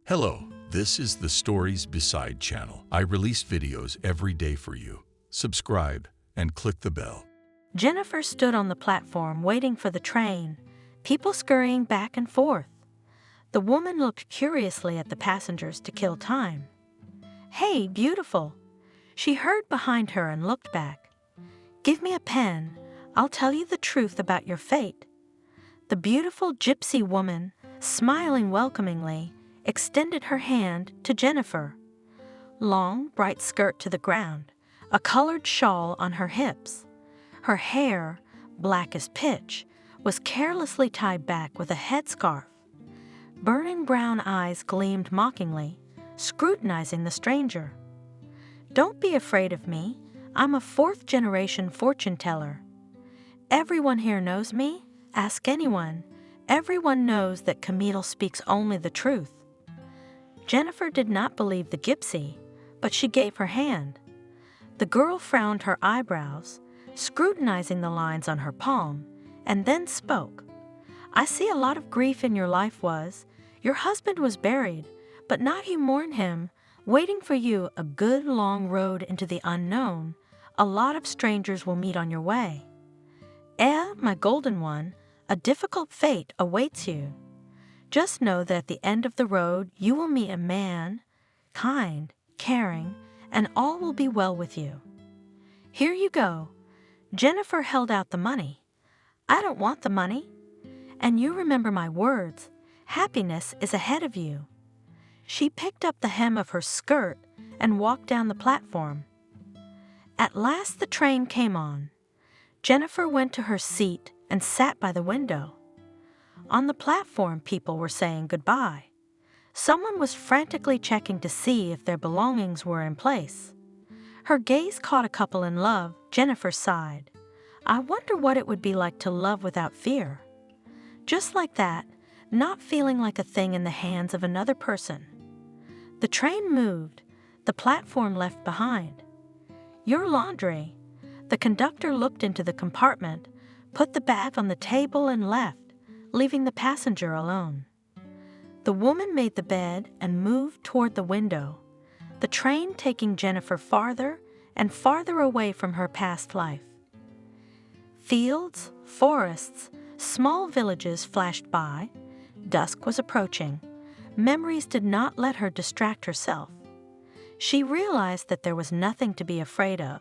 Hello, this is the Stories Beside channel. I release videos every day for you. Subscribe and click the bell. Jennifer stood on the platform waiting for the train, people scurrying back and forth. The woman looked curiously at the passengers to kill time. "Hey, beautiful!" She heard behind her and looked back. "Give me a pen. I'll tell you the truth about your fate." The beautiful gypsy woman, smiling welcomingly, extended her hand to Jennifer. Long, bright skirt to the ground, a colored shawl on her hips. Her hair, black as pitch, was carelessly tied back with a headscarf. Burning brown eyes gleamed mockingly, scrutinizing the stranger. "Don't be afraid of me. I'm a fourth-generation fortune teller. Everyone here knows me. Ask anyone. Everyone knows that Camille speaks only the truth." Jennifer did not believe the gypsy, but she gave her hand. The girl frowned her eyebrows, scrutinizing the lines on her palm, and then spoke. "I see a lot of grief in your life your husband was buried, but not you mourn him, waiting for you a good long road into the unknown. A lot of strangers will meet on your way. My golden one, a difficult fate awaits you. Just know that at the end of the road you will meet a man, kind, caring, and all will be well with you. Here you go." Jennifer held out the money. "I don't want the money. And you remember my words. Happiness is ahead of you." She picked up the hem of her skirt and walked down the platform. At last the train came on. Jennifer went to her seat and sat by the window. On the platform, people were saying goodbye. Someone was frantically checking to see if their belongings were in place. Her gaze caught a couple in love. Jennifer sighed. "I wonder what it would be like to love without fear." Just like that, not feeling like a thing in the hands of another person. The train moved, the platform left behind. "Your laundry." The conductor looked into the compartment, put the bag on the table and left, leaving the passenger alone. The woman made the bed and moved toward the window, the train taking Jennifer farther and farther away from her past life. Fields, forests, small villages flashed by. Dusk was approaching. Memories did not let her distract herself. She realized that there was nothing to be afraid of,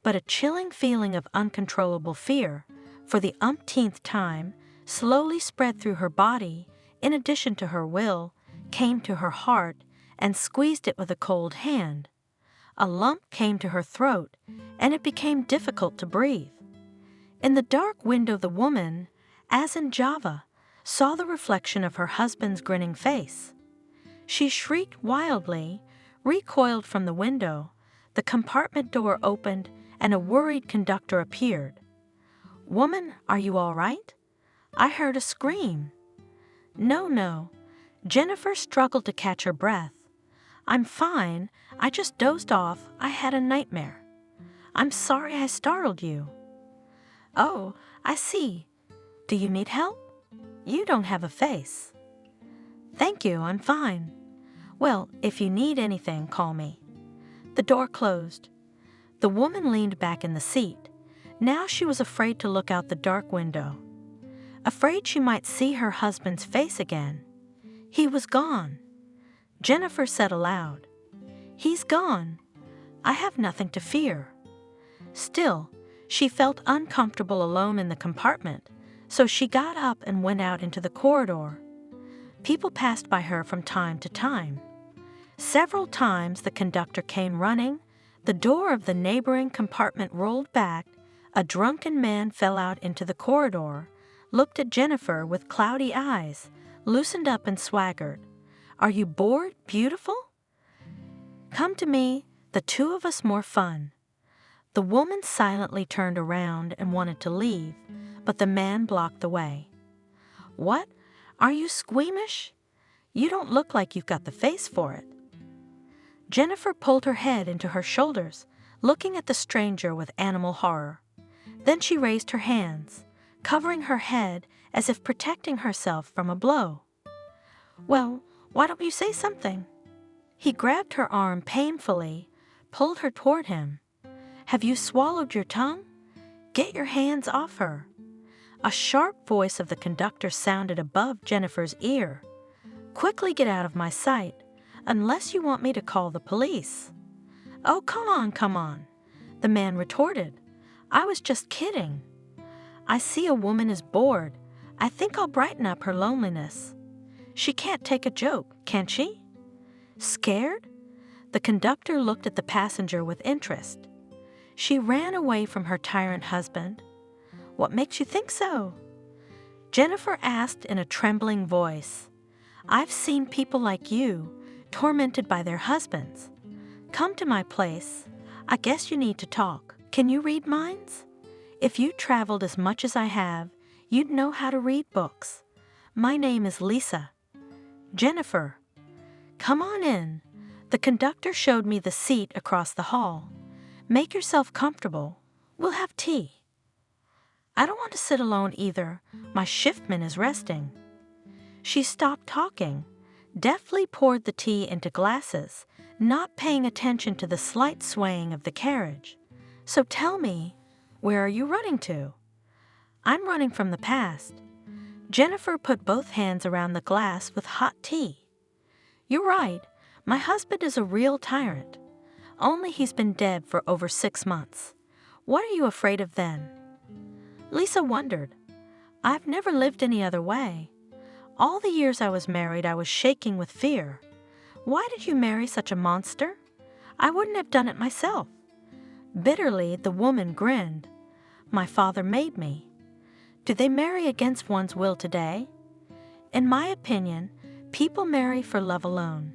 but a chilling feeling of uncontrollable fear, for the umpteenth time, slowly spread through her body, in addition to her will, came to her heart, and squeezed it with a cold hand. A lump came to her throat, and it became difficult to breathe. In the dark window the woman, as in Java, saw the reflection of her husband's grinning face. She shrieked wildly, recoiled from the window, the compartment door opened, and a worried conductor appeared. "Woman, are you all right?" "I heard a scream." No. Jennifer struggled to catch her breath. "I'm fine. I just dozed off. I had a nightmare." "I'm sorry I startled you." "Oh, I see. Do you need help? You don't have a face." "Thank you, I'm fine." "Well, if you need anything, call me." The door closed. The woman leaned back in the seat. Now she was afraid to look out the dark window. Afraid she might see her husband's face again. He was gone. Jennifer said aloud, "He's gone. I have nothing to fear." Still, she felt uncomfortable alone in the compartment, so she got up and went out into the corridor. People passed by her from time to time. Several times the conductor came running, the door of the neighboring compartment rolled back, a drunken man fell out into the corridor, looked at Jennifer with cloudy eyes, loosened up and swaggered. "Are you bored, beautiful? Come to me, the two of us more fun." The woman silently turned around and wanted to leave, but the man blocked the way. "What? Are you squeamish? You don't look like you've got the face for it." Jennifer pulled her head into her shoulders, looking at the stranger with animal horror. Then she raised her hands, covering her head as if protecting herself from a blow. "Well, Why don't you say something?" He grabbed her arm painfully, pulled her toward him. "Have you swallowed your tongue? Get your hands off her." A sharp voice of the conductor sounded above Jennifer's ear. "Quickly get out of my sight, unless you want me to call the police." "Oh, come on," the man retorted. "I was just kidding. I see a woman is bored. I think I'll brighten up her loneliness. She can't take a joke, can she?" Scared? The conductor looked at the passenger with interest. She ran away from her tyrant husband. "What makes you think so?" Jennifer asked in a trembling voice. "I've seen people like you, tormented by their husbands. Come to my place. I guess you need to talk. Can you read minds? If you traveled as much as I have, you'd know how to read books. My name is Lisa." "Jennifer." "Come on in." The conductor showed me the seat across the hall. "Make yourself comfortable. We'll have tea." "I don't want to sit alone either. My shiftman is resting." She stopped talking, deftly poured the tea into glasses, not paying attention to the slight swaying of the carriage. "So tell me, where are you running to?" "I'm running from the past." Jennifer put both hands around the glass with hot tea. "You're right. My husband is a real tyrant. Only he's been dead for over 6 months. What are you afraid of then?" Lisa wondered. "I've never lived any other way. All the years I was married, I was shaking with fear. Why did you marry such a monster? I wouldn't have done it myself." Bitterly, the woman grinned. "My father made me." Do they marry against one's will today? In my opinion, people marry for love alone.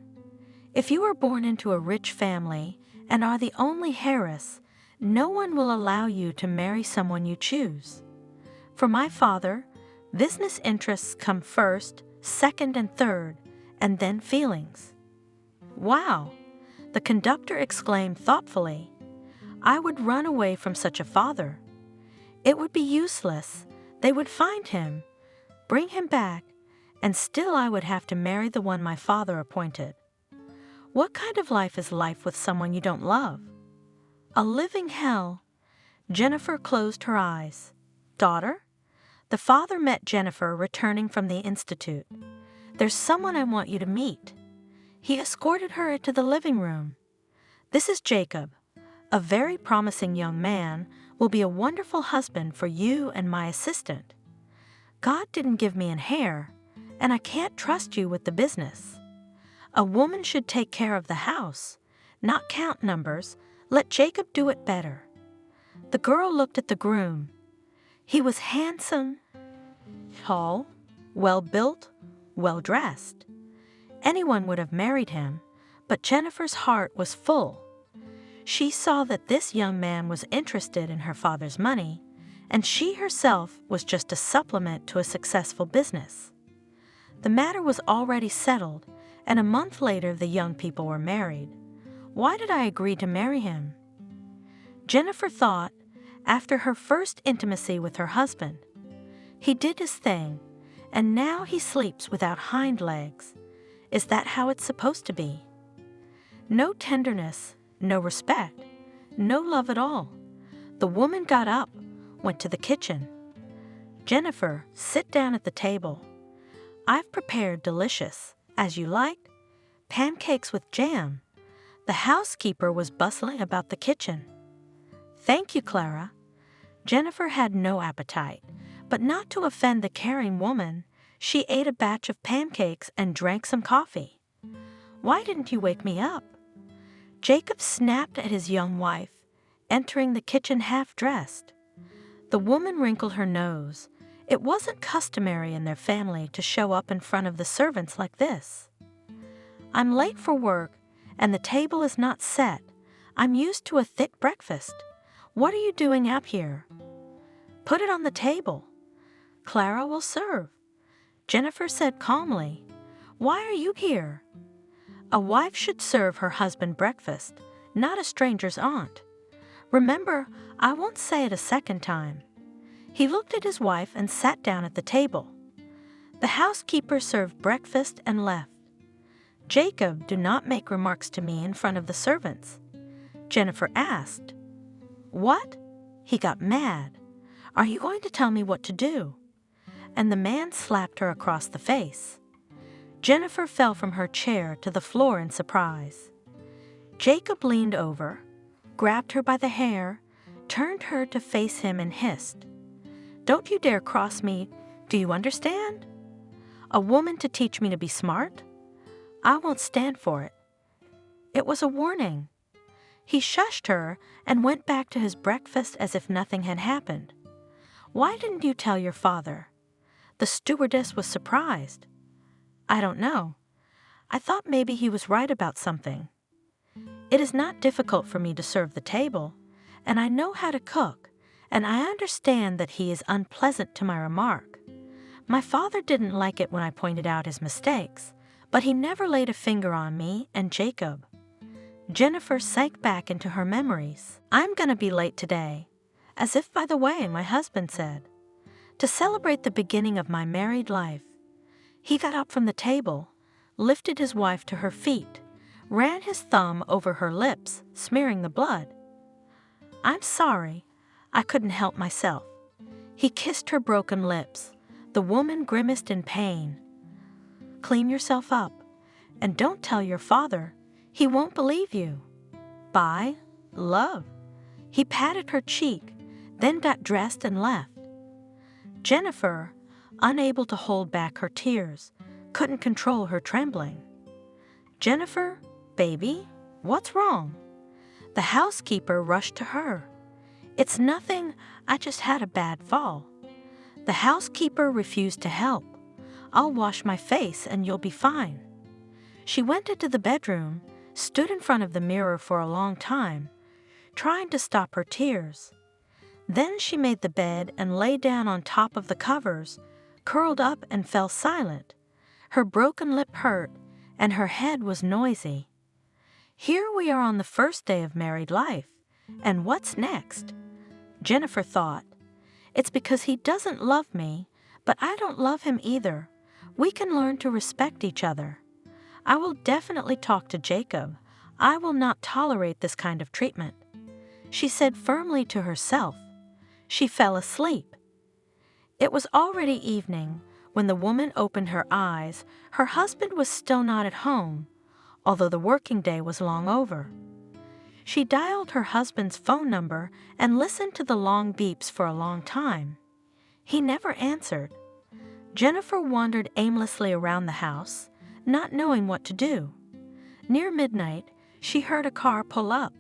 If you are born into a rich family and are the only heiress, no one will allow you to marry someone you choose. For my father, business interests come first, second, and third, and then feelings. "Wow," the conductor exclaimed thoughtfully. "I would run away from such a father. It would be useless. They would find him, bring him back, and still I would have to marry the one my father appointed. What kind of life is life with someone you don't love?" "A living hell." Jennifer closed her eyes. "Daughter?" The father met Jennifer returning from the institute. "There's someone I want you to meet." He escorted her into the living room. "This is Jacob, a very promising young man, will be a wonderful husband for you and my assistant. God didn't give me an heir, and I can't trust you with the business. A woman should take care of the house, not count numbers. Let Jacob do it better." The girl looked at the groom. He was handsome, tall, well-built, well-dressed. Anyone would have married him, but Jennifer's heart was full. She saw that this young man was interested in her father's money, and she herself was just a supplement to a successful business. The matter was already settled, and a month later the young people were married. Why did I agree to marry him? Jennifer thought, after her first intimacy with her husband. He did his thing, and now he sleeps without hind legs. Is that how it's supposed to be? No tenderness, no respect, no love at all. The woman got up, went to the kitchen. "Jennifer, sit down at the table. I've prepared delicious, as you like, pancakes with jam." The housekeeper was bustling about the kitchen. "Thank you, Clara." Jennifer had no appetite, but not to offend the caring woman, she ate a batch of pancakes and drank some coffee. "Why didn't you wake me up?" Jacob snapped at his young wife, entering the kitchen half-dressed. The woman wrinkled her nose. It wasn't customary in their family to show up in front of the servants like this. "I'm late for work, and the table is not set. I'm used to a thick breakfast. What are you doing up here?" "Put it on the table. Clara will serve." Jennifer said calmly, "Why are you here?" A wife should serve her husband breakfast, not a stranger's aunt. Remember, I won't say it a second time. He looked at his wife and sat down at the table. The housekeeper served breakfast and left. Jacob, do not make remarks to me in front of the servants. Jennifer asked. What? He got mad. Are you going to tell me what to do? And the man slapped her across the face. Jennifer fell from her chair to the floor in surprise. Jacob leaned over, grabbed her by the hair, turned her to face him and hissed, "Don't you dare cross me, do you understand? A woman to teach me to be smart? I won't stand for it." It was a warning. He shushed her and went back to his breakfast as if nothing had happened. "Why didn't you tell your father?" The stewardess was surprised. "I don't know. I thought maybe he was right about something. It is not difficult for me to serve the table, and I know how to cook, and I understand that he is unpleasant to my remark. My father didn't like it when I pointed out his mistakes, but he never laid a finger on me and Jacob." Jennifer sank back into her memories. "I'm going to be late today," as if by the way, my husband said, "to celebrate the beginning of my married life." He got up from the table, lifted his wife to her feet, ran his thumb over her lips, smearing the blood. "I'm sorry. I couldn't help myself." He kissed her broken lips. The woman grimaced in pain. "Clean yourself up, and don't tell your father. He won't believe you. Bye, love." He patted her cheek, then got dressed and left. Jennifer, unable to hold back her tears, couldn't control her trembling. "Jennifer, baby, what's wrong?" The housekeeper rushed to her. "It's nothing, I just had a bad fall." The housekeeper refused to help. "I'll wash my face and you'll be fine." She went into the bedroom, stood in front of the mirror for a long time, trying to stop her tears. Then she made the bed and lay down on top of the covers, curled up and fell silent. Her broken lip hurt, and her head was noisy. Here we are on the first day of married life, and what's next? Jennifer thought. It's because he doesn't love me, but I don't love him either. We can learn to respect each other. I will definitely talk to Jacob. I will not tolerate this kind of treatment," she said firmly to herself. She fell asleep. It was already evening when the woman opened her eyes. Her husband was still not at home, although the working day was long over. She dialed her husband's phone number and listened to the long beeps for a long time. He never answered. Jennifer wandered aimlessly around the house, not knowing what to do. Near midnight, she heard a car pull up.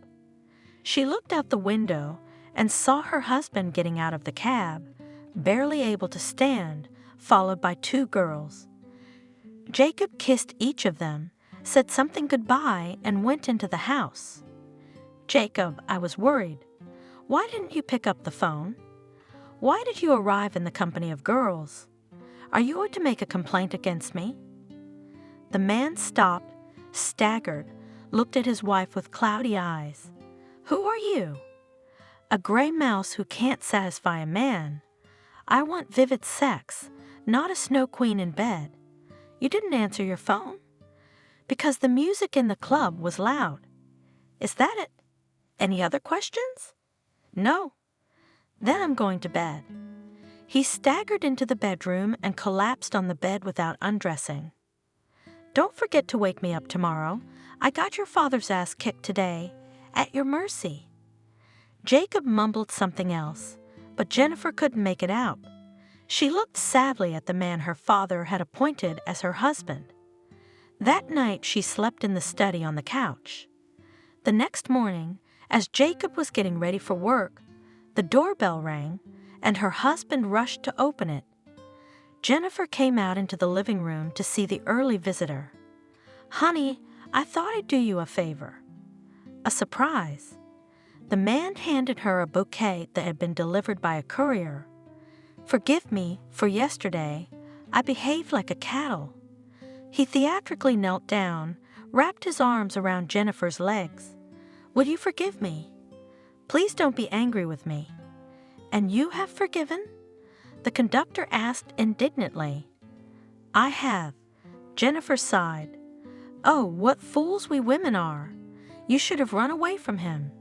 She looked out the window and saw her husband getting out of the cab, barely able to stand, followed by two girls. Jacob kissed each of them, said something goodbye, and went into the house. "Jacob, I was worried. Why didn't you pick up the phone? Why did you arrive in the company of girls? Are you going to make a complaint against me?" The man stopped, staggered, looked at his wife with cloudy eyes. "Who are you?" "A gray mouse who can't satisfy a man. I want vivid sex, not a snow queen in bed. You didn't answer your phone?" "Because the music in the club was loud." "Is that it? Any other questions?" "No." "Then I'm going to bed." He staggered into the bedroom and collapsed on the bed without undressing. "Don't forget to wake me up tomorrow. I got your father's ass kicked today. At your mercy." Jacob mumbled something else, but Jennifer couldn't make it out. She looked sadly at the man her father had appointed as her husband. That night she slept in the study on the couch. The next morning, as Jacob was getting ready for work, the doorbell rang, and her husband rushed to open it. Jennifer came out into the living room to see the early visitor. "Honey, I thought I'd do you a favor." A surprise. The man handed her a bouquet that had been delivered by a courier. "Forgive me for yesterday. I behaved like a cattle." He theatrically knelt down, wrapped his arms around Jennifer's legs. "Will you forgive me? Please don't be angry with me." "And you have forgiven?" the conductor asked indignantly. "I have," Jennifer sighed. Oh, what fools we women are! You should have run away from him.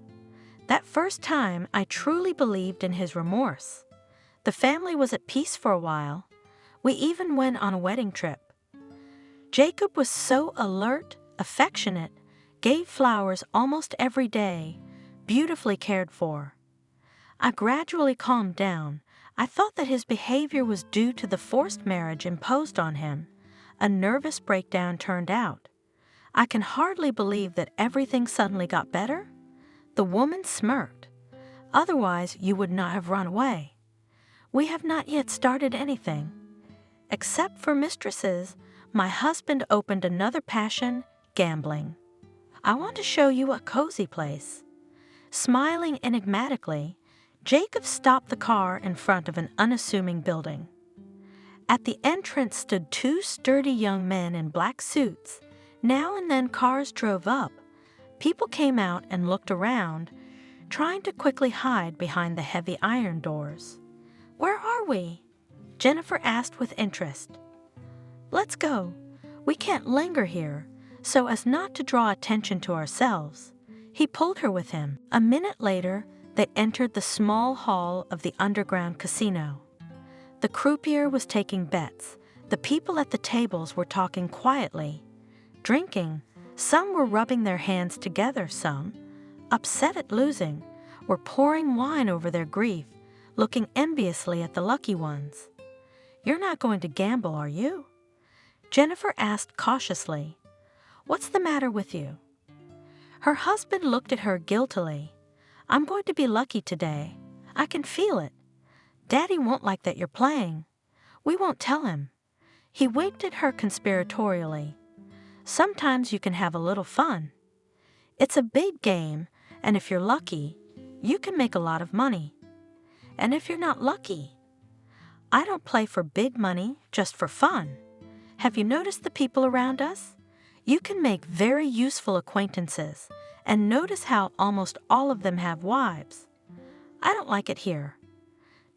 That first time, I truly believed in his remorse. The family was at peace for a while. We even went on a wedding trip. Jacob was so alert, affectionate, gave flowers almost every day, beautifully cared for. I gradually calmed down. I thought that his behavior was due to the forced marriage imposed on him. A nervous breakdown turned out. I can hardly believe that everything suddenly got better. The woman smirked. Otherwise, you would not have run away. We have not yet started anything. Except for mistresses, my husband opened another passion, gambling. I want to show you a cozy place. Smiling enigmatically, Jacob stopped the car in front of an unassuming building. At the entrance stood two sturdy young men in black suits. Now and then cars drove up. People came out and looked around, trying to quickly hide behind the heavy iron doors. "Where are we?" Jennifer asked with interest. "Let's go. We can't linger here, so as not to draw attention to ourselves." He pulled her with him. A minute later, they entered the small hall of the underground casino. The croupier was taking bets. The people at the tables were talking quietly, drinking. Some were rubbing their hands together, some, upset at losing, were pouring wine over their grief, looking enviously at the lucky ones. "You're not going to gamble, are you?" Jennifer asked cautiously. "What's the matter with you?" Her husband looked at her guiltily. "I'm going to be lucky today. I can feel it. Daddy won't like that you're playing. We won't tell him." He winked at her conspiratorially. "Sometimes you can have a little fun. It's a big game, and if you're lucky, you can make a lot of money. And if you're not lucky, I don't play for big money, just for fun. Have you noticed the people around us? You can make very useful acquaintances, and notice how almost all of them have wives. I don't like it here.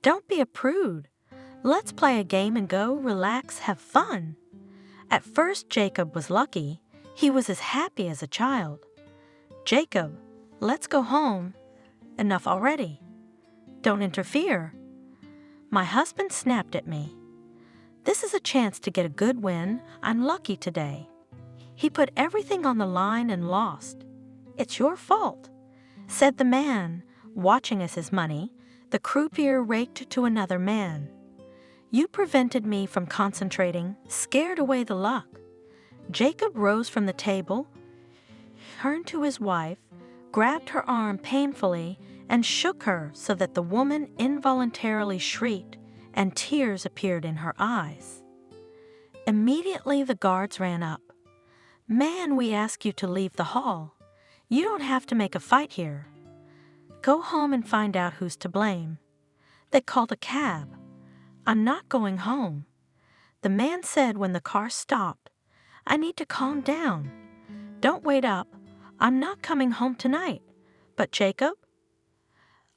Don't be a prude. Let's play a game and go, relax, have fun." At first, Jacob was lucky. He was as happy as a child. "Jacob, let's go home. Enough already. Don't interfere." My husband snapped at me. "This is a chance to get a good win. I'm lucky today." He put everything on the line and lost. "It's your fault," said the man, watching as his money, the croupier, raked to another man. "You prevented me from concentrating, scared away the luck." Jacob rose from the table, turned to his wife, grabbed her arm painfully, and shook her so that the woman involuntarily shrieked and tears appeared in her eyes. Immediately the guards ran up. "Man, we ask you to leave the hall. You don't have to make a fight here. Go home and find out who's to blame." They called a cab. "I'm not going home." The man said when the car stopped, "I need to calm down. Don't wait up. I'm not coming home tonight." "But Jacob?"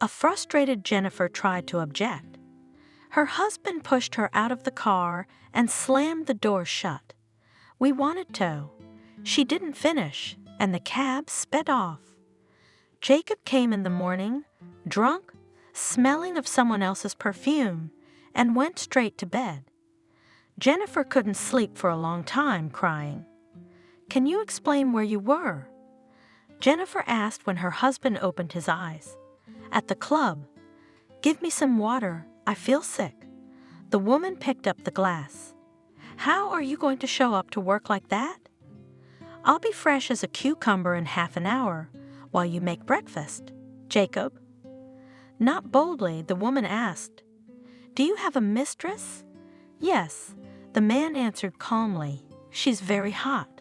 A frustrated Jennifer tried to object. Her husband pushed her out of the car and slammed the door shut. "We wanted to." She didn't finish, and the cab sped off. Jacob came in the morning, drunk, smelling of someone else's perfume, and went straight to bed. Jennifer couldn't sleep for a long time, crying. "Can you explain where you were?" Jennifer asked when her husband opened his eyes. "At the club. Give me some water. I feel sick." The woman picked up the glass. "How are you going to show up to work like that?" "I'll be fresh as a cucumber in half an hour while you make breakfast." "Jacob?" Not boldly, the woman asked, "Do you have a mistress?" "Yes," the man answered calmly. "She's very hot.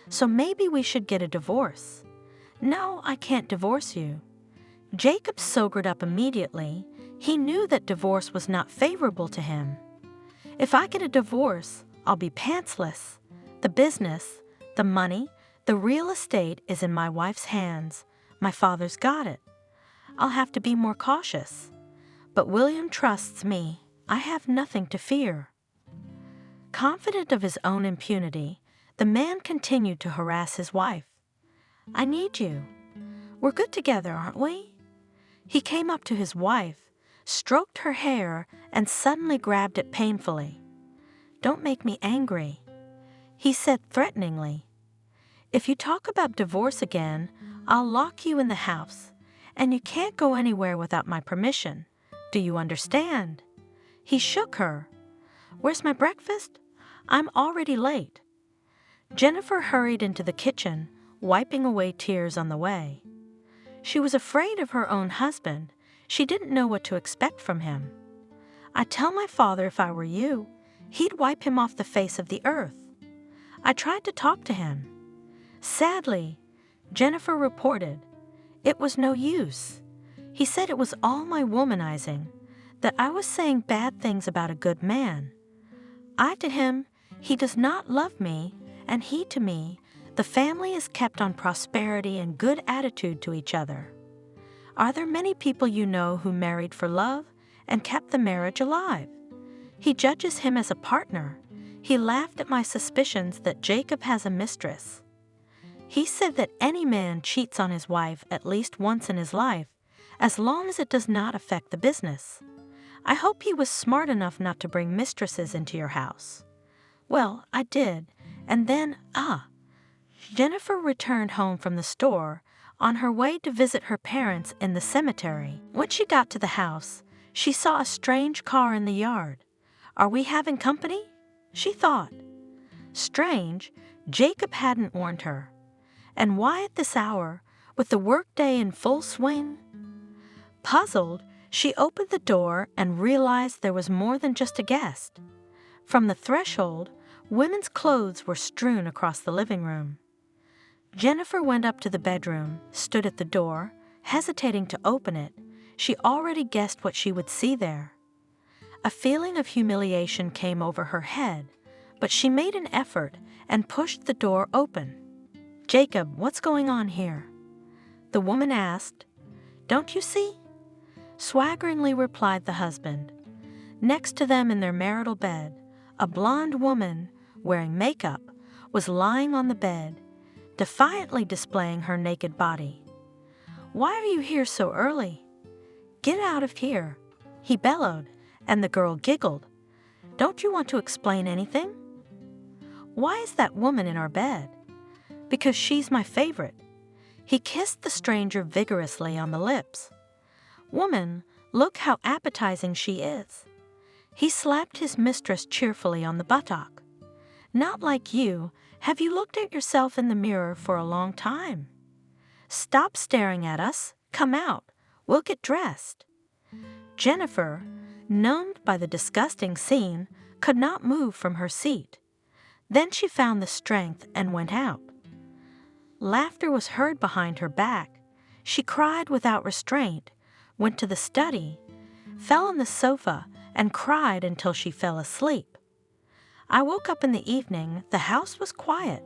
So maybe we should get a divorce." "No, I can't divorce you." Jacob sobered up immediately. He knew that divorce was not favorable to him. "If I get a divorce, I'll be pantsless. The business, the money, the real estate is in my wife's hands. My father's got it. I'll have to be more cautious. But William trusts me. I have nothing to fear." Confident of his own impunity, The man continued to harass his wife. I need you. We're good together, aren't we? He came up to his wife, stroked her hair, and suddenly grabbed it painfully. Don't make me angry, he said threateningly. If you talk about divorce again, I'll lock you in the house, and you can't go anywhere without my permission. Do you understand? He shook her. Where's my breakfast? I'm already late. Jennifer hurried into the kitchen, wiping away tears on the way. She was afraid of her own husband. She didn't know what to expect from him. I'd tell my father if I were you, he'd wipe him off the face of the earth. I tried to talk to him. Sadly, Jennifer reported, it was no use. He said it was all my womanizing, that I was saying bad things about a good man. I to him, he does not love me, and he to me, the family is kept on prosperity and good attitude to each other. Are there many people you know who married for love and kept the marriage alive? He judges him as a partner. He laughed at my suspicions that Jacob has a mistress. He said that any man cheats on his wife at least once in his life, as long as it does not affect the business. I hope he was smart enough not to bring mistresses into your house. Well, I did, and then, Jennifer returned home from the store on her way to visit her parents in the cemetery. When she got to the house, she saw a strange car in the yard. Are we having company? She thought. Strange, Jacob hadn't warned her. And why at this hour, with the workday in full swing? Puzzled, she opened the door and realized there was more than just a guest. From the threshold, women's clothes were strewn across the living room. Jennifer went up to the bedroom, stood at the door, hesitating to open it. She already guessed what she would see there. A feeling of humiliation came over her head, but she made an effort and pushed the door open. Jacob, what's going on here? The woman asked. Don't you see? Swaggeringly replied the husband. Next to them in their marital bed, a blonde woman, wearing makeup, was lying on the bed, defiantly displaying her naked body. Why are you here so early? Get out of here, he bellowed, and the girl giggled. Don't you want to explain anything? Why is that woman in our bed? Because she's my favorite. He kissed the stranger vigorously on the lips. Woman, look how appetizing she is. He slapped his mistress cheerfully on the buttock. Not like you. Have you looked at yourself in the mirror for a long time? Stop staring at us. Come out. We'll get dressed. Jennifer, numbed by the disgusting scene, could not move from her seat. Then she found the strength and went out. Laughter was heard behind her back. She cried without restraint, went to the study, fell on the sofa, and cried until she fell asleep. I woke up in the evening. The house was quiet.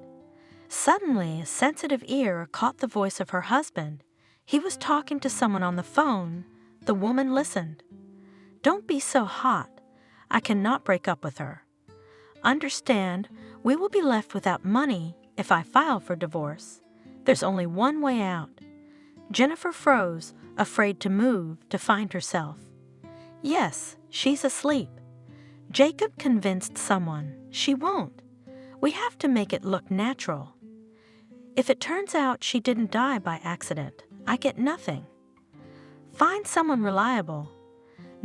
Suddenly, a sensitive ear caught the voice of her husband. He was talking to someone on the phone. The woman listened. Don't be so hot. I cannot break up with her. Understand, we will be left without money if I file for divorce. There's only one way out. Jennifer froze, afraid to move, to find herself. Yes, she's asleep. Jacob convinced someone. She won't. We have to make it look natural. If it turns out she didn't die by accident, I get nothing. Find someone reliable.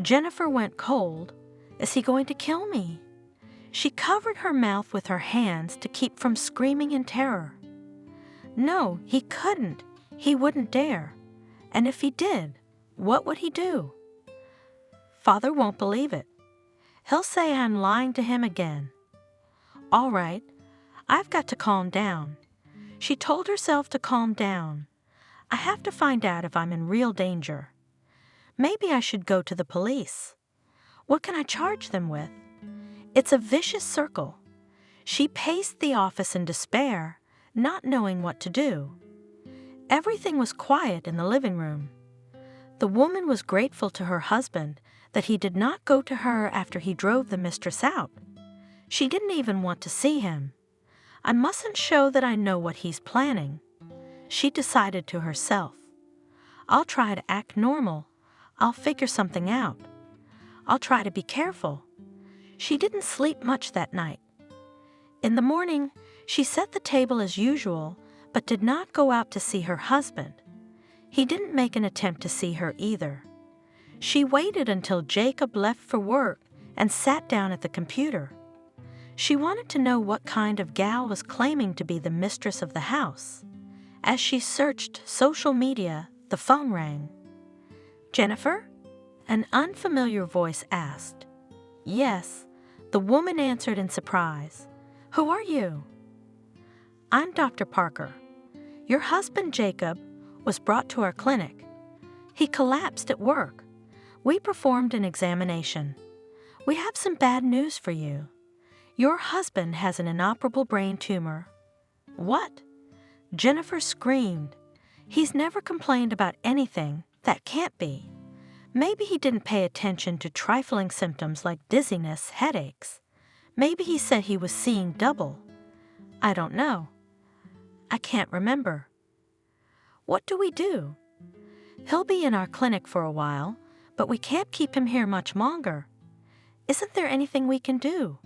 Jennifer went cold. Is he going to kill me? She covered her mouth with her hands to keep from screaming in terror. No, he couldn't. He wouldn't dare. And if he did, what would he do? Father won't believe it. He'll say I'm lying to him again. All right, I've got to calm down. She told herself to calm down. I have to find out if I'm in real danger. Maybe I should go to the police. What can I charge them with? It's a vicious circle. She paced the office in despair, not knowing what to do. Everything was quiet in the living room. The woman was grateful to her husband that he did not go to her after he drove the mistress out. She didn't even want to see him. I mustn't show that I know what he's planning. She decided to herself. I'll try to act normal. I'll figure something out. I'll try to be careful. She didn't sleep much that night. In the morning, she set the table as usual, but did not go out to see her husband. He didn't make an attempt to see her either. She waited until Jacob left for work and sat down at the computer. She wanted to know what kind of gal was claiming to be the mistress of the house. As she searched social media, the phone rang. "Jennifer?" An unfamiliar voice asked. "Yes," the woman answered in surprise. "Who are you?" "I'm Dr. Parker. Your husband, Jacob, was brought to our clinic. He collapsed at work. We performed an examination. We have some bad news for you. Your husband has an inoperable brain tumor." "What?" Jennifer screamed. "He's never complained about anything. That can't be. Maybe he didn't pay attention to trifling symptoms like dizziness, headaches. Maybe he said he was seeing double. I don't know. I can't remember." "What do we do?" "He'll be in our clinic for a while, but we can't keep him here much longer. Isn't there anything we can do?"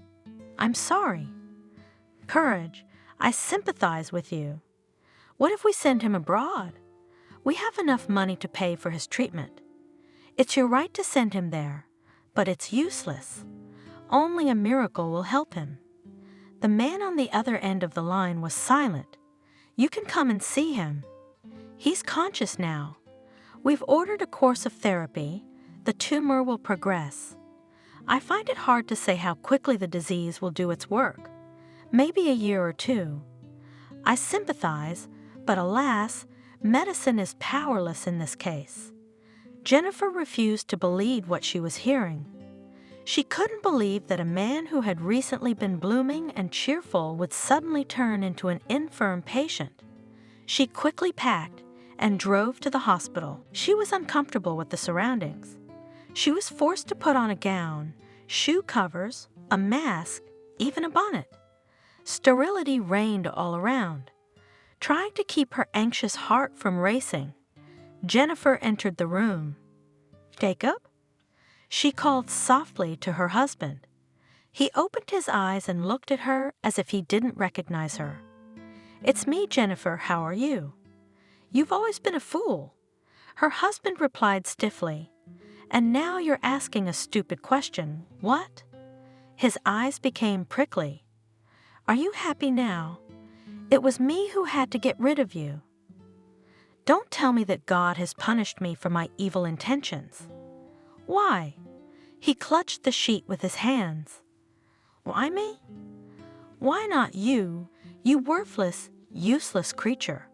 "I'm sorry." "Courage. I sympathize with you. What if we send him abroad? We have enough money to pay for his treatment. It's your right to send him there, but it's useless. Only a miracle will help him." The man on the other end of the line was silent. "You can come and see him. He's conscious now. We've ordered a course of therapy. The tumor will progress. I find it hard to say how quickly the disease will do its work. Maybe a year or two. I sympathize, but alas, medicine is powerless in this case." Jennifer refused to believe what she was hearing. She couldn't believe that a man who had recently been blooming and cheerful would suddenly turn into an infirm patient. She quickly packed and drove to the hospital. She was uncomfortable with the surroundings. She was forced to put on a gown, shoe covers, a mask, even a bonnet. Sterility reigned all around. Trying to keep her anxious heart from racing, Jennifer entered the room. "Jacob?" She called softly to her husband. He opened his eyes and looked at her as if he didn't recognize her. "It's me, Jennifer. How are you?" "You've always been a fool." Her husband replied stiffly. "And now you're asking a stupid question. What?" His eyes became prickly. "Are you happy now? It was me who had to get rid of you. Don't tell me that God has punished me for my evil intentions." "Why?" He clutched the sheet with his hands. "Why me? Why not you, you worthless, useless creature?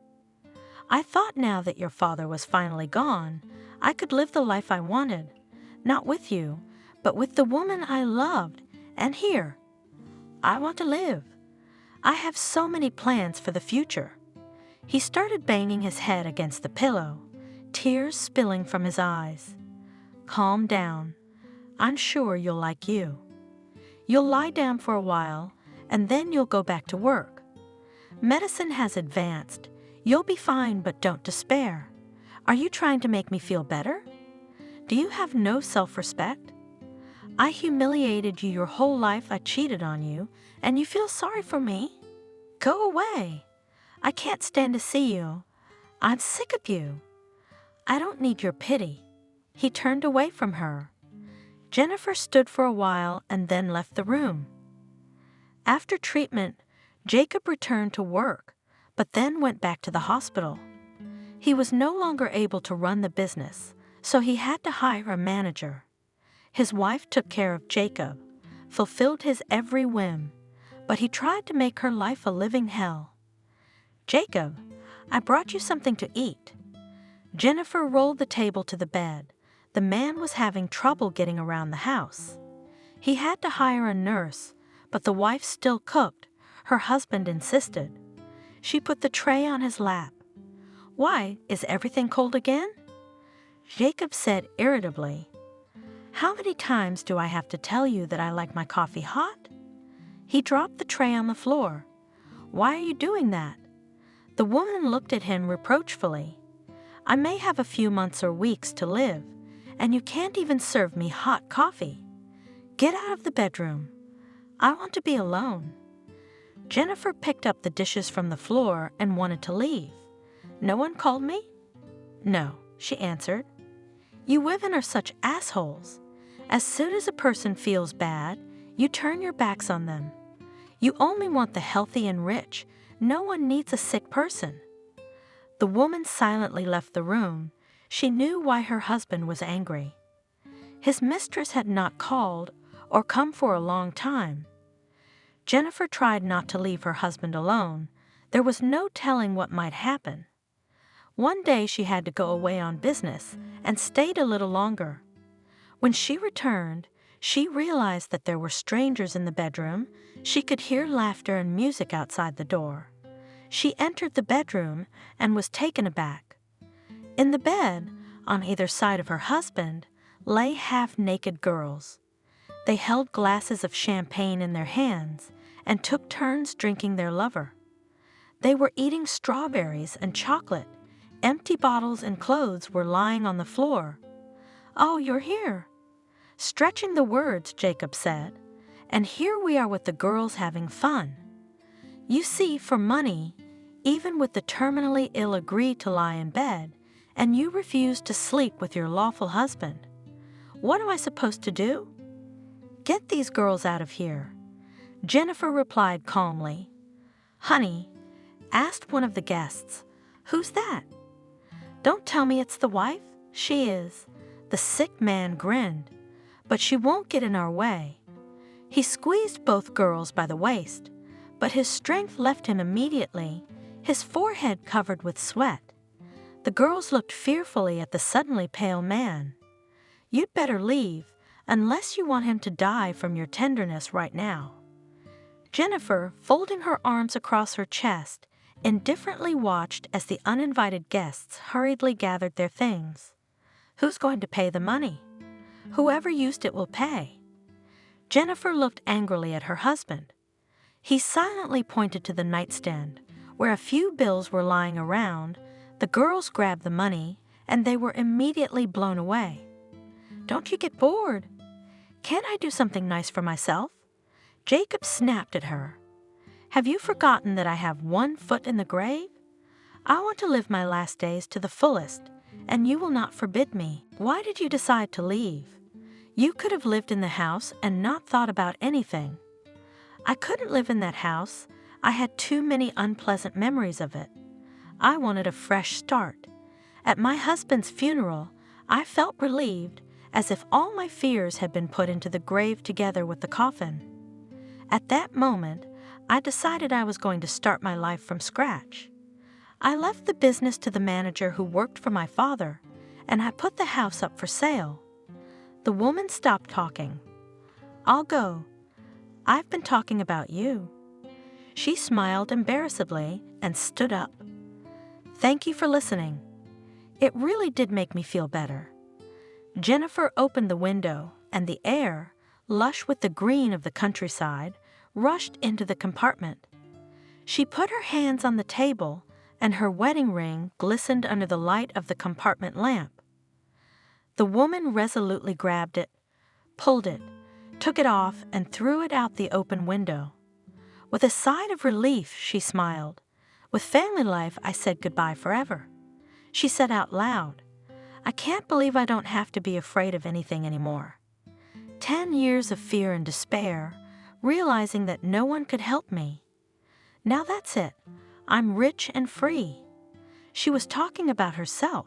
I thought now that your father was finally gone, I could live the life I wanted, not with you, but with the woman I loved, and here. I want to live. I have so many plans for the future." He started banging his head against the pillow, tears spilling from his eyes. "Calm down. I'm sure you'll like you. You'll lie down for a while, and then you'll go back to work. Medicine has advanced. You'll be fine, but don't despair. Are you trying to make me feel better? Do you have no self-respect? I humiliated you your whole life. I cheated on you, and you feel sorry for me? Go away. I can't stand to see you. I'm sick of you. I don't need your pity." He turned away from her. Jennifer stood for a while and then left the room. After treatment, Jacob returned to work, but then went back to the hospital. He was no longer able to run the business, so he had to hire a manager. His wife took care of Jacob, fulfilled his every whim, but he tried to make her life a living hell. "Jacob, I brought you something to eat." Jennifer rolled the table to the bed. The man was having trouble getting around the house. He had to hire a nurse, but the wife still cooked. Her husband insisted. She put the tray on his lap. "Why, is everything cold again?" Jacob said irritably. "How many times do I have to tell you that I like my coffee hot?" He dropped the tray on the floor. Why are you doing that? The woman looked at him reproachfully. I may have a few months or weeks to live, and you can't even serve me hot coffee. Get out of the bedroom. I want to be alone. Jennifer picked up the dishes from the floor and wanted to leave. No one called me? No, she answered. You women are such assholes. As soon as a person feels bad, you turn your backs on them. You only want the healthy and rich. No one needs a sick person. The woman silently left the room. She knew why her husband was angry. His mistress had not called or come for a long time. Jennifer tried not to leave her husband alone. There was no telling what might happen. One day she had to go away on business and stayed a little longer. When she returned, she realized that there were strangers in the bedroom. She could hear laughter and music outside the door. She entered the bedroom and was taken aback. In the bed, on either side of her husband, lay half-naked girls. They held glasses of champagne in their hands and took turns drinking their lover. They were eating strawberries and chocolate. Empty bottles and clothes were lying on the floor. "Oh, you're here." Stretching the words, Jacob said, "And here we are with the girls having fun. You see, for money, even with the terminally ill agree to lie in bed, and you refuse to sleep with your lawful husband. What am I supposed to do?" "Get these girls out of here." Jennifer replied calmly. "Honey," asked one of the guests, "who's that?" "Don't tell me it's the wife." "She is." The sick man grinned. "But she won't get in our way." He squeezed both girls by the waist, but his strength left him immediately, his forehead covered with sweat. The girls looked fearfully at the suddenly pale man. "You'd better leave, unless you want him to die from your tenderness right now." Jennifer, folding her arms across her chest, indifferently watched as the uninvited guests hurriedly gathered their things. "Who's going to pay the money?" "Whoever used it will pay." Jennifer looked angrily at her husband. He silently pointed to the nightstand, where a few bills were lying around. The girls grabbed the money, and they were immediately blown away. "Don't you get bored?" "Can't I do something nice for myself?" Jacob snapped at her. "Have you forgotten that I have one foot in the grave? I want to live my last days to the fullest, and you will not forbid me. Why did you decide to leave? You could have lived in the house and not thought about anything." "I couldn't live in that house. I had too many unpleasant memories of it. I wanted a fresh start. At my husband's funeral, I felt relieved, as if all my fears had been put into the grave together with the coffin. At that moment, I decided I was going to start my life from scratch. I left the business to the manager who worked for my father, and I put the house up for sale." The woman stopped talking. "I'll go. I've been talking about you." She smiled embarrassedly and stood up. "Thank you for listening. It really did make me feel better." Jennifer opened the window, and the air, lush with the green of the countryside, rushed into the compartment. She put her hands on the table, and her wedding ring glistened under the light of the compartment lamp. The woman resolutely grabbed it, pulled it, took it off, and threw it out the open window. With a sigh of relief, she smiled. "With family life, I said goodbye forever." She said out loud, "I can't believe I don't have to be afraid of anything anymore. 10 years of fear and despair, realizing that no one could help me. Now that's it. I'm rich and free." She was talking about herself.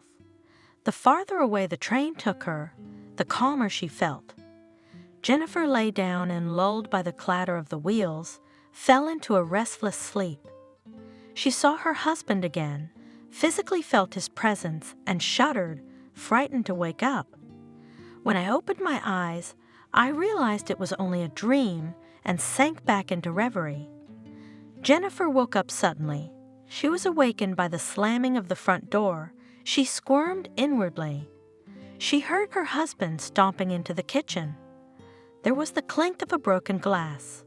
The farther away the train took her, the calmer she felt. Jennifer lay down and, lulled by the clatter of the wheels, fell into a restless sleep. She saw her husband again, physically felt his presence, and shuddered, frightened to wake up. When I opened my eyes, I realized it was only a dream and sank back into reverie. Jennifer woke up suddenly. She was awakened by the slamming of the front door. She squirmed inwardly. She heard her husband stomping into the kitchen. There was the clink of a broken glass.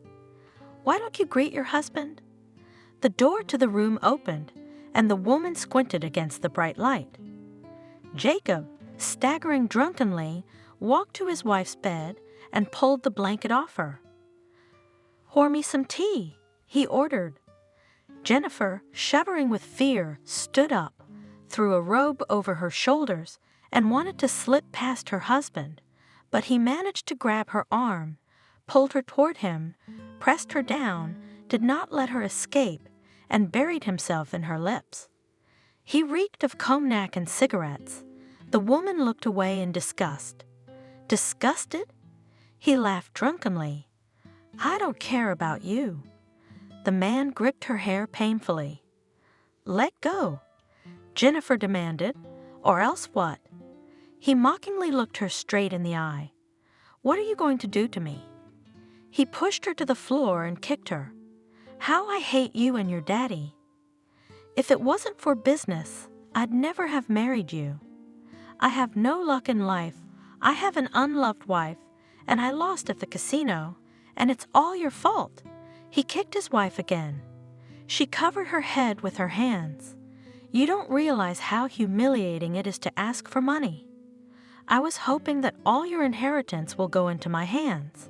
"Why don't you greet your husband?" The door to the room opened, and the woman squinted against the bright light. Jacob, staggering drunkenly, walked to his wife's bed and pulled the blanket off her. "Pour me some tea," he ordered. Jennifer, shuddering with fear, stood up, threw a robe over her shoulders, and wanted to slip past her husband, but he managed to grab her arm, pulled her toward him, pressed her down, did not let her escape, and buried himself in her lips. He reeked of cognac and cigarettes. The woman looked away in disgust. "Disgusted?" He laughed drunkenly. "I don't care about you." The man gripped her hair painfully. "Let go," Jennifer demanded. "Or else what?" He mockingly looked her straight in the eye. "What are you going to do to me?" He pushed her to the floor and kicked her. "How I hate you and your daddy. If it wasn't for business, I'd never have married you. I have no luck in life. I have an unloved wife, and I lost at the casino, and it's all your fault." He kicked his wife again. She covered her head with her hands. "You don't realize how humiliating it is to ask for money. I was hoping that all your inheritance will go into my hands.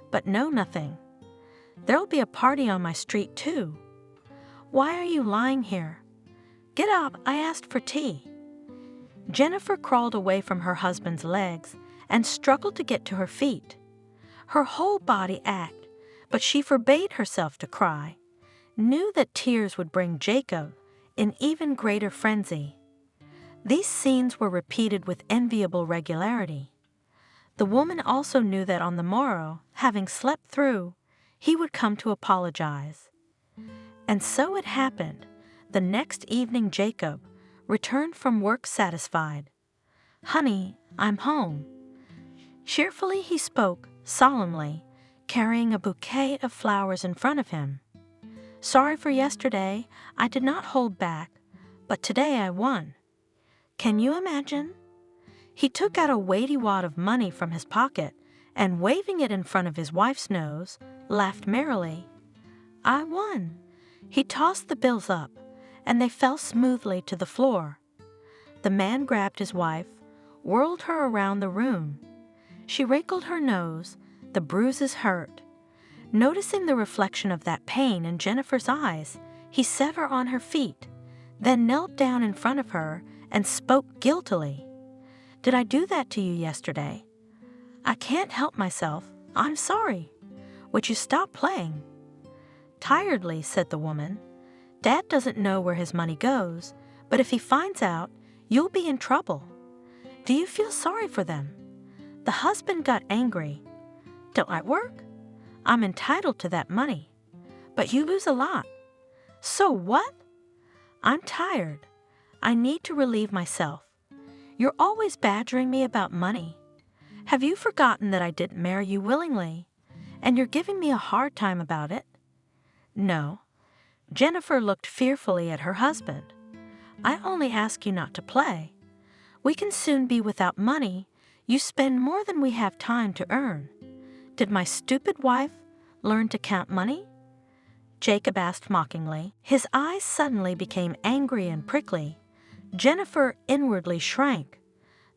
But no, nothing. There'll be a party on my street, too. Why are you lying here? Get up, I asked for tea." Jennifer crawled away from her husband's legs and struggled to get to her feet. Her whole body ached, but she forbade herself to cry, knew that tears would bring Jacob in even greater frenzy. These scenes were repeated with enviable regularity. The woman also knew that on the morrow, having slept through, he would come to apologize. And so it happened. The next evening Jacob returned from work satisfied. "Honey, I'm home." Cheerfully he spoke, solemnly, carrying a bouquet of flowers in front of him. "Sorry for yesterday. I did not hold back, but today I won. Can you imagine?" He took out a weighty wad of money from his pocket and, waving it in front of his wife's nose, laughed merrily. "I won." He tossed the bills up, and they fell smoothly to the floor. The man grabbed his wife, whirled her around the room. She wrinkled her nose. The bruises hurt. Noticing the reflection of that pain in Jennifer's eyes, he set her on her feet, then knelt down in front of her and spoke guiltily. "Did I do that to you yesterday? I can't help myself. I'm sorry. Would you stop playing?" Tiredly said the woman, "Dad doesn't know where his money goes, but if he finds out, you'll be in trouble. Do you feel sorry for them?" The husband got angry. "Don't I work? I'm entitled to that money. But you lose a lot." "So what?" "I'm tired. I need to relieve myself. You're always badgering me about money. Have you forgotten that I didn't marry you willingly, and you're giving me a hard time about it?" "No." Jennifer looked fearfully at her husband. "I only ask you not to play. We can soon be without money. You spend more than we have time to earn. Did my stupid wife learn to count money?" Jacob asked mockingly. His eyes suddenly became angry and prickly. Jennifer inwardly shrank.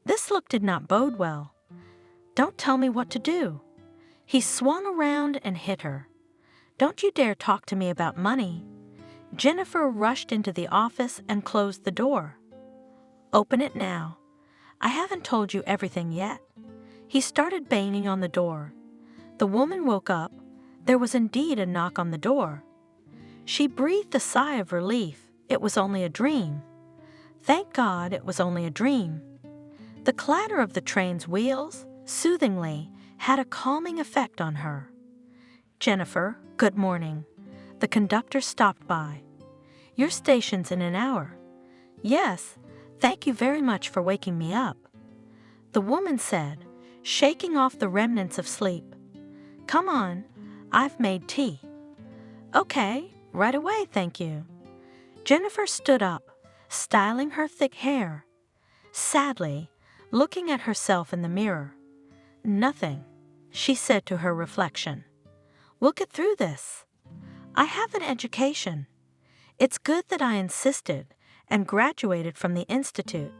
This look did not bode well. "Don't tell me what to do." He swung around and hit her. "Don't you dare talk to me about money." Jennifer rushed into the office and closed the door. "Open it now. I haven't told you everything yet." He started banging on the door. The woman woke up. There was indeed a knock on the door. She breathed a sigh of relief. It was only a dream. Thank God it was only a dream. The clatter of the train's wheels, soothingly, had a calming effect on her. "Jennifer, good morning." The conductor stopped by. "Your station's in an hour." "Yes, thank you very much for waking me up," the woman said, shaking off the remnants of sleep. "Come on, I've made tea." "Okay, right away, thank you." Jennifer stood up, styling her thick hair. Sadly, looking at herself in the mirror. "Nothing," she said to her reflection. "We'll get through this. I have an education." It's good that I insisted and graduated from the institute.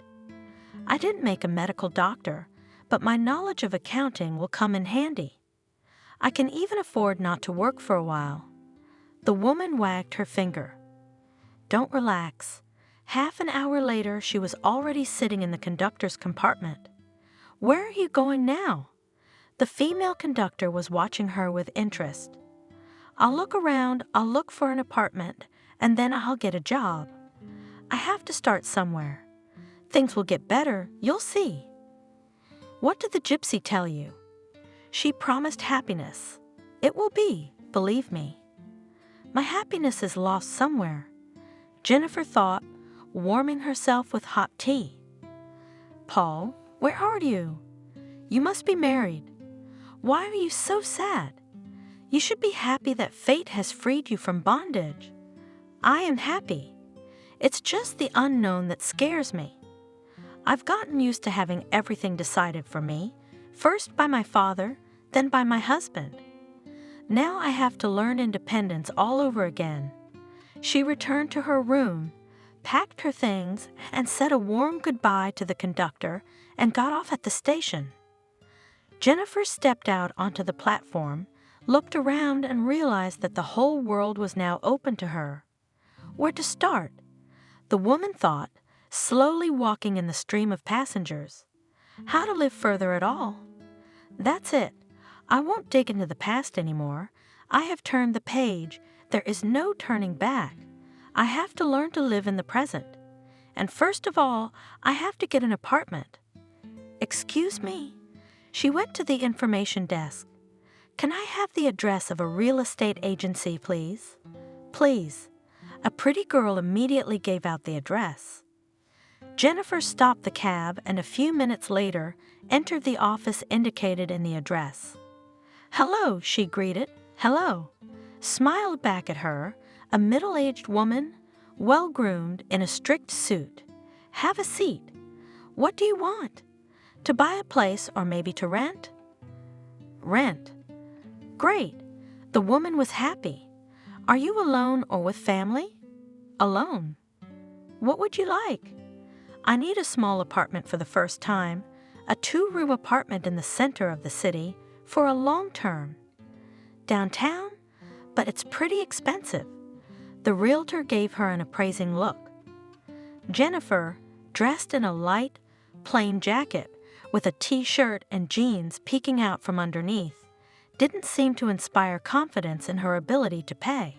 I didn't make a medical doctor, but my knowledge of accounting will come in handy. I can even afford not to work for a while." The woman wagged her finger. "Don't relax." Half an hour later, she was already sitting in the conductor's compartment. "Where are you going now?" The female conductor was watching her with interest. "I'll look around, I'll look for an apartment, and then I'll get a job. I have to start somewhere. Things will get better, you'll see." "What did the gypsy tell you?" "She promised happiness. It will be, believe me." "My happiness is lost somewhere," Jennifer thought, warming herself with hot tea. "Paul, where are you? You must be married. Why are you so sad? You should be happy that fate has freed you from bondage." "I am happy. It's just the unknown that scares me. I've gotten used to having everything decided for me, first by my father, then by my husband. Now I have to learn independence all over again." She returned to her room, packed her things, and said a warm goodbye to the conductor and got off at the station. Jennifer stepped out onto the platform, looked around, and realized that the whole world was now open to her. Where to start? The woman thought, slowly walking in the stream of passengers. How to live further at all? That's it. I won't dig into the past anymore. I have turned the page. There is no turning back. I have to learn to live in the present. And first of all, I have to get an apartment. "Excuse me." She went to the information desk. "Can I have the address of a real estate agency, please?" "Please." A pretty girl immediately gave out the address. Jennifer stopped the cab and a few minutes later entered the office indicated in the address. "Hello," she greeted. "Hello." Smiled back at her a middle-aged woman, well-groomed in a strict suit. "Have a seat. What do you want? To buy a place or maybe to rent?" "Rent." "Great." The woman was happy. "Are you alone or with family?" "Alone." "What would you like?" "I need a small apartment for the first time, a 2-room apartment in the center of the city for a long term." "Downtown? But it's pretty expensive." The realtor gave her an appraising look. Jennifer, dressed in a light, plain jacket with a t-shirt and jeans peeking out from underneath, didn't seem to inspire confidence in her ability to pay.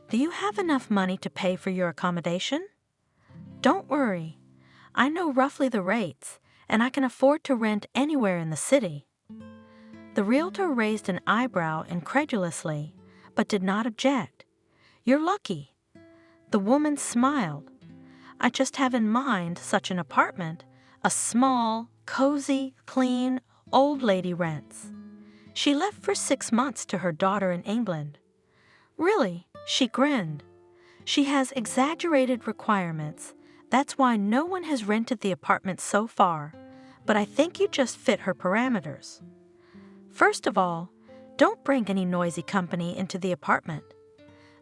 "Do you have enough money to pay for your accommodation?" "Don't worry. I know roughly the rates, and I can afford to rent anywhere in the city." The realtor raised an eyebrow incredulously, but did not object. "You're lucky." The woman smiled. "I just have in mind such an apartment, a small, cozy, clean, old lady rents. She left for 6 months to her daughter in England." "Really?" She grinned. "She has exaggerated requirements. That's why no one has rented the apartment so far, but I think you just fit her parameters. First of all, don't bring any noisy company into the apartment.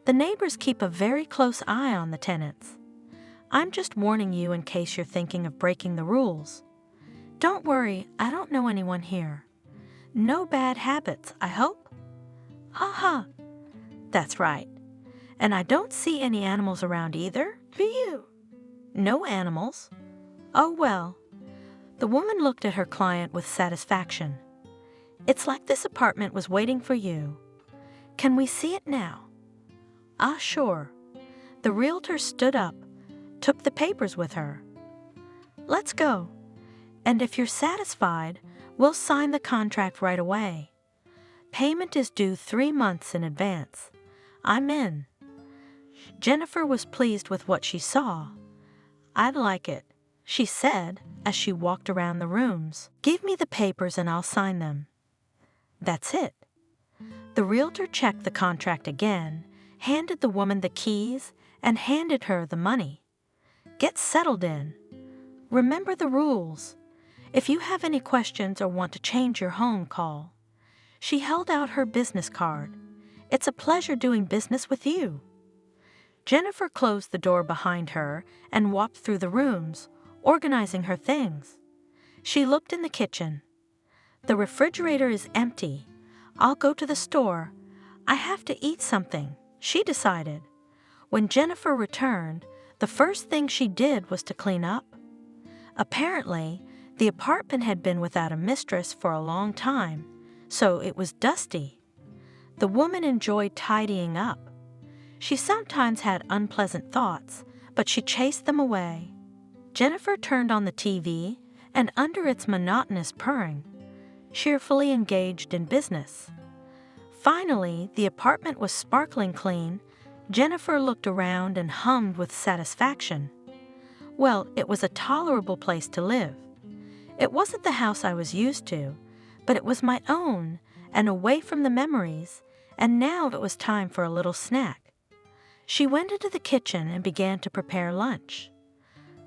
The neighbors keep a very close eye on the tenants. I'm just warning you in case you're thinking of breaking the rules. Don't worry, I don't know anyone here. No bad habits, I hope?" "Ha ha." "That's right. And I don't see any animals around either, do you?" "No animals." "Oh well." The woman looked at her client with satisfaction. "It's like this apartment was waiting for you. Can we see it now?" "Ah, sure." The realtor stood up, took the papers with her. "Let's go. And if you're satisfied, we'll sign the contract right away. Payment is due 3 months in advance. I'm in." Jennifer was pleased with what she saw. "I'd like it," she said as she walked around the rooms. "Give me the papers and I'll sign them." That's it. The realtor checked the contract again, handed the woman the keys, and handed her the money. "Get settled in. Remember the rules. If you have any questions or want to change your home, call." She held out her business card. "It's a pleasure doing business with you." Jennifer closed the door behind her and walked through the rooms, organizing her things. She looked in the kitchen. The refrigerator is empty. I'll go to the store. I have to eat something, she decided. When Jennifer returned, the first thing she did was to clean up. Apparently, the apartment had been without a mistress for a long time, so it was dusty. The woman enjoyed tidying up. She sometimes had unpleasant thoughts, but she chased them away. Jennifer turned on the TV, and under its monotonous purring, cheerfully engaged in business. Finally, the apartment was sparkling clean. Jennifer looked around and hummed with satisfaction. Well, it was a tolerable place to live. It wasn't the house I was used to, but it was my own and away from the memories, and now it was time for a little snack. She went into the kitchen and began to prepare lunch.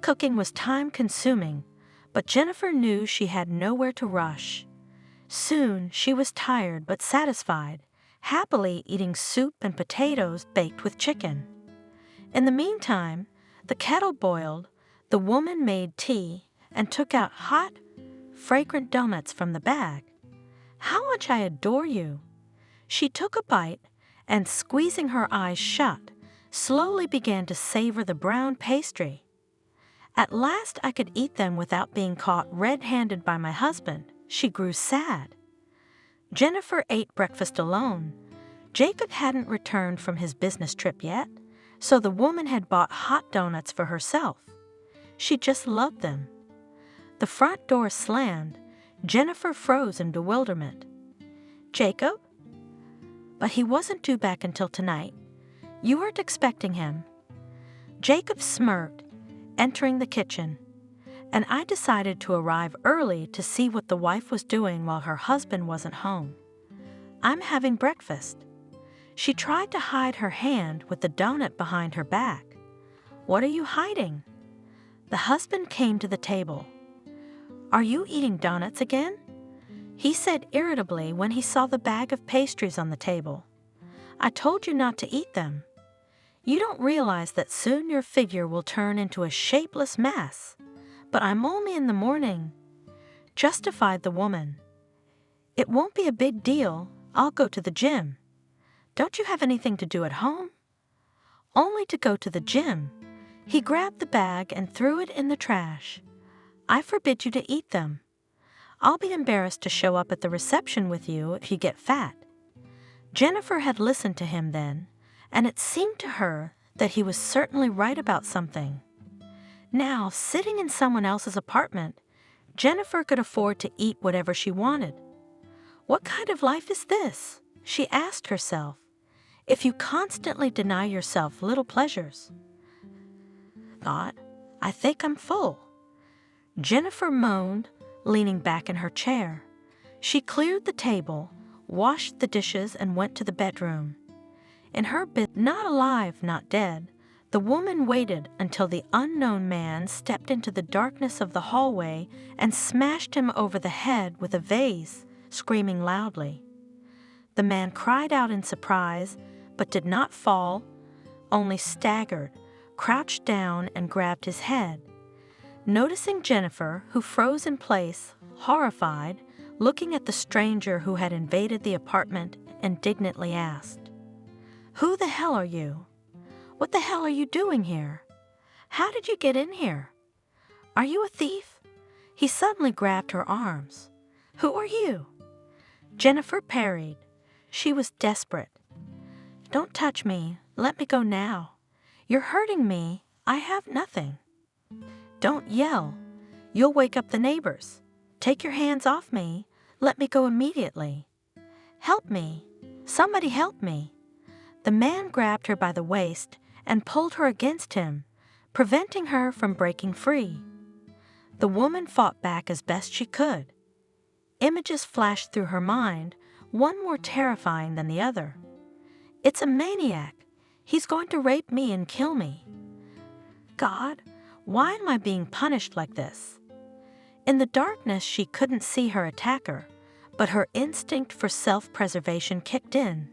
Cooking was time-consuming, but Jennifer knew she had nowhere to rush. Soon she was tired but satisfied, happily eating soup and potatoes baked with chicken. In the meantime, the kettle boiled, the woman made tea, and took out hot, fragrant donuts from the bag. How much I adore you! She took a bite and, squeezing her eyes shut, slowly began to savor the brown pastry. At last I could eat them without being caught red-handed by my husband. She grew sad. Jennifer ate breakfast alone. Jacob hadn't returned from his business trip yet, so the woman had bought hot donuts for herself. She just loved them. The front door slammed. Jennifer froze in bewilderment. Jacob? But he wasn't due back until tonight. You weren't expecting him. Jacob smirked, entering the kitchen, and I decided to arrive early to see what the wife was doing while her husband wasn't home. I'm having breakfast. She tried to hide her hand with the donut behind her back. What are you hiding? The husband came to the table. Are you eating donuts again? He said irritably when he saw the bag of pastries on the table. I told you not to eat them. You don't realize that soon your figure will turn into a shapeless mass. But I'm only in the morning, justified the woman. It won't be a big deal. I'll go to the gym. Don't you have anything to do at home? Only to go to the gym. He grabbed the bag and threw it in the trash. I forbid you to eat them. I'll be embarrassed to show up at the reception with you if you get fat. Jennifer had listened to him then, and it seemed to her that he was certainly right about something. Now, sitting in someone else's apartment, Jennifer could afford to eat whatever she wanted. What kind of life is this? She asked herself. If you constantly deny yourself little pleasures. Thought, I think I'm full. Jennifer moaned, leaning back in her chair. She cleared the table, washed the dishes, and went to the bedroom. In her bed, not alive, not dead, the woman waited until the unknown man stepped into the darkness of the hallway and smashed him over the head with a vase, screaming loudly. The man cried out in surprise, but did not fall, only staggered, crouched down, and grabbed his head. Noticing Jennifer, who froze in place, horrified, looking at the stranger who had invaded the apartment, indignantly asked, "Who the hell are you? What the hell are you doing here? How did you get in here? Are you a thief?" He suddenly grabbed her arms. "Who are you?" Jennifer parried. She was desperate. "Don't touch me. Let me go now. You're hurting me. I have nothing." "Don't yell. You'll wake up the neighbors. Take your hands off me. Let me go immediately. Help me. Somebody help me." The man grabbed her by the waist and pulled her against him, preventing her from breaking free. The woman fought back as best she could. Images flashed through her mind, one more terrifying than the other. "It's a maniac. He's going to rape me and kill me. God, why am I being punished like this?" In the darkness, she couldn't see her attacker, but her instinct for self-preservation kicked in.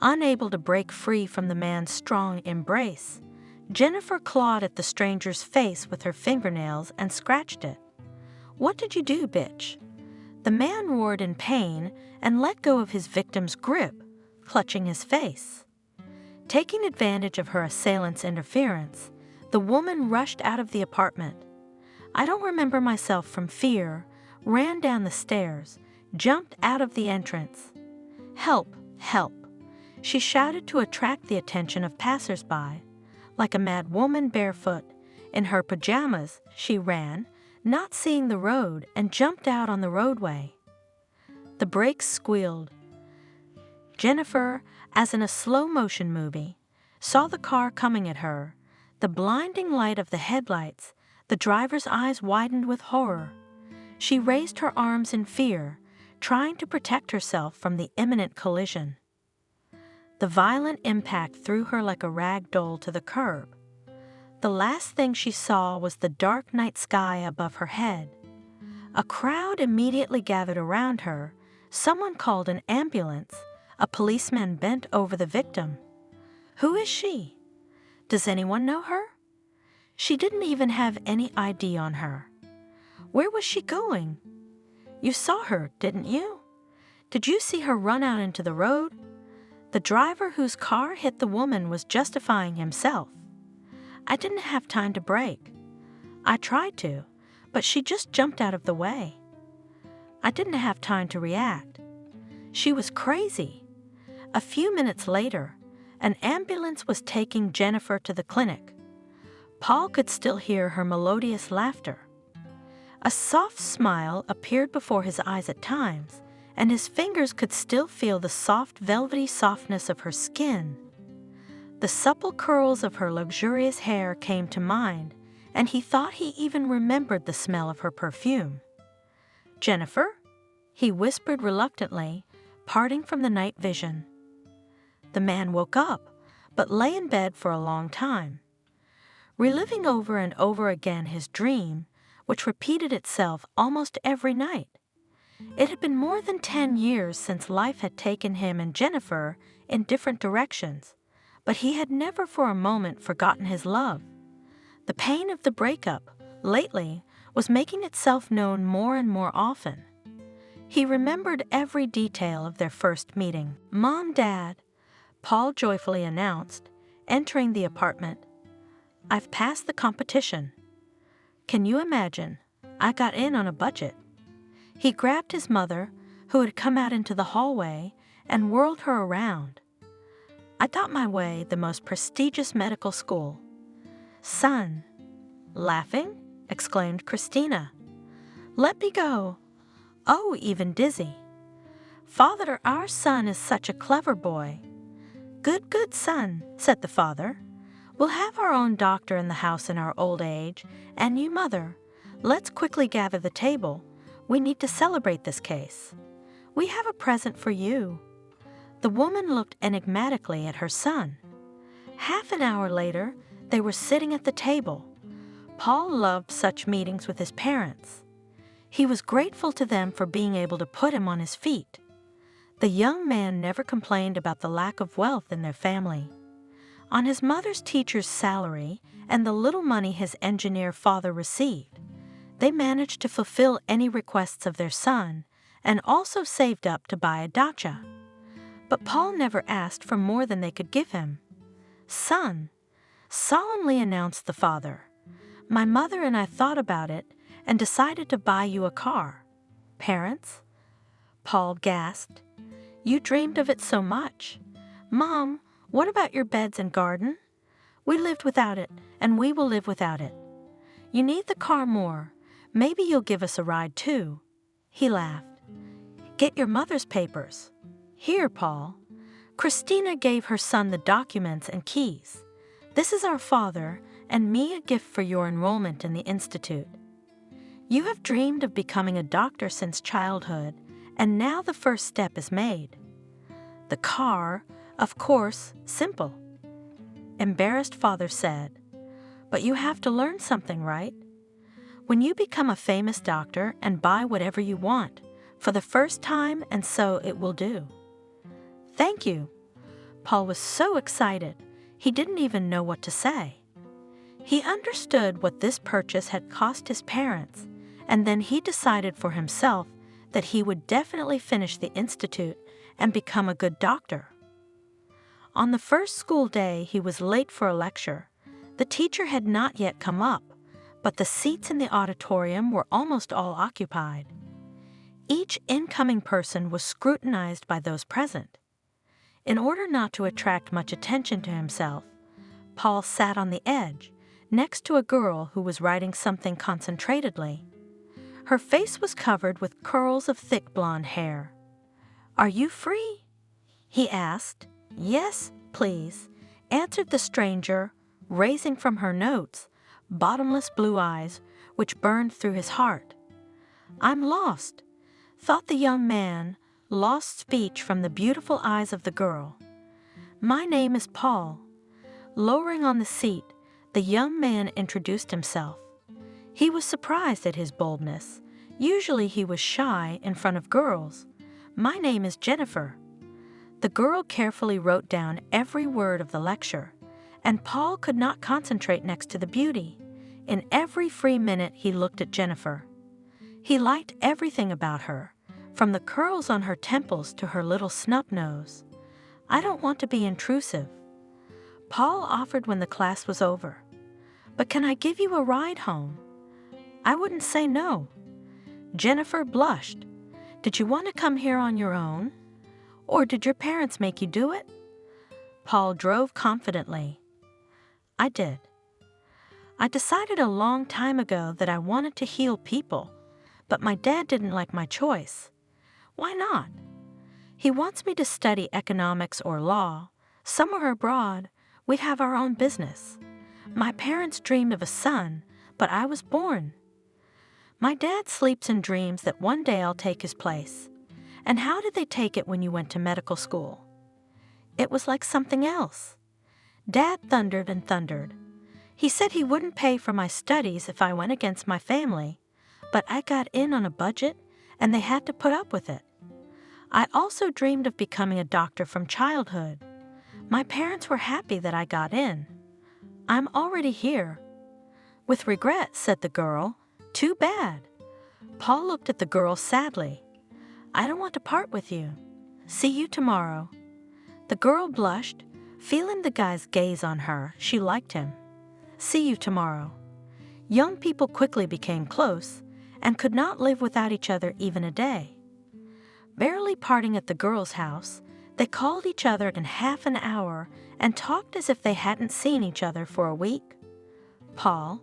Unable to break free from the man's strong embrace, Jennifer clawed at the stranger's face with her fingernails and scratched it. "What did you do, bitch?" The man roared in pain and let go of his victim's grip, clutching his face. Taking advantage of her assailant's interference, the woman rushed out of the apartment. "I don't remember myself from fear," ran down the stairs, jumped out of the entrance. "Help! Help!" she shouted to attract the attention of passers-by. Like a mad woman barefoot, in her pajamas, she ran, not seeing the road, and jumped out on the roadway. The brakes squealed. Jennifer, as in a slow-motion movie, saw the car coming at her, the blinding light of the headlights. The driver's eyes widened with horror. She raised her arms in fear, trying to protect herself from the imminent collision. The violent impact threw her like a rag doll to the curb. The last thing she saw was the dark night sky above her head. A crowd immediately gathered around her. Someone called an ambulance. A policeman bent over the victim. "Who is she? Does anyone know her?" She didn't even have any ID on her. Where was she going? "You saw her, didn't you? Did you see her run out into the road?" The driver whose car hit the woman was justifying himself. "I didn't have time to brake. I tried to, but she just jumped out of the way. I didn't have time to react. She was crazy." A few minutes later, an ambulance was taking Jennifer to the clinic. Paul could still hear her melodious laughter. A soft smile appeared before his eyes at times, and his fingers could still feel the soft, velvety softness of her skin. The supple curls of her luxurious hair came to mind, and he thought he even remembered the smell of her perfume. "Jennifer?" he whispered reluctantly, parting from the night vision. The man woke up, but lay in bed for a long time, reliving over and over again his dream, which repeated itself almost every night. It had been more than 10 years since life had taken him and Jennifer in different directions, but he had never for a moment forgotten his love. The pain of the breakup, lately, was making itself known more and more often. He remembered every detail of their first meeting. "Mom, Dad," Paul joyfully announced, entering the apartment. "I've passed the competition. Can you imagine? I got in on a budget." He grabbed his mother, who had come out into the hallway, and whirled her around. "I got my way the most prestigious medical school." "Son." "Laughing?" exclaimed Christina. "Let me go." "Oh, even dizzy." "Father, our son is such a clever boy." "Good, good, son," said the father. "We'll have our own doctor in the house in our old age, and you, mother. Let's quickly gather the table. We need to celebrate this case. We have a present for you." The woman looked enigmatically at her son. Half an hour later, they were sitting at the table. Paul loved such meetings with his parents. He was grateful to them for being able to put him on his feet. The young man never complained about the lack of wealth in their family. On his mother's teacher's salary and the little money his engineer father received, they managed to fulfill any requests of their son and also saved up to buy a dacha. But Paul never asked for more than they could give him. "Son," solemnly announced the father, "my mother and I thought about it and decided to buy you a car." "Parents?" Paul gasped. "You dreamed of it so much. Mom, what about your beds and garden? We lived without it, and we will live without it. You need the car more. Maybe you'll give us a ride too." He laughed. "Get your mother's papers." "Here, Paul." Christina gave her son the documents and keys. "This is our father, and me a gift for your enrollment in the institute. You have dreamed of becoming a doctor since childhood, and now the first step is made. The car, of course, simple." Embarrassed father said, "But you have to learn something, right? When you become a famous doctor and buy whatever you want, for the first time, and so it will do." "Thank you." Paul was so excited, he didn't even know what to say. He understood what this purchase had cost his parents, and then he decided for himself that he would definitely finish the institute and become a good doctor. On the first school day, he was late for a lecture. The teacher had not yet come up, but the seats in the auditorium were almost all occupied. Each incoming person was scrutinized by those present. In order not to attract much attention to himself, Paul sat on the edge, next to a girl who was writing something concentratedly. Her face was covered with curls of thick blonde hair. "Are you free?" he asked. "Yes, please," answered the stranger, raising from her notes bottomless blue eyes which burned through his heart. "I'm lost," thought the young man, lost speech from the beautiful eyes of the girl. "My name is Paul." Lowering on the seat, the young man introduced himself. He was surprised at his boldness. Usually he was shy in front of girls. "My name is Jennifer." The girl carefully wrote down every word of the lecture, and Paul could not concentrate next to the beauty. In every free minute he looked at Jennifer. He liked everything about her, from the curls on her temples to her little snub nose. "I don't want to be intrusive," Paul offered when the class was over. "But can I give you a ride home?" "I wouldn't say no." Jennifer blushed. "Did you want to come here on your own? Or did your parents make you do it?" Paul drove confidently. "I did. I decided a long time ago that I wanted to heal people, but my dad didn't like my choice." "Why not?" "He wants me to study economics or law. Somewhere abroad, we'd have our own business. My parents dreamed of a son, but I was born. My dad sleeps and dreams that one day I'll take his place. And how did they take it when you went to medical school?" "It was like something else." Dad thundered and thundered. He said he wouldn't pay for my studies if I went against my family, but I got in on a budget and they had to put up with it. I also dreamed of becoming a doctor from childhood. My parents were happy that I got in. I'm already here." "With regret," said the girl. "Too bad." Paul looked at the girl sadly. "I don't want to part with you. See you tomorrow." The girl blushed, feeling the guy's gaze on her. She liked him. "See you tomorrow." Young people quickly became close and could not live without each other even a day. Barely parting at the girl's house, they called each other in half an hour and talked as if they hadn't seen each other for a week. "Paul,"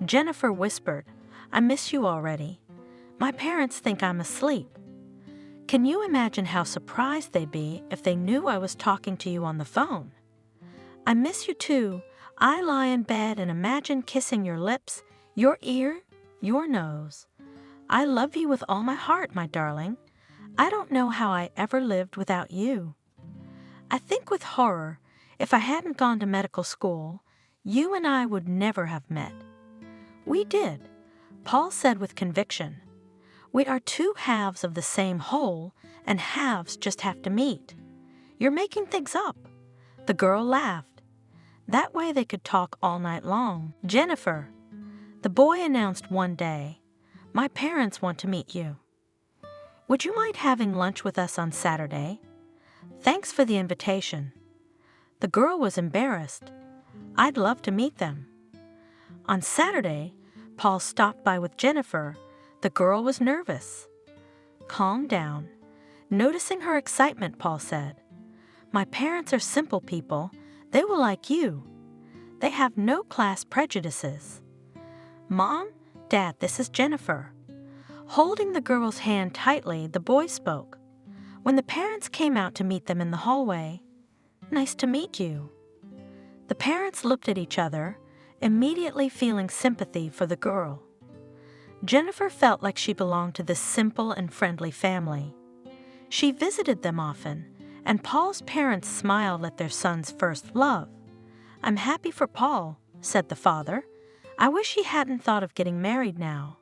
Jennifer whispered, "I miss you already. My parents think I'm asleep. Can you imagine how surprised they'd be if they knew I was talking to you on the phone? I miss you too. I lie in bed and imagine kissing your lips, your ear, your nose. I love you with all my heart, my darling. I don't know how I ever lived without you. I think with horror, if I hadn't gone to medical school, you and I would never have met." "We did," Paul said with conviction. "We are two halves of the same whole, and halves just have to meet. You're making things up." The girl laughed. That way they could talk all night long. "Jennifer," the boy announced one day, "my parents want to meet you. Would you mind having lunch with us on Saturday? Thanks for the invitation." The girl was embarrassed. "I'd love to meet them." On Saturday, Paul stopped by with Jennifer. The girl was nervous. "Calm down." Noticing her excitement, Paul said, "My parents are simple people. They will like you. They have no class prejudices. Mom, Dad, this is Jennifer." Holding the girl's hand tightly, the boy spoke. When the parents came out to meet them in the hallway, "Nice to meet you." The parents looked at each other, immediately feeling sympathy for the girl. Jennifer felt like she belonged to this simple and friendly family. She visited them often, and Paul's parents smiled at their son's first love. "I'm happy for Paul," said the father. "I wish he hadn't thought of getting married now."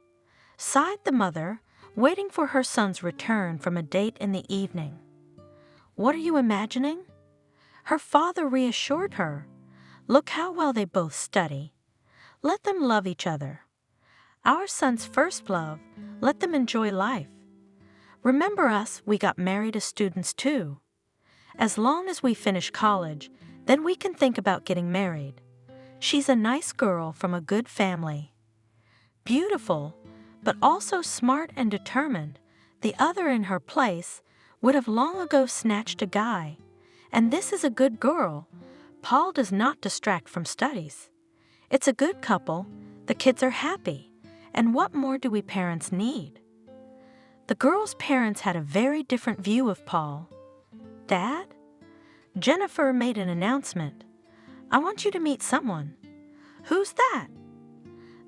Sighed the mother, waiting for her son's return from a date in the evening. "What are you imagining?" Her father reassured her. Look how well they both study. Let them love each other. Our son's first love, let them enjoy life. Remember us, we got married as students too. As long as we finish college, then we can think about getting married. She's a nice girl from a good family. Beautiful, but also smart and determined. The other in her place would have long ago snatched a guy. And this is a good girl. Paul does not distract from studies. It's a good couple. The kids are happy. And what more do we parents need? The girl's parents had a very different view of Paul. Dad? Jennifer made an announcement. I want you to meet someone. Who's that?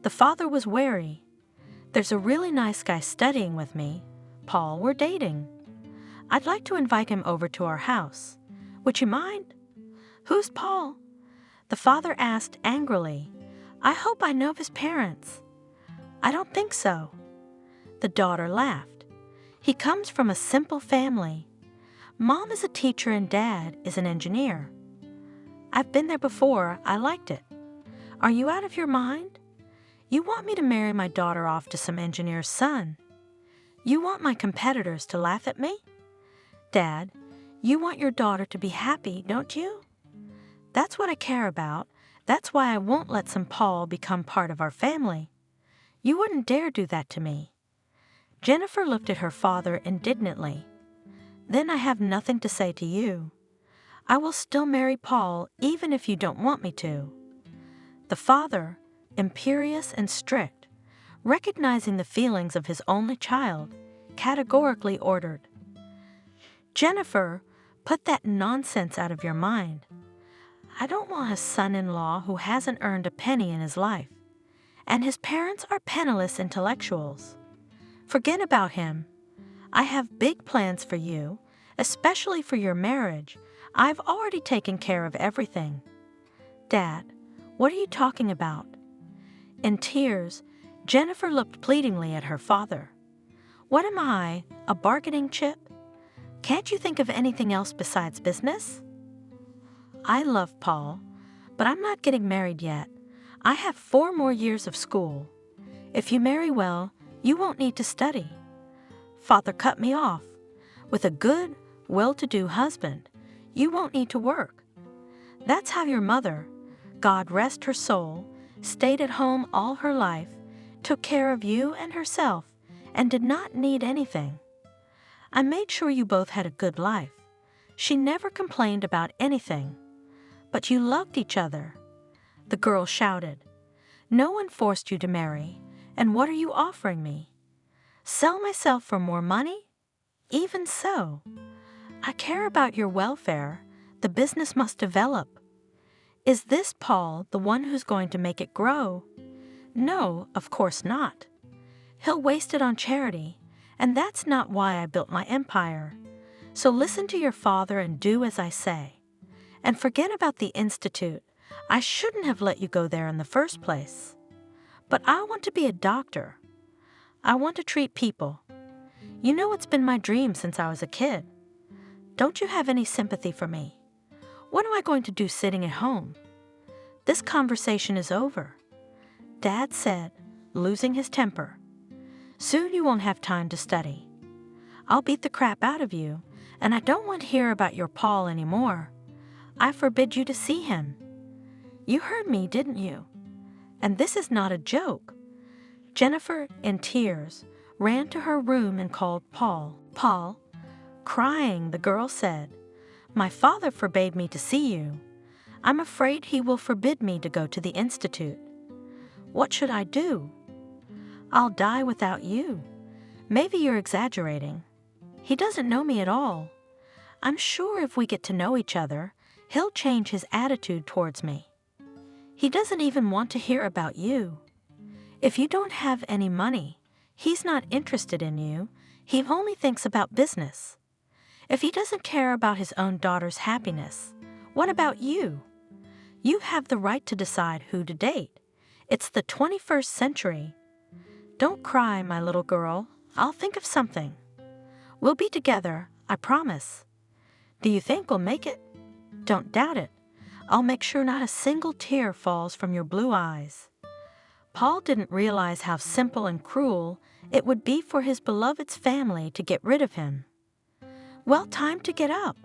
The father was wary. There's a really nice guy studying with me. Paul, we're dating. I'd like to invite him over to our house. Would you mind? Who's Paul? The father asked angrily. I hope I know his parents. I don't think so. The daughter laughed. He comes from a simple family. Mom is a teacher and Dad is an engineer. I've been there before. I liked it. Are you out of your mind? You want me to marry my daughter off to some engineer's son. You want my competitors to laugh at me? Dad, you want your daughter to be happy, don't you? That's what I care about. That's why I won't let some Paul become part of our family. You wouldn't dare do that to me. Jennifer looked at her father indignantly. Then I have nothing to say to you. I will still marry Paul even if you don't want me to. The father, imperious and strict, recognizing the feelings of his only child, categorically ordered, Jennifer, put that nonsense out of your mind. I don't want a son-in-law who hasn't earned a penny in his life, and his parents are penniless intellectuals. Forget about him. I have big plans for you, especially for your marriage. I've already taken care of everything. Dad, what are you talking about? In tears, Jennifer looked pleadingly at her father. What am I, a bargaining chip? Can't you think of anything else besides business? I love Paul, but I'm not getting married yet. I have 4 more years of school. If you marry well, you won't need to study. Father cut me off. With a good, well-to-do husband, you won't need to work. That's how your mother, God rest her soul, stayed at home all her life, took care of you and herself, and did not need anything. I made sure you both had a good life. She never complained about anything. But you loved each other. The girl shouted. No one forced you to marry, and what are you offering me? Sell myself for more money? Even so. I care about your welfare. The business must develop. Is this Paul the one who's going to make it grow? No, of course not. He'll waste it on charity, and that's not why I built my empire. So listen to your father and do as I say. And forget about the institute. I shouldn't have let you go there in the first place. But I want to be a doctor. I want to treat people. You know it's been my dream since I was a kid. Don't you have any sympathy for me? What am I going to do sitting at home? This conversation is over. Dad said, losing his temper. Soon you won't have time to study. I'll beat the crap out of you, and I don't want to hear about your Paul anymore. I forbid you to see him. You heard me, didn't you? And this is not a joke. Jennifer, in tears, ran to her room and called Paul. Paul, crying, the girl said, My father forbade me to see you. I'm afraid he will forbid me to go to the institute. What should I do? I'll die without you. Maybe you're exaggerating. He doesn't know me at all. I'm sure if we get to know each other, he'll change his attitude towards me. He doesn't even want to hear about you. If you don't have any money, he's not interested in you. He only thinks about business. If he doesn't care about his own daughter's happiness, what about you? You have the right to decide who to date. It's the 21st century. Don't cry, my little girl. I'll think of something. We'll be together, I promise. Do you think we'll make it? Don't doubt it. I'll make sure not a single tear falls from your blue eyes." Paul didn't realize how simple and cruel it would be for his beloved's family to get rid of him. Well, time to get up.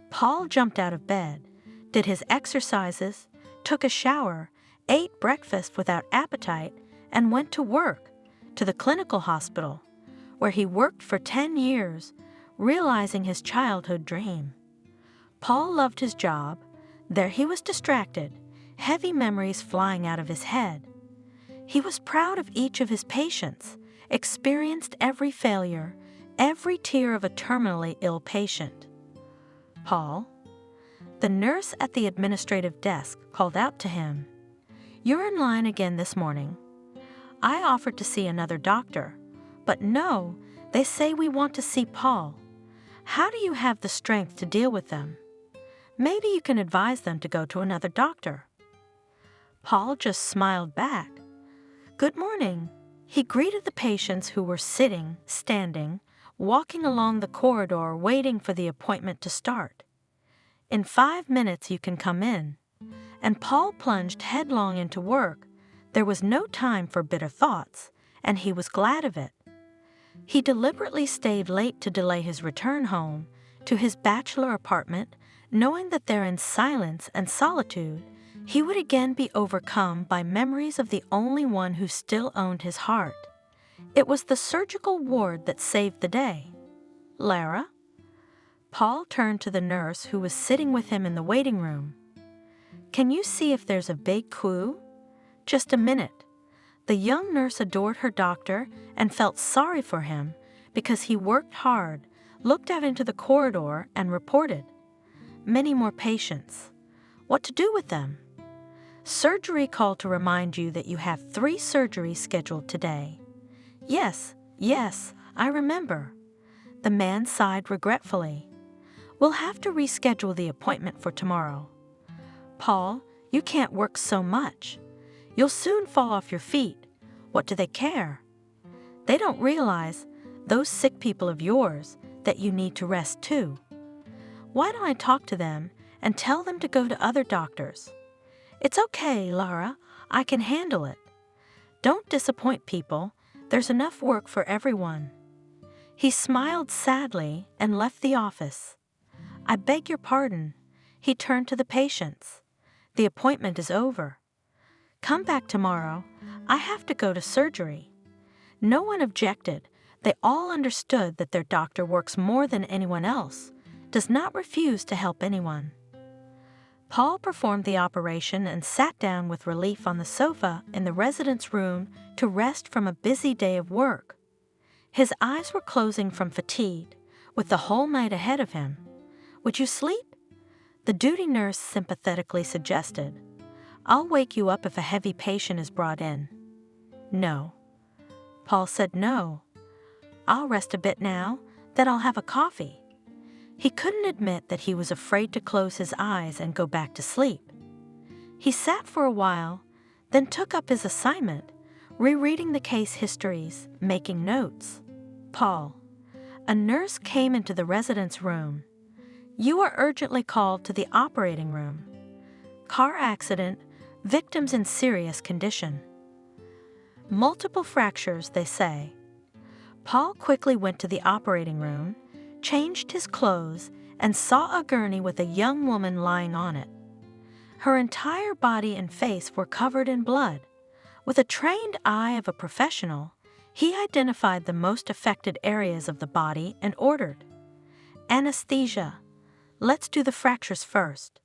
Paul jumped out of bed, did his exercises, took a shower, ate breakfast without appetite, and went to work, to the clinical hospital, where he worked for 10 years, realizing his childhood dream. Paul loved his job. There he was distracted, heavy memories flying out of his head. He was proud of each of his patients, experienced every failure, every tear of a terminally ill patient. "Paul?" The nurse at the administrative desk called out to him. "You're in line again this morning. I offered to see another doctor, but no, they say we want to see Paul. How do you have the strength to deal with them? Maybe you can advise them to go to another doctor." Paul just smiled back. "Good morning." He greeted the patients who were sitting, standing, walking along the corridor waiting for the appointment to start. "In 5 minutes you can come in." And Paul plunged headlong into work. There was no time for bitter thoughts, and he was glad of it. He deliberately stayed late to delay his return home, to his bachelor apartment, knowing that there in silence and solitude, he would again be overcome by memories of the only one who still owned his heart. It was the surgical ward that saved the day. "Lara?" Paul turned to the nurse who was sitting with him in the waiting room. "Can you see if there's a big clue?" "Just a minute." The young nurse adored her doctor and felt sorry for him because he worked hard, looked out into the corridor, and reported. "Many more patients. What to do with them?" "Surgery called to remind you that you have 3 surgeries scheduled today." Yes, I remember." The man sighed regretfully. "We'll have to reschedule the appointment for tomorrow." "Paul, you can't work so much. You'll soon fall off your feet. What do they care? They don't realize, those sick people of yours, that you need to rest too. Why don't I talk to them and tell them to go to other doctors?" "It's okay, Lara. I can handle it." "Don't disappoint people. There's enough work for everyone." He smiled sadly and left the office. "I beg your pardon." He turned to the patients. "The appointment is over. Come back tomorrow. I have to go to surgery." No one objected. They all understood that their doctor works more than anyone else, does not refuse to help anyone. Paul performed the operation and sat down with relief on the sofa in the resident's room to rest from a busy day of work. His eyes were closing from fatigue, with the whole night ahead of him. "Would you sleep?" The duty nurse sympathetically suggested. "I'll wake you up if a heavy patient is brought in." "No." Paul said no. "I'll rest a bit now, then I'll have a coffee." He couldn't admit that he was afraid to close his eyes and go back to sleep. He sat for a while, then took up his assignment, rereading the case histories, making notes. "Paul." A nurse came into the resident's room. "You are urgently called to the operating room. Car accident, victims in serious condition. Multiple fractures, they say." Paul quickly went to the operating room, changed his clothes, and saw a gurney with a young woman lying on it. Her entire body and face were covered in blood. With a trained eye of a professional, he identified the most affected areas of the body and ordered, "Anesthesia. Let's do the fractures first."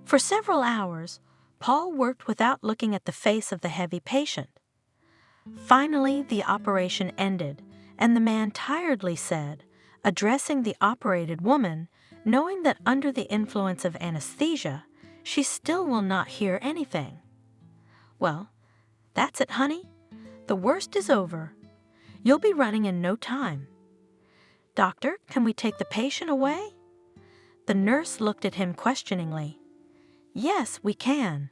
For several hours, Paul worked without looking at the face of the heavy patient. Finally, the operation ended, and the man tiredly said, addressing the operated woman, knowing that under the influence of anesthesia, she still will not hear anything. "Well, that's it, honey. The worst is over. You'll be running in no time. Doctor, can we take the patient away?" The nurse looked at him questioningly. "Yes, we can."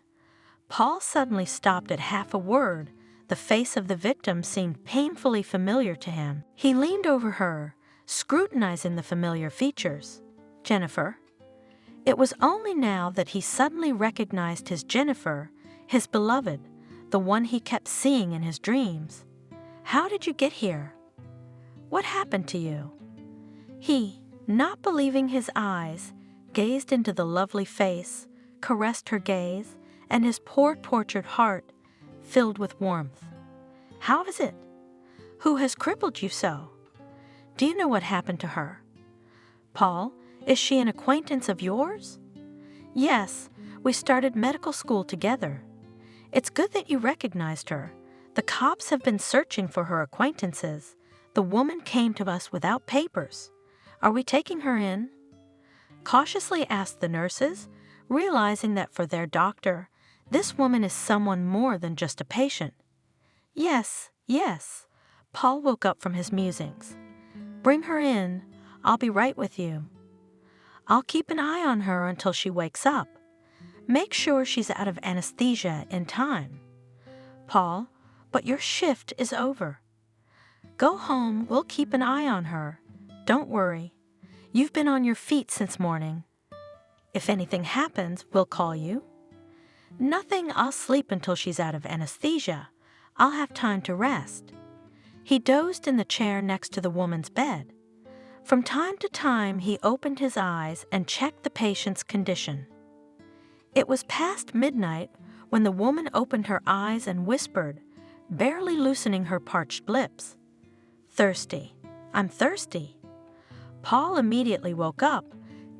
Paul suddenly stopped at half a word. The face of the victim seemed painfully familiar to him. He leaned over her, scrutinizing the familiar features. "Jennifer?" It was only now that he suddenly recognized his Jennifer, his beloved, the one he kept seeing in his dreams. "How did you get here? What happened to you?" He, not believing his eyes, gazed into the lovely face, caressed her gaze, and his poor tortured heart filled with warmth. "How is it? Who has crippled you so? Do you know what happened to her?" "Paul, is she an acquaintance of yours?" "Yes, we started medical school together. It's good that you recognized her. The cops have been searching for her acquaintances. The woman came to us without papers. Are we taking her in?" Cautiously asked the nurses, realizing that for their doctor, this woman is someone more than just a patient. "Yes, yes." Paul woke up from his musings. "Bring her in. I'll be right with you. I'll keep an eye on her until she wakes up. Make sure she's out of anesthesia in time." "Paul, but your shift is over." "Go home, we'll keep an eye on her. Don't worry. You've been on your feet since morning. If anything happens, we'll call you." "Nothing, I'll sleep until she's out of anesthesia. I'll have time to rest." He dozed in the chair next to the woman's bed. From time to time, he opened his eyes and checked the patient's condition. It was past midnight when the woman opened her eyes and whispered, barely loosening her parched lips, "Thirsty. I'm thirsty." Paul immediately woke up,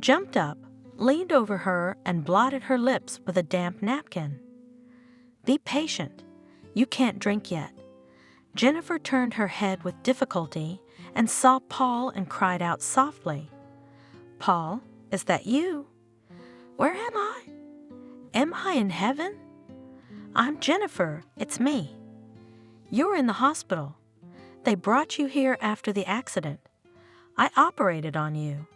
jumped up, leaned over her, and blotted her lips with a damp napkin. "Be patient. You can't drink yet." Jennifer turned her head with difficulty and saw Paul and cried out softly, "Paul, is that you? Where am I? Am I in heaven?" "I'm Jennifer, it's me." "You're in the hospital. They brought you here after the accident. I operated on you.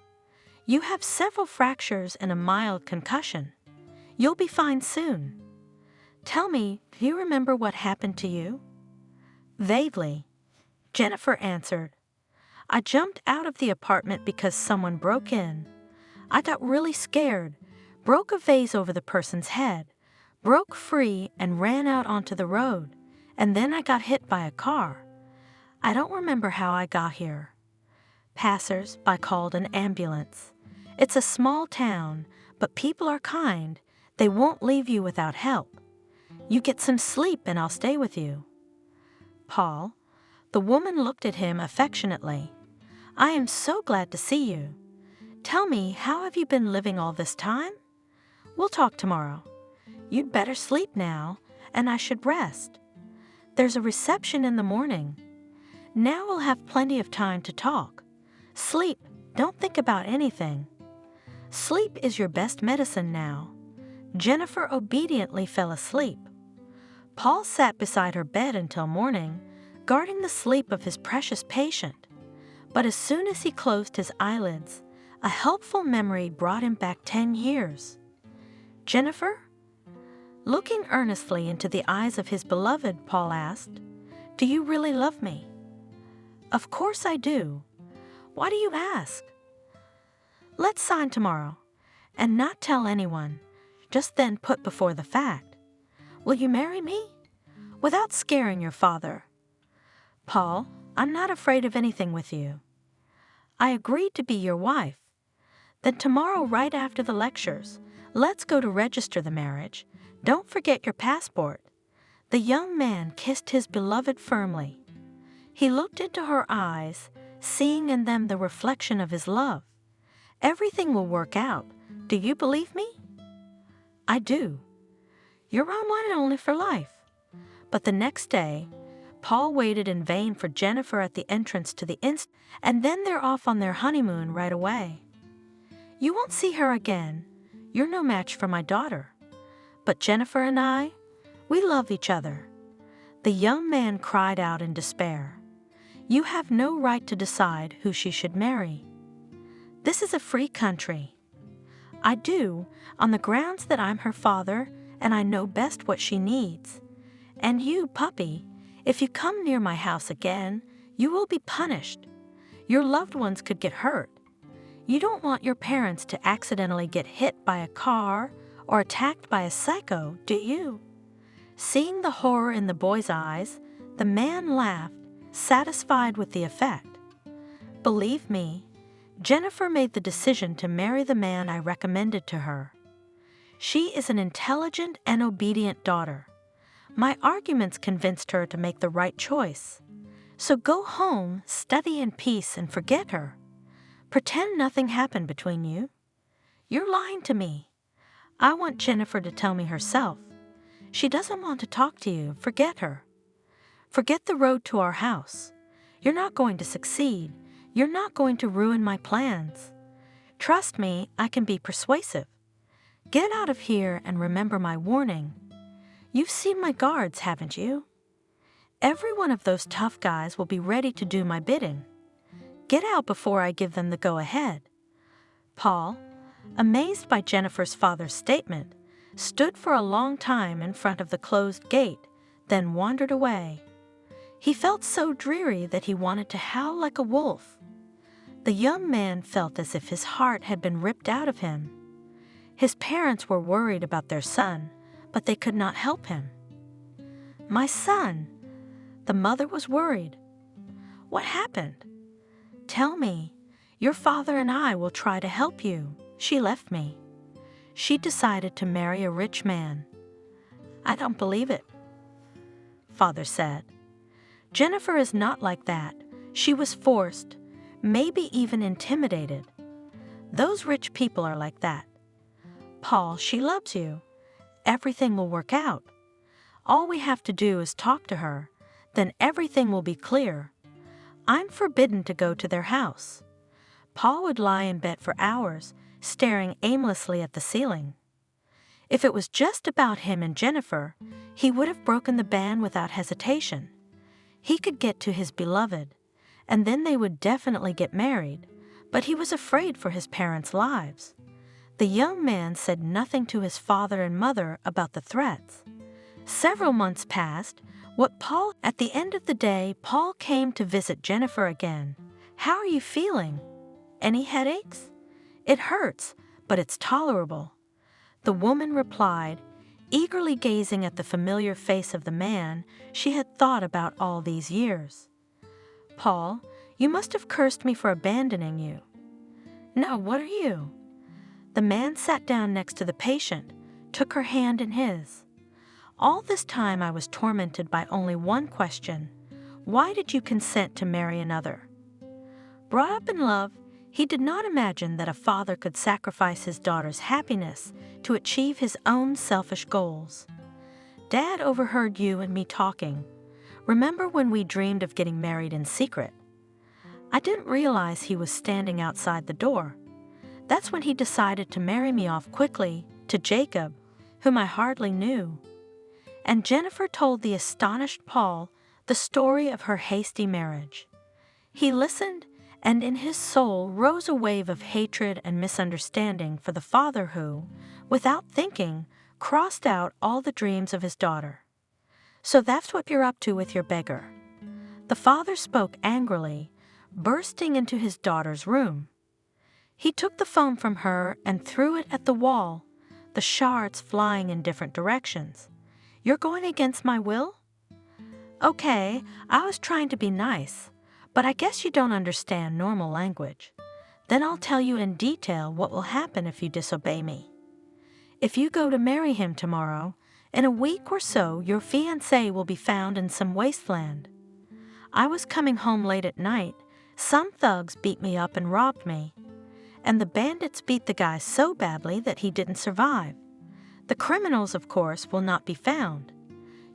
You have several fractures and a mild concussion. You'll be fine soon. Tell me, do you remember what happened to you?" "Vaguely," Jennifer answered. "I jumped out of the apartment because someone broke in. I got really scared, broke a vase over the person's head, broke free and ran out onto the road, and then I got hit by a car. I don't remember how I got here. Passers-by called an ambulance. It's a small town, but people are kind. They won't leave you without help. You get some sleep and I'll stay with you." "Paul," the woman looked at him affectionately, "I am so glad to see you. Tell me, how have you been living all this time? We'll talk tomorrow. You'd better sleep now, and I should rest. There's a reception in the morning. Now we'll have plenty of time to talk. Sleep, don't think about anything. Sleep is your best medicine now." Jennifer obediently fell asleep. Paul sat beside her bed until morning, guarding the sleep of his precious patient. But as soon as he closed his eyelids, a helpful memory brought him back 10 years. "Jennifer?" Looking earnestly into the eyes of his beloved, Paul asked, "Do you really love me?" "Of course I do. Why do you ask?" "Let's sign tomorrow, and not tell anyone, just then put before the fact. Will you marry me? Without scaring your father." "Paul, I'm not afraid of anything with you." "I agreed to be your wife. Then tomorrow, right after the lectures, let's go to register the marriage. Don't forget your passport." The young man kissed his beloved firmly. He looked into her eyes, seeing in them the reflection of his love. "Everything will work out. Do you believe me?" "I do. You're our one and only for life." But the next day, Paul waited in vain for Jennifer at the entrance to the inn, and then they're off on their honeymoon right away. "You won't see her again. You're no match for my daughter. But Jennifer and I, we love each other." The young man cried out in despair, "You have no right to decide who she should marry. This is a free country." "I do, on the grounds that I'm her father and I know best what she needs. And you, puppy, if you come near my house again, you will be punished. Your loved ones could get hurt. You don't want your parents to accidentally get hit by a car or attacked by a psycho, do you? Seeing the horror in the boy's eyes, the man laughed, satisfied with the effect. Believe me, Jennifer made the decision to marry the man I recommended to her. She is an intelligent and obedient daughter. My arguments convinced her to make the right choice. So go home, study in peace, and forget her. Pretend nothing happened between you. You're lying to me. I want Jennifer to tell me herself. She doesn't want to talk to you. Forget her. Forget the road to our house. You're not going to succeed. You're not going to ruin my plans. Trust me, I can be persuasive. Get out of here and remember my warning. You've seen my guards, haven't you? Every one of those tough guys will be ready to do my bidding. Get out before I give them the go-ahead. Paul, amazed by Jennifer's father's statement, stood for a long time in front of the closed gate, then wandered away. He felt so dreary that he wanted to howl like a wolf. The young man felt as if his heart had been ripped out of him. His parents were worried about their son, but they could not help him. My son, the mother was worried. What happened? Tell me. Your father and I will try to help you. She left me. She decided to marry a rich man. I don't believe it, Father said. Jennifer is not like that. She was forced, maybe even intimidated. Those rich people are like that. Paul, she loves you. Everything will work out. All we have to do is talk to her, then everything will be clear. I'm forbidden to go to their house. Paul would lie in bed for hours, staring aimlessly at the ceiling. If it was just about him and Jennifer, he would have broken the ban without hesitation. He could get to his beloved, and then they would definitely get married, but he was afraid for his parents' lives. The young man said nothing to his father and mother about the threats. Several months passed. At the end of the day, Paul came to visit Jennifer again. How are you feeling? Any headaches? It hurts, but it's tolerable. The woman replied, eagerly gazing at the familiar face of the man she had thought about all these years. Paul, you must have cursed me for abandoning you. No, what are you? The man sat down next to the patient, took her hand in his. All this time I was tormented by only one question. Why did you consent to marry another? Brought up in love, he did not imagine that a father could sacrifice his daughter's happiness to achieve his own selfish goals. Dad overheard you and me talking. Remember when we dreamed of getting married in secret? I didn't realize he was standing outside the door. That's when he decided to marry me off quickly to Jacob, whom I hardly knew. And Jennifer told the astonished Paul the story of her hasty marriage. He listened, and in his soul rose a wave of hatred and misunderstanding for the father who, without thinking, crossed out all the dreams of his daughter. So that's what you're up to with your beggar. The father spoke angrily, bursting into his daughter's room. He took the phone from her and threw it at the wall, the shards flying in different directions. You're going against my will? Okay, I was trying to be nice, but I guess you don't understand normal language. Then I'll tell you in detail what will happen if you disobey me. If you go to marry him tomorrow, in a week or so your fiancé will be found in some wasteland. I was coming home late at night. Some thugs beat me up and robbed me. And the bandits beat the guy so badly that he didn't survive. The criminals, of course, will not be found.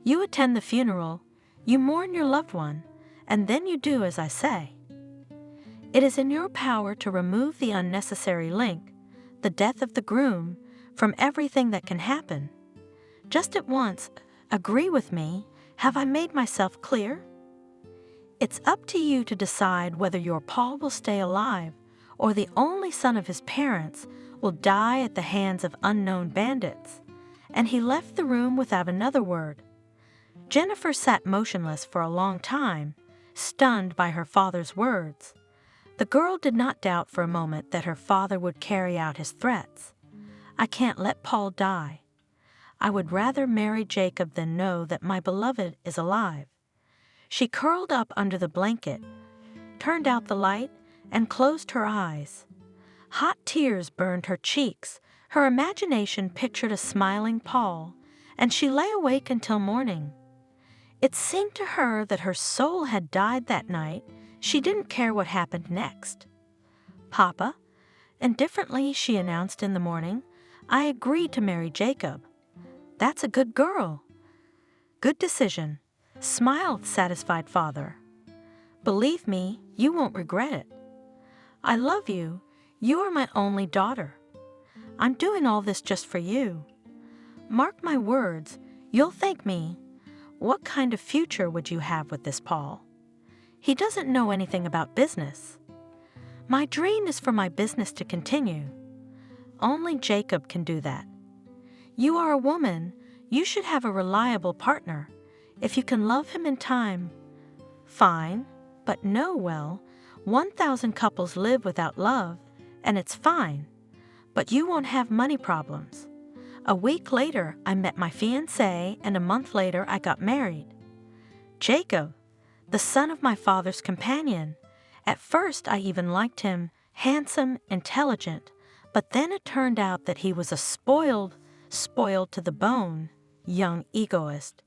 You attend the funeral, you mourn your loved one, and then you do as I say. It is in your power to remove the unnecessary link, the death of the groom, from everything that can happen. Just at once, agree with me. Have I made myself clear? It's up to you to decide whether your Paul will stay alive or the only son of his parents will die at the hands of unknown bandits. And he left the room without another word. Jennifer sat motionless for a long time, stunned by her father's words. The girl did not doubt for a moment that her father would carry out his threats. I can't let Paul die. I would rather marry Jacob than know that my beloved is alive. She curled up under the blanket, turned out the light, and closed her eyes. Hot tears burned her cheeks. Her imagination pictured a smiling Paul, and she lay awake until morning. It seemed to her that her soul had died that night. She didn't care what happened next. "Papa," indifferently she announced in the morning, "I agreed to marry Jacob." "That's a good girl." "Good decision," smiled satisfied father. "Believe me, you won't regret it. I love you. You are my only daughter. I'm doing all this just for you. Mark my words, you'll thank me. What kind of future would you have with this Paul? He doesn't know anything about business. My dream is for my business to continue. Only Jacob can do that. You are a woman. You should have a reliable partner. If you can love him in time, fine, but know well, 1,000 couples live without love, and it's fine. But you won't have money problems. A week later, I met my fiancé, and a month later, I got married. Jacob, the son of my father's companion. At first, I even liked him, handsome, intelligent, but then it turned out that he was a spoiled to the bone, young egoist.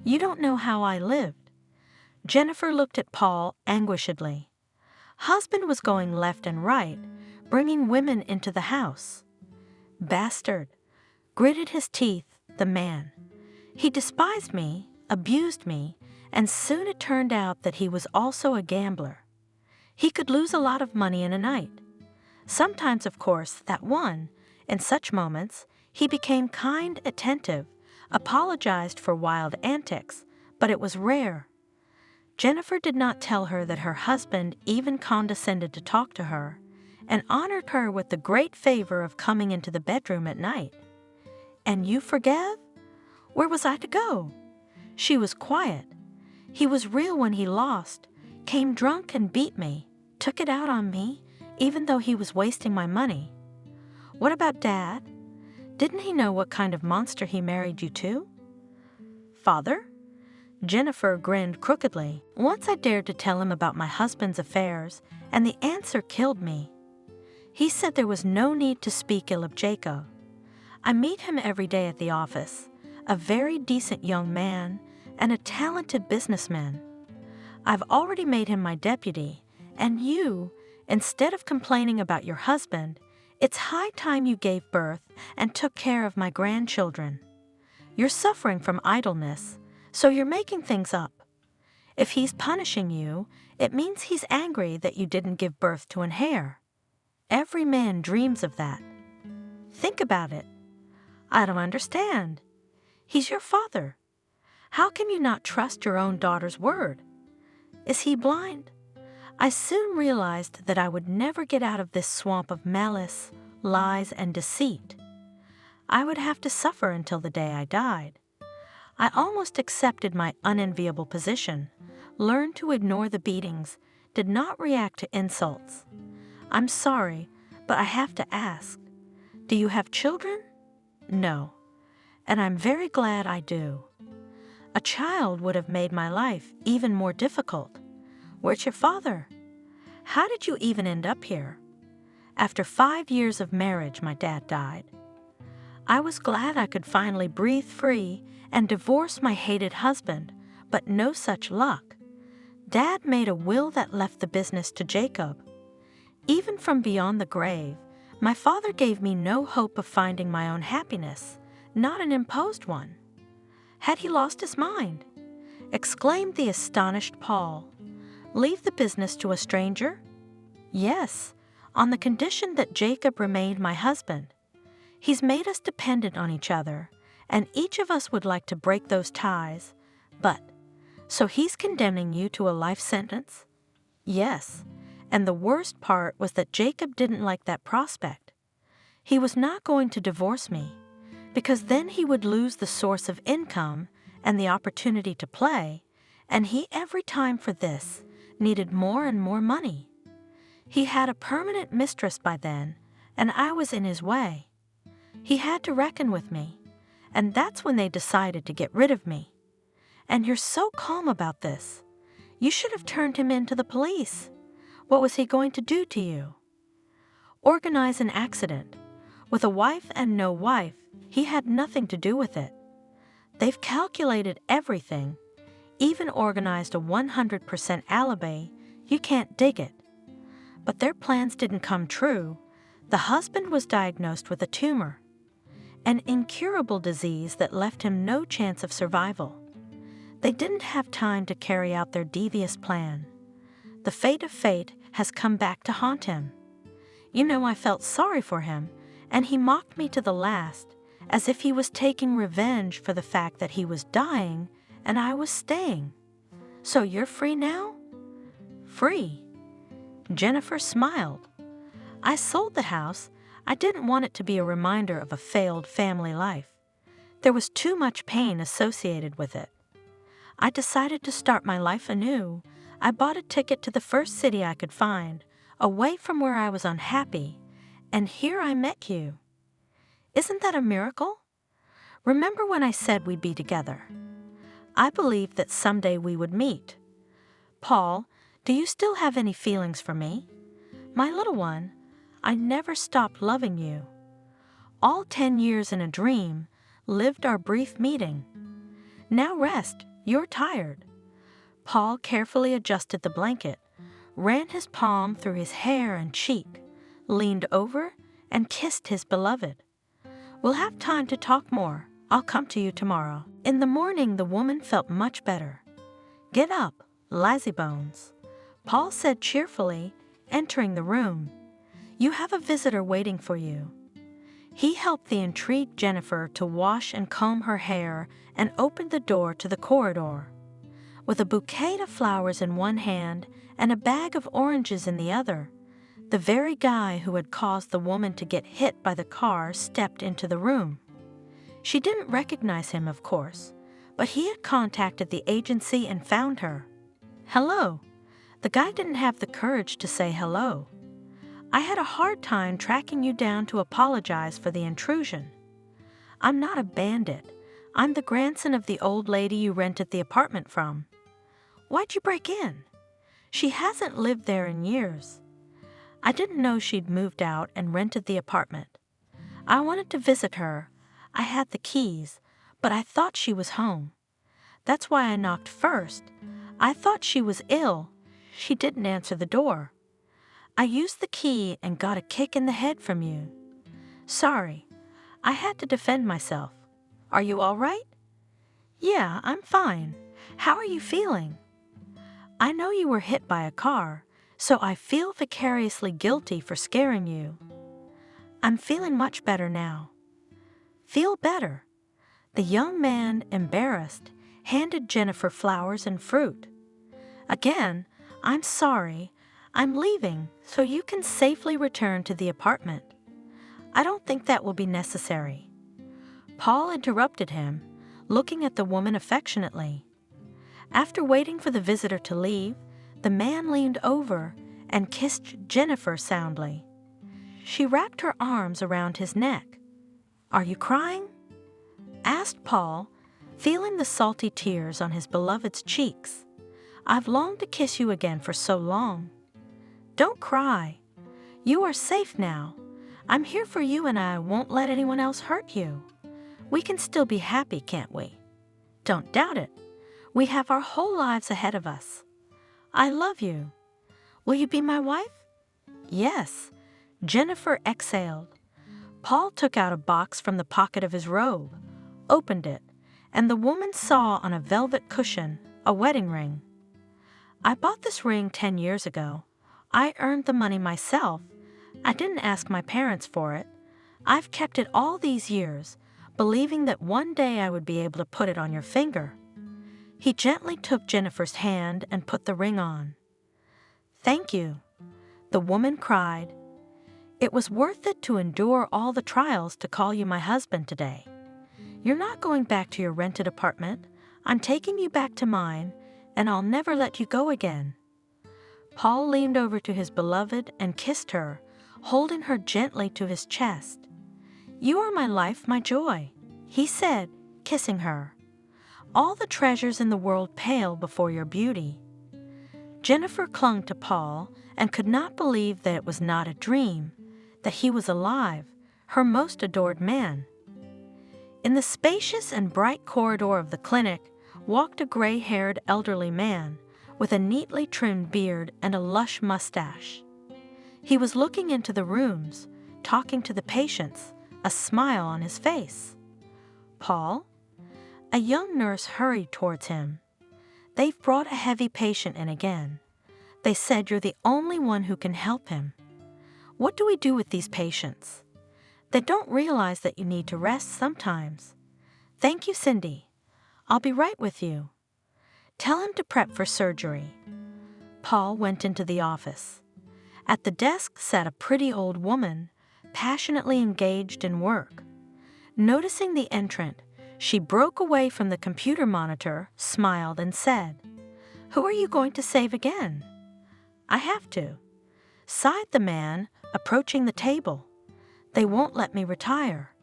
You don't know how I lived." Jennifer looked at Paul anguishedly. Husband was going left and right, bringing women into the house. Bastard, gritted his teeth, the man. He despised me, abused me, and soon it turned out that he was also a gambler. He could lose a lot of money in a night. Sometimes, of course, that won. In such moments, he became kind, attentive, apologized for wild antics, but it was rare. Jennifer did not tell her that her husband even condescended to talk to her and honored her with the great favor of coming into the bedroom at night. "And you forgave?" Where was I to go? She was quiet. He was real when he lost, came drunk and beat me, took it out on me, even though he was wasting my money. What about Dad? Didn't he know what kind of monster he married you to? Father? Jennifer grinned crookedly. Once I dared to tell him about my husband's affairs, and the answer killed me. He said there was no need to speak ill of Jacob. I meet him every day at the office, a very decent young man and a talented businessman. I've already made him my deputy, and you, instead of complaining about your husband, it's high time you gave birth and took care of my grandchildren. You're suffering from idleness, so you're making things up. If he's punishing you, it means he's angry that you didn't give birth to an heir. Every man dreams of that. Think about it. I don't understand. He's your father. How can you not trust your own daughter's word? Is he blind? I soon realized that I would never get out of this swamp of malice, lies, and deceit. I would have to suffer until the day I died. I almost accepted my unenviable position, learned to ignore the beatings, did not react to insults. I'm sorry, but I have to ask, do you have children? No, and I'm very glad I do. A child would have made my life even more difficult. Where's your father? How did you even end up here? After 5 years of marriage, my dad died. I was glad I could finally breathe free and divorce my hated husband, but no such luck. Dad made a will that left the business to Jacob. Even from beyond the grave, my father gave me no hope of finding my own happiness, not an imposed one. Had he lost his mind? Exclaimed the astonished Paul. Leave the business to a stranger? Yes, on the condition that Jacob remained my husband. He's made us dependent on each other, and each of us would like to break those ties. But, so he's condemning you to a life sentence? Yes, and the worst part was that Jacob didn't like that prospect. He was not going to divorce me, because then he would lose the source of income and the opportunity to play, and he every time for this needed more and more money. He had a permanent mistress by then, and I was in his way. He had to reckon with me, and that's when they decided to get rid of me. And you're so calm about this. You should have turned him in to the police. What was he going to do to you? Organize an accident. With a wife and no wife, he had nothing to do with it. They've calculated everything, even organized a 100% alibi. You can't dig it. But their plans didn't come true. The husband was diagnosed with a tumor, an incurable disease that left him no chance of survival. They didn't have time to carry out their devious plan. The fate of fate has come back to haunt him. You know, I felt sorry for him, and he mocked me to the last, as if he was taking revenge for the fact that he was dying and I was staying. So you're free now? Free. Jennifer smiled. I sold the house. I didn't want it to be a reminder of a failed family life. There was too much pain associated with it. I decided to start my life anew. I bought a ticket to the first city I could find, away from where I was unhappy, and here I met you. Isn't that a miracle? Remember when I said we'd be together? I believed that someday we would meet. Paul, do you still have any feelings for me? My little one, I never stopped loving you. All 10 years in a dream lived our brief meeting. Now rest, you're tired. Paul carefully adjusted the blanket, ran his palm through his hair and cheek, leaned over and kissed his beloved. We'll have time to talk more. I'll come to you tomorrow. In the morning, the woman felt much better. Get up, lazybones, Paul said cheerfully, entering the room. You have a visitor waiting for you. He helped the intrigued Jennifer to wash and comb her hair and opened the door to the corridor. With a bouquet of flowers in one hand and a bag of oranges in the other, the very guy who had caused the woman to get hit by the car stepped into the room. She didn't recognize him, of course, but he had contacted the agency and found her. Hello. The guy didn't have the courage to say hello. I had a hard time tracking you down to apologize for the intrusion. I'm not a bandit. I'm the grandson of the old lady you rented the apartment from. Why'd you break in? She hasn't lived there in years. I didn't know she'd moved out and rented the apartment. I wanted to visit her. I had the keys, but I thought she was home. That's why I knocked first. I thought she was ill. She didn't answer the door. I used the key and got a kick in the head from you. Sorry, I had to defend myself. Are you all right? Yeah, I'm fine. How are you feeling? I know you were hit by a car, so I feel vicariously guilty for scaring you. I'm feeling much better now. Feel better. The young man, embarrassed, handed Jennifer flowers and fruit. Again, I'm sorry. I'm leaving so you can safely return to the apartment. I don't think that will be necessary. Paul interrupted him, looking at the woman affectionately. After waiting for the visitor to leave, the man leaned over and kissed Jennifer soundly. She wrapped her arms around his neck. Are you crying? Asked Paul, feeling the salty tears on his beloved's cheeks. I've longed to kiss you again for so long. Don't cry. You are safe now. I'm here for you and I won't let anyone else hurt you. We can still be happy, can't we? Don't doubt it. We have our whole lives ahead of us. I love you. Will you be my wife? Yes. Jennifer exhaled. Paul took out a box from the pocket of his robe, opened it, and the woman saw on a velvet cushion a wedding ring. I bought this ring 10 years ago. I earned the money myself. I didn't ask my parents for it. I've kept it all these years, believing that one day I would be able to put it on your finger. He gently took Jennifer's hand and put the ring on. Thank you, the woman cried. It was worth it to endure all the trials to call you my husband today. You're not going back to your rented apartment. I'm taking you back to mine, and I'll never let you go again. Paul leaned over to his beloved and kissed her, holding her gently to his chest. "You are my life, my joy," he said, kissing her. "All the treasures in the world pale before your beauty." Jennifer clung to Paul and could not believe that it was not a dream, that he was alive, her most adored man. In the spacious and bright corridor of the clinic walked a gray-haired elderly man with a neatly trimmed beard and a lush mustache. He was looking into the rooms, talking to the patients, a smile on his face. "Paul?" A young nurse hurried towards him. "They've brought a heavy patient in again. They said you're the only one who can help him. What do we do with these patients? They don't realize that you need to rest sometimes. Thank you, Cindy. I'll be right with you. Tell him to prep for surgery." Paul went into the office. At the desk sat a pretty old woman, passionately engaged in work. Noticing the entrant, she broke away from the computer monitor, smiled, and said, "Who are you going to save again?" "I have to," sighed the man, approaching the table. "They won't let me retire."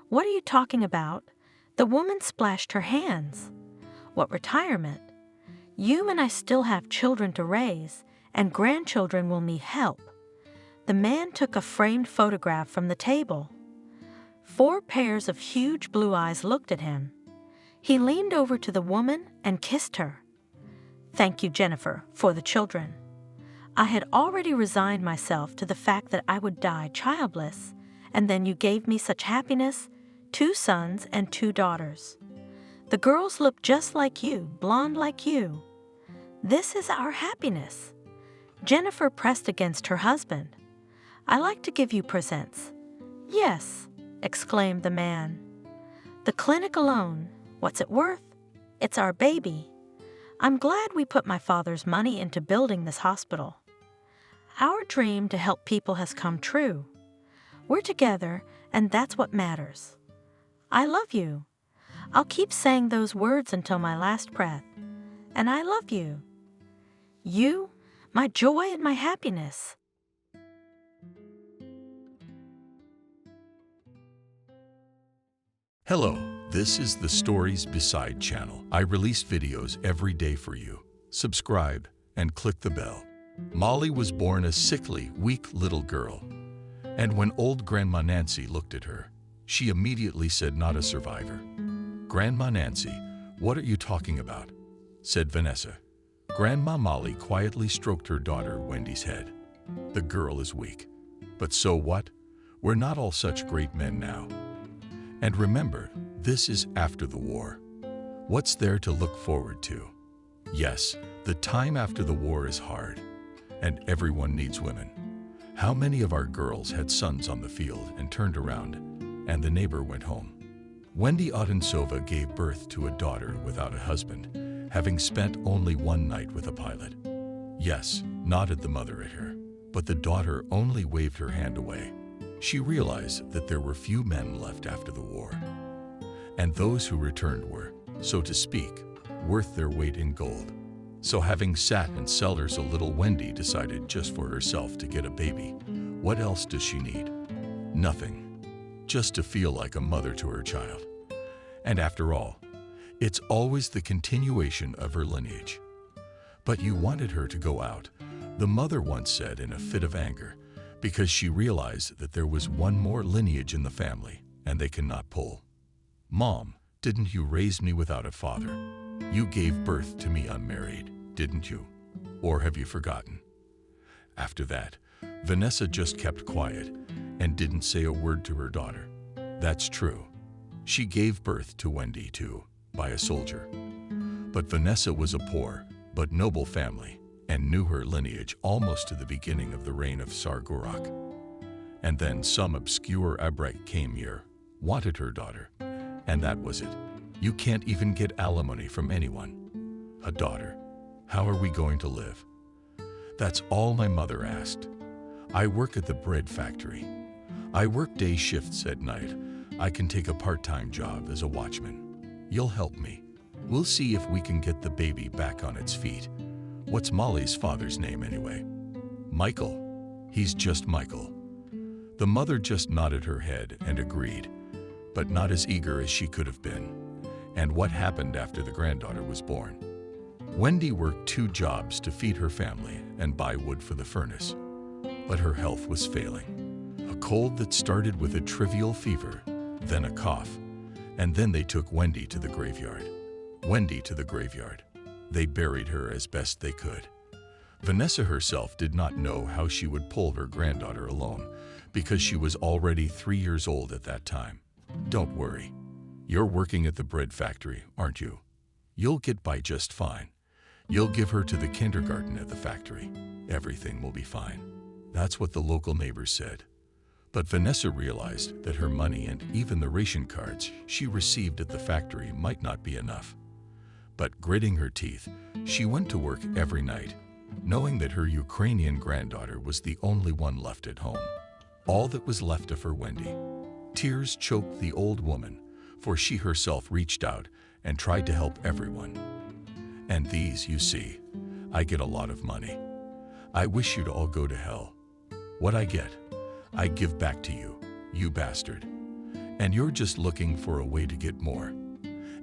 "What are you talking about?" The woman splashed her hands. "What retirement? You and I still have children to raise, and grandchildren will need help." The man took a framed photograph from the table. 4 pairs of huge blue eyes looked at him. He leaned over to the woman and kissed her. "Thank you, Jennifer, for the children. I had already resigned myself to the fact that I would die childless, and then you gave me such happiness, 2 sons and 2 daughters. The girls look just like you, blonde like you. This is our happiness." Jennifer pressed against her husband. "I like to give you presents." "Yes," exclaimed the man. "The clinic alone, what's it worth? It's our baby. I'm glad we put my father's money into building this hospital. Our dream to help people has come true. We're together, and that's what matters. I love you. I'll keep saying those words until my last breath. And I love you. You, my joy and my happiness." Hello, this is the Stories Beside channel. I release videos every day for you. Subscribe and click the bell. Molly was born a sickly, weak little girl. And when old Grandma Nancy looked at her, she immediately said not a survivor. "Grandma Nancy, what are you talking about?" said Vanessa. Grandma Molly quietly stroked her daughter Wendy's head. "The girl is weak. But so what? We're not all such great men now. And remember, this is after the war. What's there to look forward to? Yes, the time after the war is hard, and everyone needs women. How many of our girls had sons on the field and turned around, and the neighbor went home?" Wendy Ottensova gave birth to a daughter without a husband, having spent only one night with a pilot. "Yes," nodded the mother at her, but the daughter only waved her hand away. She realized that there were few men left after the war, and those who returned were, so to speak, worth their weight in gold. So having sat in cellars a little, Wendy decided just for herself to get a baby. What else does she need? Nothing. Just to feel like a mother to her child. And after all, it's always the continuation of her lineage. "But you wanted her to go out," the mother once said in a fit of anger, because she realized that there was one more lineage in the family, and they cannot pull. "Mom, didn't you raise me without a father? You gave birth to me unmarried, didn't you? Or have you forgotten?" After that, Vanessa just kept quiet and didn't say a word to her daughter. That's true. She gave birth to Wendy, too, by a soldier. But Vanessa was a poor but noble family and knew her lineage almost to the beginning of the reign of Tsar Gorak. And then some obscure abrek came here, wanted her daughter, and that was it. You can't even get alimony from anyone. A daughter. How are we going to live? That's all my mother asked. I work at the bread factory. I work day shifts at night. I can take a part-time job as a watchman. You'll help me. We'll see if we can get the baby back on its feet. What's Molly's father's name anyway? Michael. He's just Michael. The mother just nodded her head and agreed, but not as eager as she could have been. And what happened after the granddaughter was born? Wendy worked 2 jobs to feed her family and buy wood for the furnace, but her health was failing. A cold that started with a trivial fever, then a cough, and then they took Wendy to the graveyard. Wendy to the graveyard. They buried her as best they could. Vanessa herself did not know how she would pull her granddaughter alone, because she was already 3 years old at that time. Don't worry. You're working at the bread factory, aren't you? You'll get by just fine. You'll give her to the kindergarten at the factory. Everything will be fine. That's what the local neighbors said. But Vanessa realized that her money and even the ration cards she received at the factory might not be enough. But gritting her teeth, she went to work every night, knowing that her Ukrainian granddaughter was the only one left at home. All that was left of her Wendy. Tears choked the old woman, for she herself reached out and tried to help everyone. And these, you see, I get a lot of money. I wish you'd all go to hell. What I get, I give back to you, you bastard. And you're just looking for a way to get more.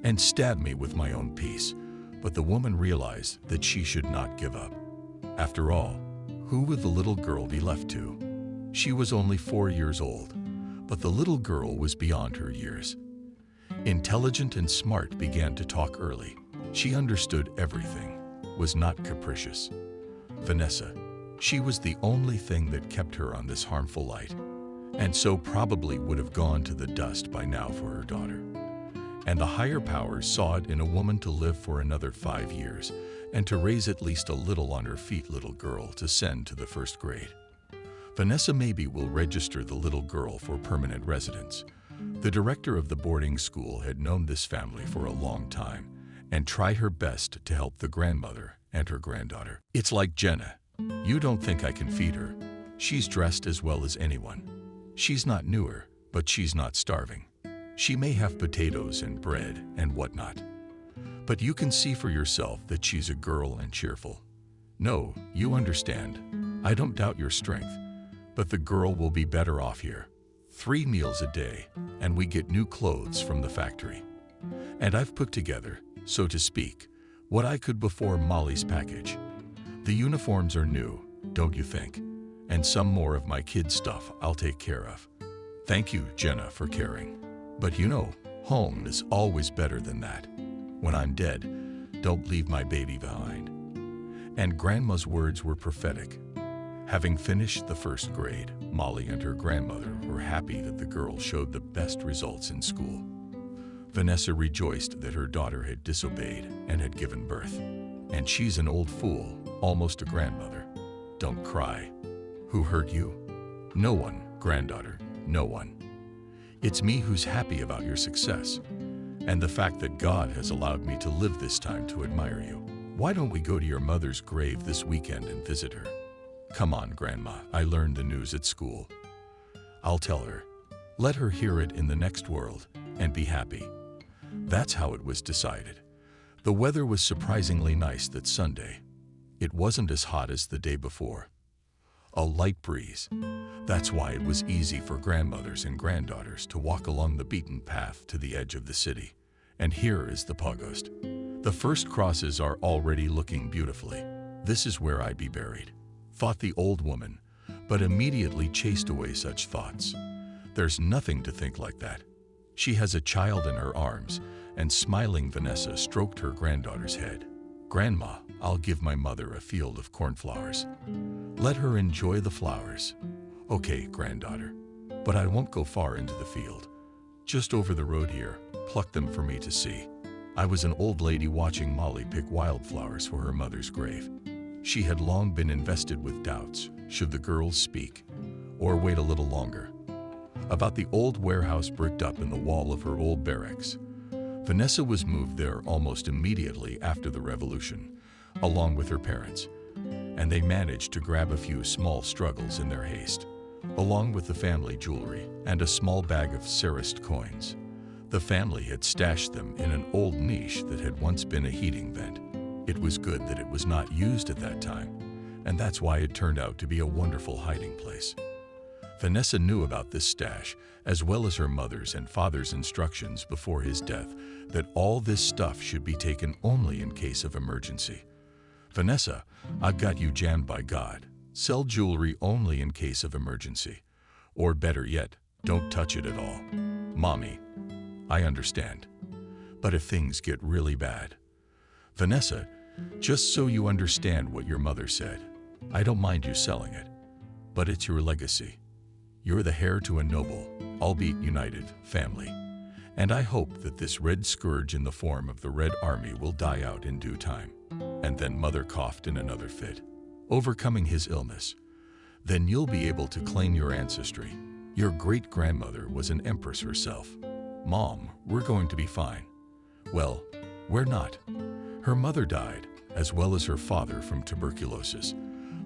And stab me with my own piece. But the woman realized that she should not give up. After all, who would the little girl be left to? She was only 4 years old, but the little girl was beyond her years. Intelligent and smart, began to talk early. She understood everything, was not capricious. Vanessa, she was the only thing that kept her on this harmful light, and so probably would have gone to the dust by now for her daughter. And the higher powers saw it in a woman to live for another 5 years and to raise at least a little on her feet little girl to send to the 1st grade. Vanessa maybe will register the little girl for permanent residence. The director of the boarding school had known this family for a long time and tried her best to help the grandmother and her granddaughter. It's like Jenna. You don't think I can feed her. She's dressed as well as anyone. She's not newer, but she's not starving. She may have potatoes and bread and whatnot. But you can see for yourself that she's a girl and cheerful. No, you understand. I don't doubt your strength, but the girl will be better off here. 3 meals a day, and we get new clothes from the factory. And I've put together, so to speak, what I could before Molly's package. The uniforms are new, don't you think? And some more of my kids' stuff I'll take care of. Thank you, Jenna, for caring. But you know, home is always better than that. When I'm dead, don't leave my baby behind. And Grandma's words were prophetic. Having finished the 1st grade, Molly and her grandmother were happy that the girl showed the best results in school. Vanessa rejoiced that her daughter had disobeyed and had given birth. And she's an old fool, almost a grandmother. Don't cry. Who hurt you? No one, granddaughter, no one. It's me who's happy about your success, and the fact that God has allowed me to live this time to admire you. Why don't we go to your mother's grave this weekend and visit her? Come on, Grandma, I learned the news at school. I'll tell her. Let her hear it in the next world and be happy. That's how it was decided. The weather was surprisingly nice that Sunday. It wasn't as hot as the day before. A light breeze. That's why it was easy for grandmothers and granddaughters to walk along the beaten path to the edge of the city. And here is the Pogost. The first crosses are already looking beautifully. This is where I be buried, thought the old woman, but immediately chased away such thoughts. There's nothing to think like that. She has a child in her arms, and smiling Vanessa stroked her granddaughter's head. Grandma, I'll give my mother a field of cornflowers. Let her enjoy the flowers. Okay, granddaughter, but I won't go far into the field. Just over the road here, pluck them for me to see. I was an old lady watching Molly pick wildflowers for her mother's grave. She had long been invested with doubts, should the girls speak, or wait a little longer. About the old warehouse bricked up in the wall of her old barracks. Vanessa was moved there almost immediately after the revolution, along with her parents, and they managed to grab a few small struggles in their haste, along with the family jewelry and a small bag of Tsarist coins. The family had stashed them in an old niche that had once been a heating vent. It was good that it was not used at that time, and that's why it turned out to be a wonderful hiding place. Vanessa knew about this stash, as well as her mother's and father's instructions before his death, that all this stuff should be taken only in case of emergency. Vanessa, I've got you jammed by God. Sell jewelry only in case of emergency. Or better yet, don't touch it at all. Mommy, I understand. But if things get really bad. Vanessa, just so you understand what your mother said, I don't mind you selling it, but it's your legacy. You're the heir to a noble, albeit united, family. And I hope that this red scourge in the form of the Red Army will die out in due time. And then Mother coughed in another fit, overcoming his illness. Then you'll be able to claim your ancestry. Your great-grandmother was an empress herself. Mom, we're going to be fine. Well, we're not. Her mother died, as well as her father from tuberculosis,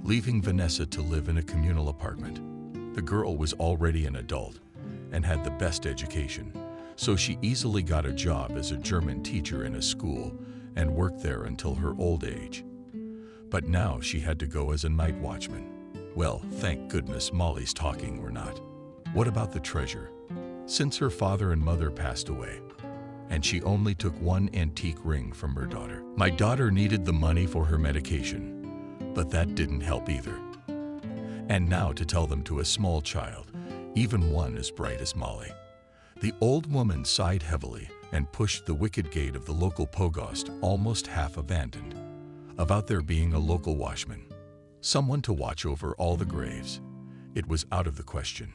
leaving Vanessa to live in a communal apartment. The girl was already an adult and had the best education, so she easily got a job as a German teacher in a school and worked there until her old age. But now she had to go as a night watchman. Well, thank goodness Molly's talking or not. What about the treasure? Since her father and mother passed away, and she only took one antique ring from her daughter. My daughter needed the money for her medication, but that didn't help either. And now to tell them to a small child, even one as bright as Molly. The old woman sighed heavily and pushed the wicket gate of the local pogost, almost half abandoned, about there being a local watchman, someone to watch over all the graves. It was out of the question.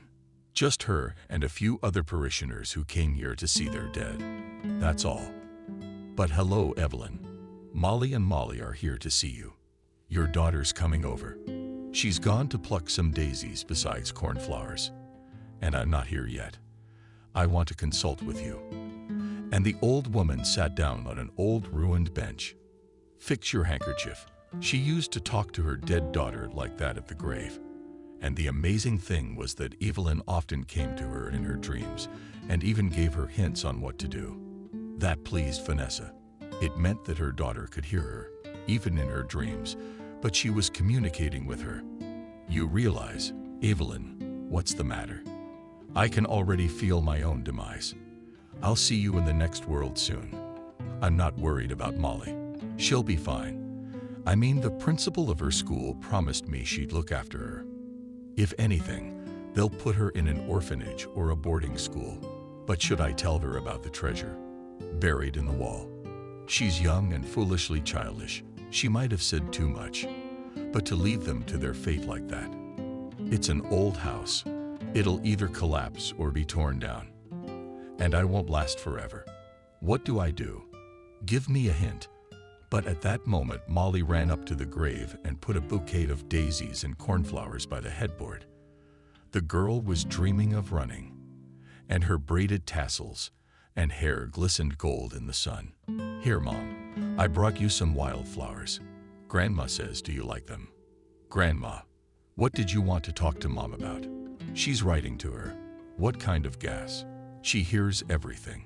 Just her and a few other parishioners who came here to see their dead. That's all. But hello, Evelyn. Molly and Molly are here to see you. Your daughter's coming over. She's gone to pluck some daisies besides cornflowers. And I'm not here yet. I want to consult with you. And the old woman sat down on an old ruined bench. Fix your handkerchief. She used to talk to her dead daughter like that at the grave. And the amazing thing was that Evelyn often came to her in her dreams and even gave her hints on what to do. That pleased Vanessa. It meant that her daughter could hear her, even in her dreams, but she was communicating with her. You realize, Evelyn, what's the matter? I can already feel my own demise. I'll see you in the next world soon. I'm not worried about Molly. She'll be fine. I mean, the principal of her school promised me she'd look after her. If anything, they'll put her in an orphanage or a boarding school. But should I tell her about the treasure buried in the wall? She's young and foolishly childish. She might have said too much. But to leave them to their fate like that. It's an old house. It'll either collapse or be torn down. And I won't last forever. What do I do? Give me a hint. But at that moment, Molly ran up to the grave and put a bouquet of daisies and cornflowers by the headboard. The girl was dreaming of running, and her braided tassels and hair glistened gold in the sun. Here, Mom, I brought you some wildflowers. Grandma says, do you like them? Grandma, what did you want to talk to Mom about? She's writing to her. What kind of gas? She hears everything.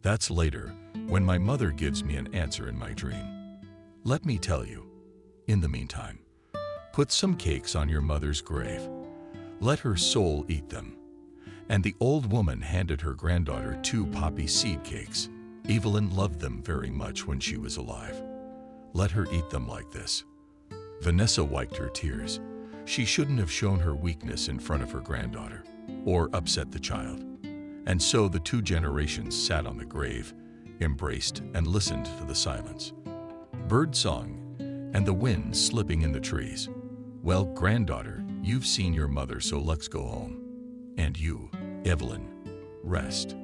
That's later, when my mother gives me an answer in my dream. Let me tell you. In the meantime, put some cakes on your mother's grave. Let her soul eat them. And the old woman handed her granddaughter 2 poppy seed cakes. Evelyn loved them very much when she was alive. Let her eat them like this. Vanessa wiped her tears. She shouldn't have shown her weakness in front of her granddaughter, or upset the child. And so the 2 generations sat on the grave, embraced and listened to the silence. Bird song and the wind slipping in the trees. Well, granddaughter, you've seen your mother, so let's go home. And you, Evelyn, rest.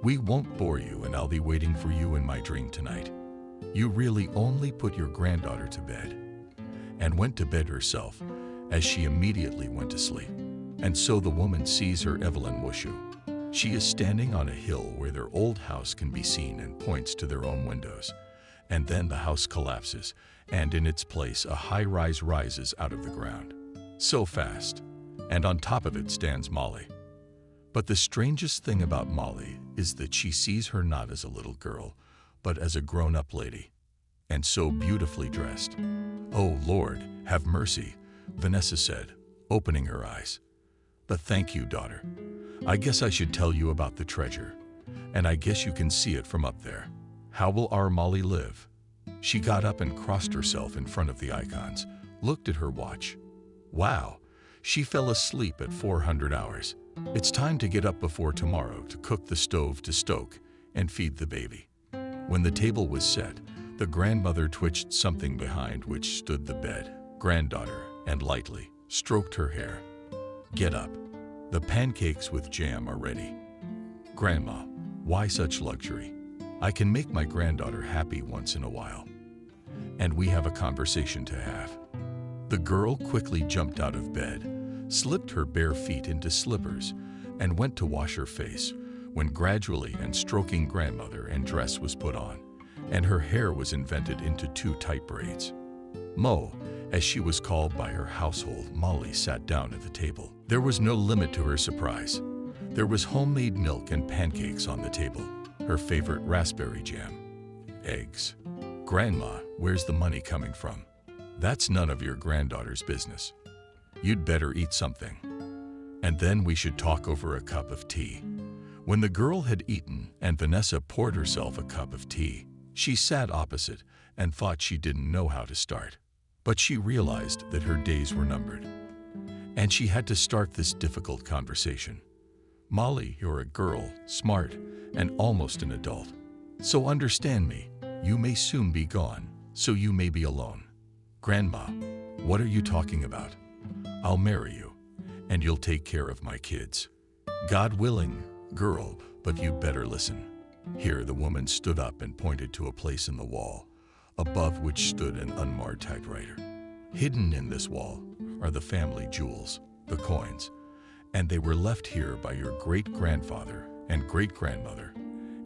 We won't bore you, and I'll be waiting for you in my dream tonight. You really only put your granddaughter to bed. And went to bed herself, as she immediately went to sleep. And so the woman sees her Evelyn Wushu. She is standing on a hill where their old house can be seen and points to their own windows. And then the house collapses, and in its place a high-rise rises out of the ground. So fast. And on top of it stands Molly. But the strangest thing about Molly is that she sees her not as a little girl, but as a grown-up lady. and so beautifully dressed. "Oh, Lord, have mercy," Vanessa said, opening her eyes. "But thank you, daughter. I guess I should tell you about the treasure, and I guess you can see it from up there. How will our Molly live?" She got up and crossed herself in front of the icons, looked at her watch. Wow, she fell asleep at 400 hours. It's time to get up before tomorrow to cook the stove to stoke and feed the baby. When the table was set, the grandmother twitched something behind which stood the bed, granddaughter, and lightly stroked her hair. "Get up. The pancakes with jam are ready." "Grandma, why such luxury? I can make my granddaughter happy once in a while. And we have a conversation to have." The girl quickly jumped out of bed, slipped her bare feet into slippers, and went to wash her face, when gradually and stroking grandmother and dress was put on, and her hair was invented into 2 tight braids. Mo, as she was called by her household, Molly sat down at the table. There was no limit to her surprise. There was homemade milk and pancakes on the table, her favorite raspberry jam, eggs. "Grandma, where's the money coming from?" "That's none of your granddaughter's business. You'd better eat something. And then we should talk over a cup of tea." When the girl had eaten and Vanessa poured herself a cup of tea, she sat opposite and thought she didn't know how to start. But she realized that her days were numbered, and she had to start this difficult conversation. "Molly, you're a girl, smart, and almost an adult. So understand me, you may soon be gone, so you may be alone." "Grandma, what are you talking about? I'll marry you, and you'll take care of my kids." "God willing, girl, but you'd better listen." Here the woman stood up and pointed to a place in the wall, above which stood an unmarked typewriter. "Hidden in this wall are the family jewels, the coins, and they were left here by your great-grandfather and great-grandmother,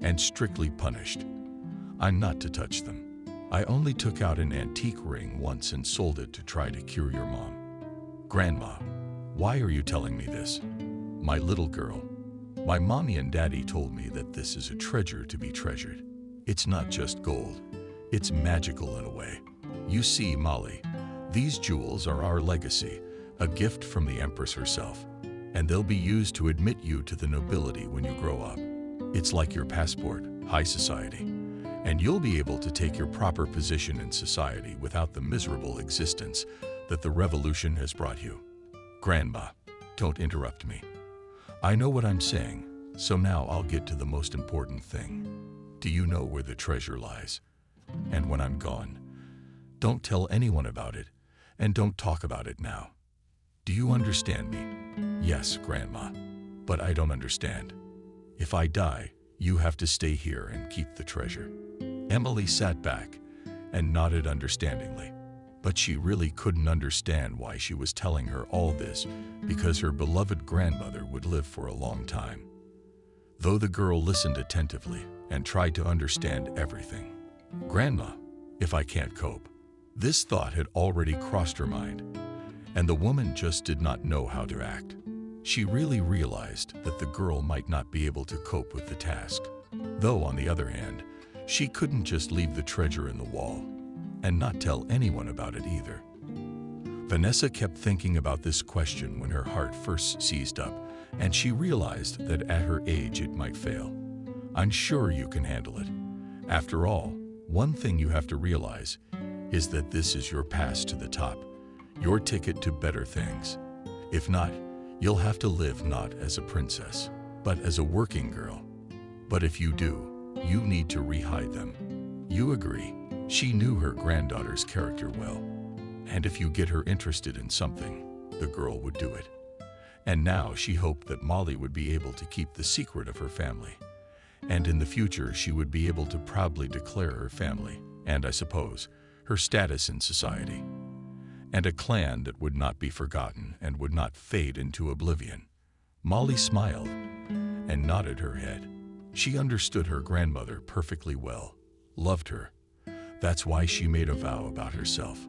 and strictly punished. I'm not to touch them. I only took out an antique ring once and sold it to try to cure your mom." "Grandma, why are you telling me this?" "My little girl, my mommy and daddy told me that this is a treasure to be treasured. It's not just gold, it's magical in a way. You see, Molly, these jewels are our legacy, a gift from the Empress herself, and they'll be used to admit you to the nobility when you grow up. It's like your passport, high society, and you'll be able to take your proper position in society without the miserable existence that the revolution has brought you." "Grandma, don't interrupt me. I know what I'm saying, so now I'll get to the most important thing. Do you know where the treasure lies? And when I'm gone, don't tell anyone about it, and don't talk about it now. Do you understand me?" "Yes, Grandma, but I don't understand." "If I die, you have to stay here and keep the treasure." Emily sat back and nodded understandingly, but she really couldn't understand why she was telling her all this, because her beloved grandmother would live for a long time. Though the girl listened attentively and tried to understand everything. "Grandma, if I can't cope." This thought had already crossed her mind, and the woman just did not know how to act. She really realized that the girl might not be able to cope with the task, though on the other hand, she couldn't just leave the treasure in the wall and not tell anyone about it either. Vanessa kept thinking about this question when her heart first seized up, and she realized that at her age it might fail. "I'm sure you can handle it. After all, one thing you have to realize is that this is your pass to the top, your ticket to better things. If not, you'll have to live not as a princess, but as a working girl. But if you do, you need to rehide them. You agree?" She knew her granddaughter's character well, and if you get her interested in something, the girl would do it. And now she hoped that Molly would be able to keep the secret of her family, and in the future she would be able to proudly declare her family, and I suppose, her status in society, and a clan that would not be forgotten and would not fade into oblivion. Molly smiled and nodded her head. She understood her grandmother perfectly well, loved her. That's why she made a vow about herself.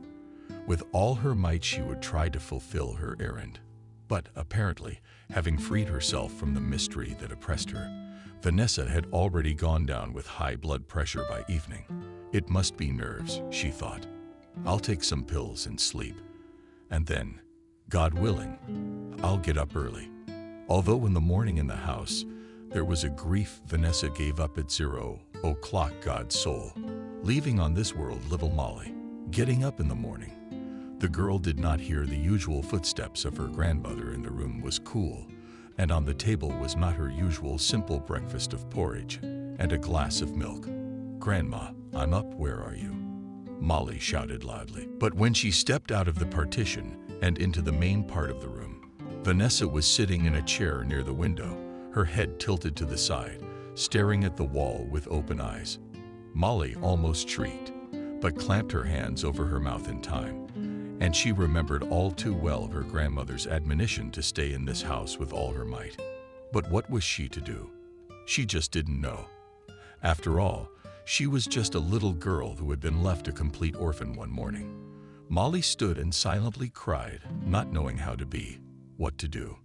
With all her might she would try to fulfill her errand. But apparently, having freed herself from the mystery that oppressed her, Vanessa had already gone down with high blood pressure by evening. It must be nerves, she thought. I'll take some pills and sleep. And then, God willing, I'll get up early. Although in the morning in the house, there was a grief Vanessa gave up at 0:00 God's soul, leaving on this world little Molly. Getting up in the morning, the girl did not hear the usual footsteps of her grandmother in the room was cool, and on the table was not her usual simple breakfast of porridge and a glass of milk. "Grandma, I'm up, where are you?" Molly shouted loudly. But when she stepped out of the partition and into the main part of the room, Vanessa was sitting in a chair near the window, her head tilted to the side, staring at the wall with open eyes. Molly almost shrieked, but clamped her hands over her mouth in time, and she remembered all too well her grandmother's admonition to stay in this house with all her might. But what was she to do? She just didn't know. After all, she was just a little girl who had been left a complete orphan one morning. Molly stood and silently cried, not knowing what to do.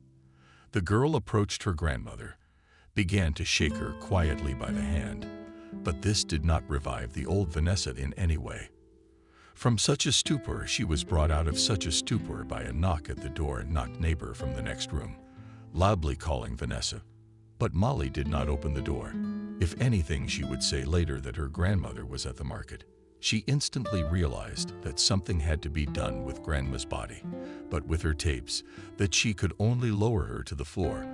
The girl approached her grandmother, began to shake her quietly by the hand, but this did not revive the old Vanessa in any way. From such a stupor, she was brought out of such a stupor by a knock at the door and knocked neighbor from the next room, loudly calling Vanessa. But Molly did not open the door. If anything, she would say later that her grandmother was at the market. She instantly realized that something had to be done with Grandma's body, but with her tapes, that she could only lower her to the floor,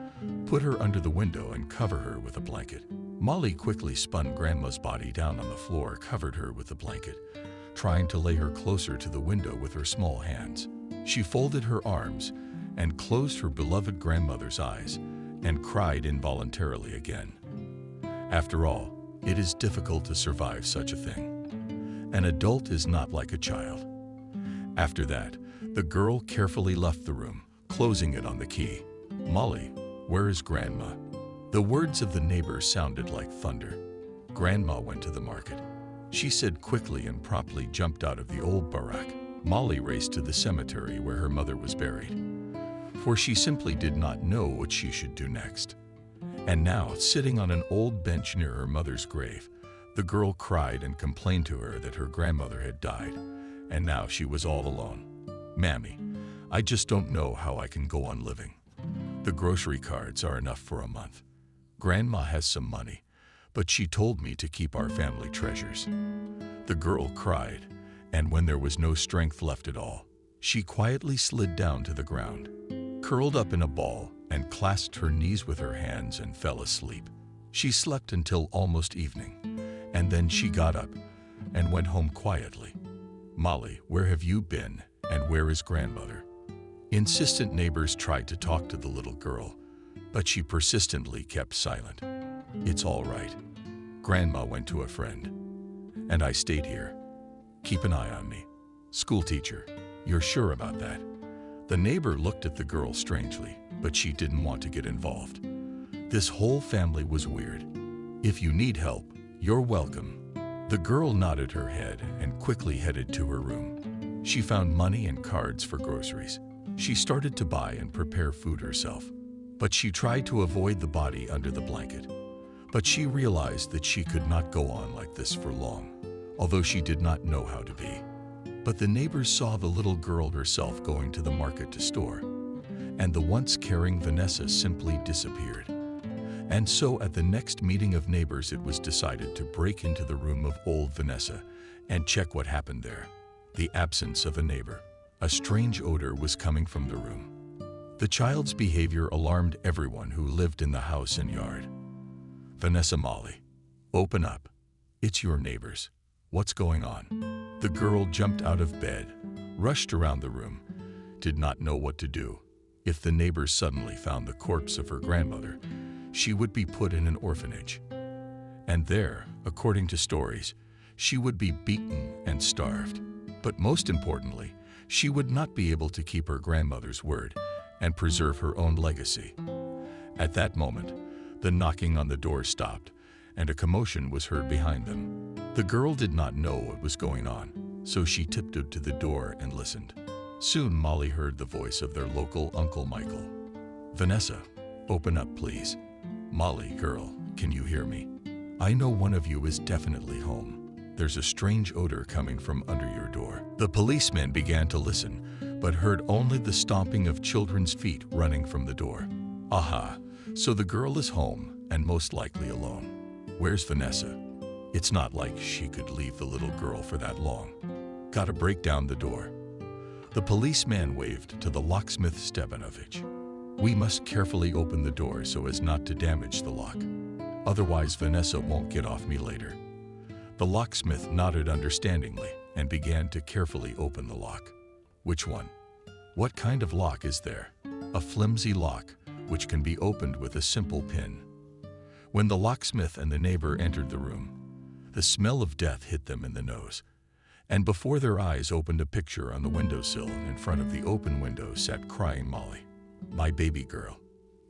put her under the window and cover her with a blanket. Molly quickly spun Grandma's body down on the floor, covered her with the blanket, trying to lay her closer to the window with her small hands. She folded her arms and closed her beloved grandmother's eyes and cried involuntarily again. After all, it is difficult to survive such a thing. An adult is not like a child. After that, the girl carefully left the room, closing it on the key. "Molly, where is Grandma?" The words of the neighbor sounded like thunder. "Grandma went to the market," she said quickly and promptly jumped out of the old barack. Molly raced to the cemetery where her mother was buried, for she simply did not know what she should do next. And now, sitting on an old bench near her mother's grave, the girl cried and complained to her that her grandmother had died, and now she was all alone. "Mammy, I just don't know how I can go on living. The grocery cards are enough for a month. Grandma has some money, but she told me to keep our family treasures." The girl cried, and when there was no strength left at all, she quietly slid down to the ground, curled up in a ball, and clasped her knees with her hands and fell asleep. She slept until almost evening, and then she got up and went home quietly. "Molly, where have you been, and where is grandmother?" Insistent neighbors tried to talk to the little girl, but she persistently kept silent. "It's all right. Grandma went to a friend, and I stayed here. Keep an eye on me." "School teacher, you're sure about that?" The neighbor looked at the girl strangely, but she didn't want to get involved. This whole family was weird. "If you need help, you're welcome." The girl nodded her head and quickly headed to her room. She found money and cards for groceries. She started to buy and prepare food herself, but she tried to avoid the body under the blanket. But she realized that she could not go on like this for long, although she did not know how to be. But the neighbors saw the little girl herself going to the market to store, and the once caring Vanessa simply disappeared. And so at the next meeting of neighbors, it was decided to break into the room of old Vanessa and check what happened there. The absence of a neighbor. A strange odor was coming from the room. The child's behavior alarmed everyone who lived in the house and yard. "Vanessa, Molly, open up. It's your neighbors. What's going on?" The girl jumped out of bed, rushed around the room, did not know what to do. If the neighbors suddenly found the corpse of her grandmother, she would be put in an orphanage. And there, according to stories, she would be beaten and starved. But most importantly, she would not be able to keep her grandmother's word and preserve her own legacy. At that moment, the knocking on the door stopped, and a commotion was heard behind them. The girl did not know what was going on, so she tiptoed to the door and listened. Soon Molly heard the voice of their local Uncle Michael. "Vanessa, open up, please. Molly, girl, can you hear me? I know one of you is definitely home. There's a strange odor coming from under your door." The policeman began to listen, but heard only the stomping of children's feet running from the door. Aha, so the girl is home and most likely alone. Where's Vanessa? It's not like she could leave the little girl for that long. Gotta break down the door. The policeman waved to the locksmith Stepanovich. "We must carefully open the door so as not to damage the lock. Otherwise Vanessa won't get off me later." The locksmith nodded understandingly and began to carefully open the lock. "Which one? What kind of lock is there?" "A flimsy lock, which can be opened with a simple pin." When the locksmith and the neighbor entered the room, the smell of death hit them in the nose, and before their eyes opened a picture on the windowsill. In front of the open window sat crying Molly. "My baby girl.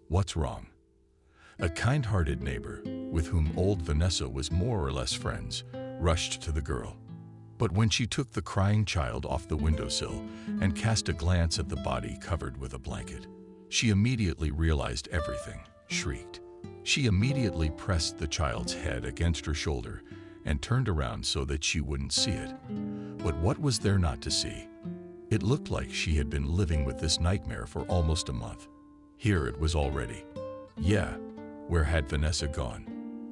What's wrong?" A kind-hearted neighbor, with whom old Vanessa was more or less friends, rushed to the girl. But when she took the crying child off the windowsill and cast a glance at the body covered with a blanket, she immediately realized everything, shrieked. She immediately pressed the child's head against her shoulder and turned around so that she wouldn't see it. But what was there not to see? It looked like she had been living with this nightmare for almost a month. Here it was already. "Yeah, where had Vanessa gone?"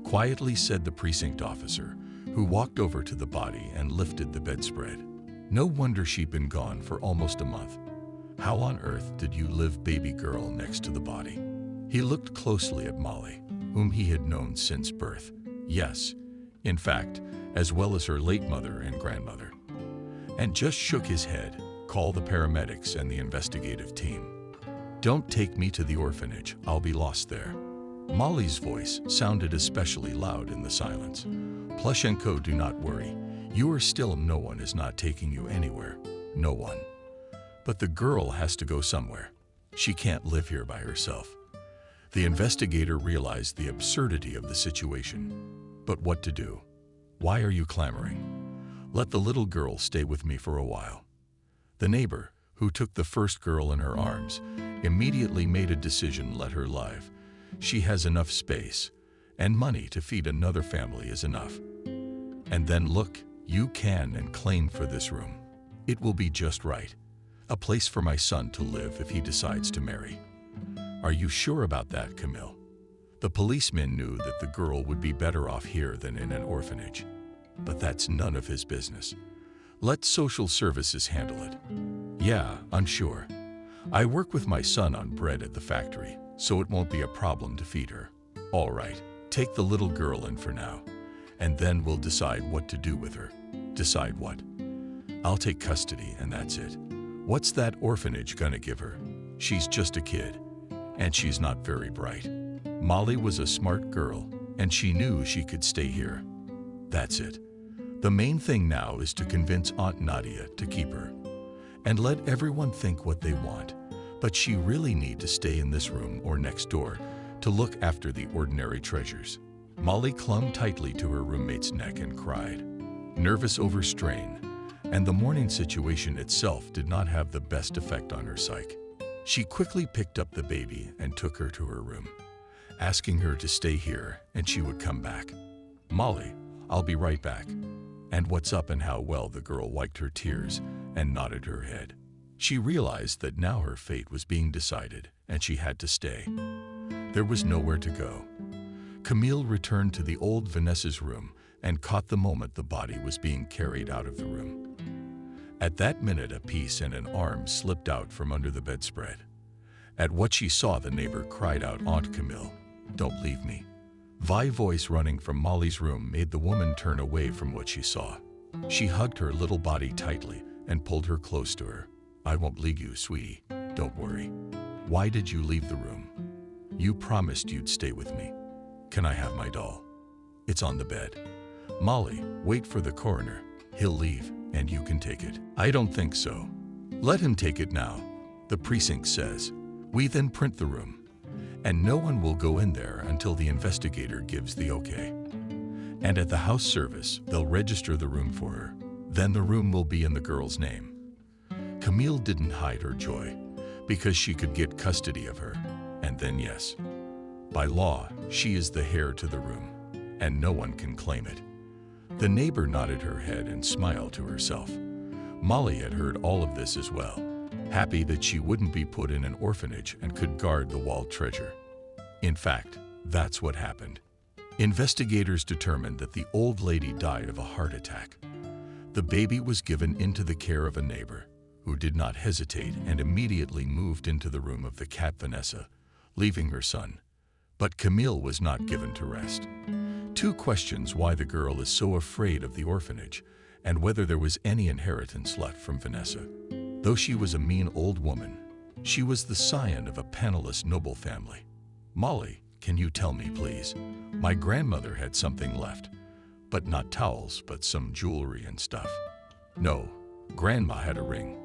quietly said the precinct officer, who walked over to the body and lifted the bedspread. "No wonder she'd been gone for almost a month. How on earth did you live, baby girl, next to the body?" He looked closely at Molly, whom he had known since birth. Yes, in fact, as well as her late mother and grandmother. And just shook his head. "Call the paramedics and the investigative team. Don't take me to the orphanage, I'll be lost there." Molly's voice sounded especially loud in the silence. "Plushenko, do not worry. You are still. No one is not taking you anywhere. No one. But the girl has to go somewhere. She can't live here by herself." The investigator realized the absurdity of the situation. But what to do? "Why are you clamoring? Let the little girl stay with me for a while." The neighbor, who took the first girl in her arms, immediately made a decision. "Let her live. She has enough space, and money to feed another family is enough. And then look, you can and claim for this room. It will be just right. A place for my son to live if he decides to marry." "Are you sure about that, Camille?" The policeman knew that the girl would be better off here than in an orphanage. But that's none of his business. Let social services handle it. "Yeah, I'm sure. I work with my son on bread at the factory, so it won't be a problem to feed her." "All right, take the little girl in for now, and then we'll decide what to do with her." "Decide what?" "I'll take custody and that's it. What's that orphanage gonna give her? She's just a kid, and she's not very bright." Molly was a smart girl, and she knew she could stay here. That's it. The main thing now is to convince Aunt Nadia to keep her. And let everyone think what they want, but she really need to stay in this room or next door to look after the ordinary treasures. Molly clung tightly to her roommate's neck and cried. Nervous overstrain, and the morning situation itself did not have the best effect on her psyche. She quickly picked up the baby and took her to her room, asking her to stay here and she would come back. "Molly, I'll be right back." And what's up? And how well the girl wiped her tears and nodded her head. She realized that now her fate was being decided and she had to stay. There was nowhere to go. Camille returned to the old Vanessa's room and caught the moment the body was being carried out of the room. At that minute, a piece and an arm slipped out from under the bedspread. At what she saw, the neighbor cried out, "Aunt Camille, don't leave me." Vi voice running from Molly's room made the woman turn away from what she saw. She hugged her little body tightly and pulled her close to her. "I won't leave you, sweetie. Don't worry." "Why did you leave the room? You promised you'd stay with me." "Can I have my doll?" "It's on the bed." "Molly, wait for the coroner. He'll leave and you can take it." "I don't think so." "Let him take it now. The precinct says. We then print the room. And no one will go in there until the investigator gives the okay. And at the house service, they'll register the room for her. Then the room will be in the girl's name." Camille didn't hide her joy, because she could get custody of her. And then yes, by law, she is the heir to the room, and no one can claim it. The neighbor nodded her head and smiled to herself. Molly had heard all of this as well, happy that she wouldn't be put in an orphanage and could guard the walled treasure. In fact, that's what happened. Investigators determined that the old lady died of a heart attack. The baby was given into the care of a neighbor, who did not hesitate and immediately moved into the room of the cat Vanessa, leaving her son. But Camille was not given to rest. 2 questions: why the girl is so afraid of the orphanage, and whether there was any inheritance left from Vanessa. Though she was a mean old woman, she was the scion of a penniless noble family. Molly, can you tell me, please? My grandmother had something left, but not towels, but some jewelry and stuff. No, Grandma had a ring.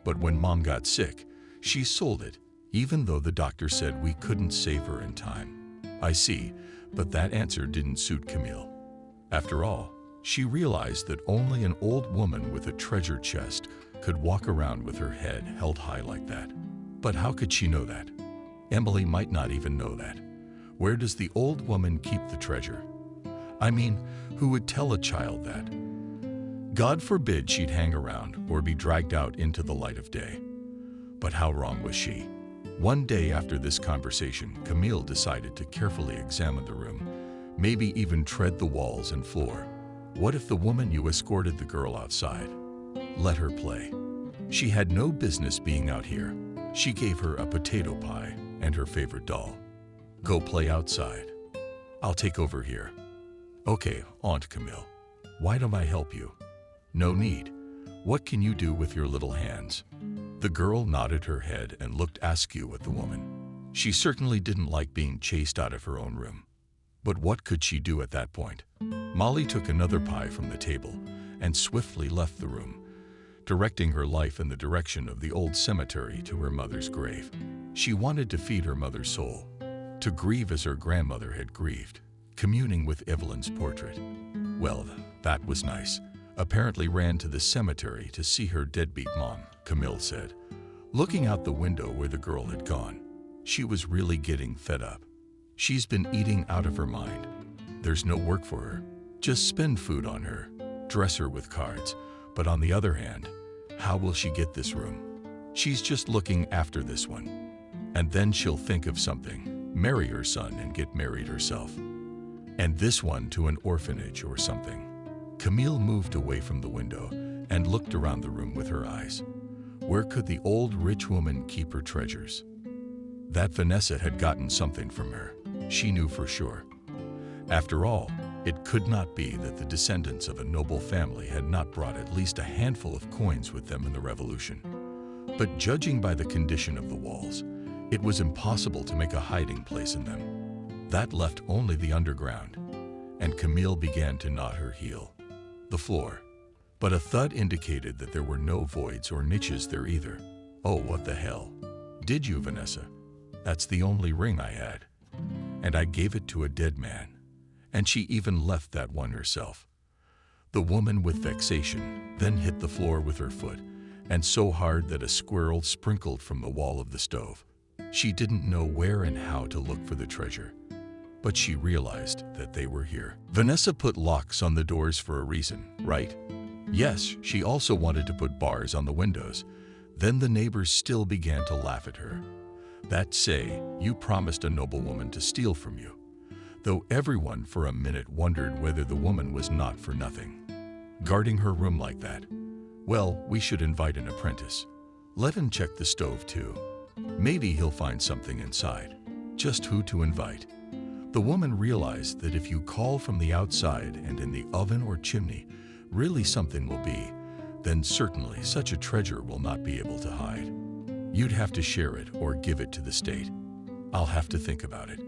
But when Mom got sick, she sold it, even though the doctor said we couldn't save her in time. I see, but that answer didn't suit Camille. After all, she realized that only an old woman with a treasure chest could walk around with her head held high like that. But how could she know that? Emily might not even know that. Where does the old woman keep the treasure? I mean, who would tell a child that? God forbid she'd hang around or be dragged out into the light of day. But how wrong was she? One day after this conversation, Camille decided to carefully examine the room, maybe even tread the walls and floor. What if the woman you escorted the girl outside? Let her play. She had no business being out here. She gave her a potato pie and her favorite doll. Go play outside. I'll take over here. Okay, Aunt Camille. Why don't I help you? No need. What can you do with your little hands? The girl nodded her head and looked askew at the woman. She certainly didn't like being chased out of her own room. But what could she do at that point? Molly took another pie from the table and swiftly left the room, directing her life in the direction of the old cemetery to her mother's grave. She wanted to feed her mother's soul, to grieve as her grandmother had grieved, communing with Evelyn's portrait. Well, that was nice. Apparently ran to the cemetery to see her deadbeat mom, Camille said, looking out the window where the girl had gone. She was really getting fed up. She's been eating out of her mind. There's no work for her. Just spend food on her, dress her with cards. But on the other hand, how will she get this room? She's just looking after this one. And then she'll think of something, marry her son and get married herself. And this one to an orphanage or something. Camille moved away from the window and looked around the room with her eyes. Where could the old rich woman keep her treasures? That Vanessa had gotten something from her, she knew for sure. After all, it could not be that the descendants of a noble family had not brought at least a handful of coins with them in the Revolution. But judging by the condition of the walls, it was impossible to make a hiding place in them. That left only the underground, and Camille began to knot her heel. The floor. But a thud indicated that there were no voids or niches there either. Oh, what the hell. Did you, Vanessa? That's the only ring I had. And I gave it to a dead man. And she even left that one herself. The woman with vexation then hit the floor with her foot, and so hard that a squirrel sprinkled from the wall of the stove. She didn't know where and how to look for the treasure, but she realized that they were here. Vanessa put locks on the doors for a reason, right? Yes, she also wanted to put bars on the windows. Then the neighbors still began to laugh at her. That say, you promised a noblewoman to steal from you. Though everyone for a minute wondered whether the woman was not for nothing, guarding her room like that. Well, we should invite an apprentice. Let him check the stove too. Maybe he'll find something inside. Just who to invite? The woman realized that if you call from the outside and in the oven or chimney, really something will be, then certainly such a treasure will not be able to hide. You'd have to share it or give it to the state. I'll have to think about it.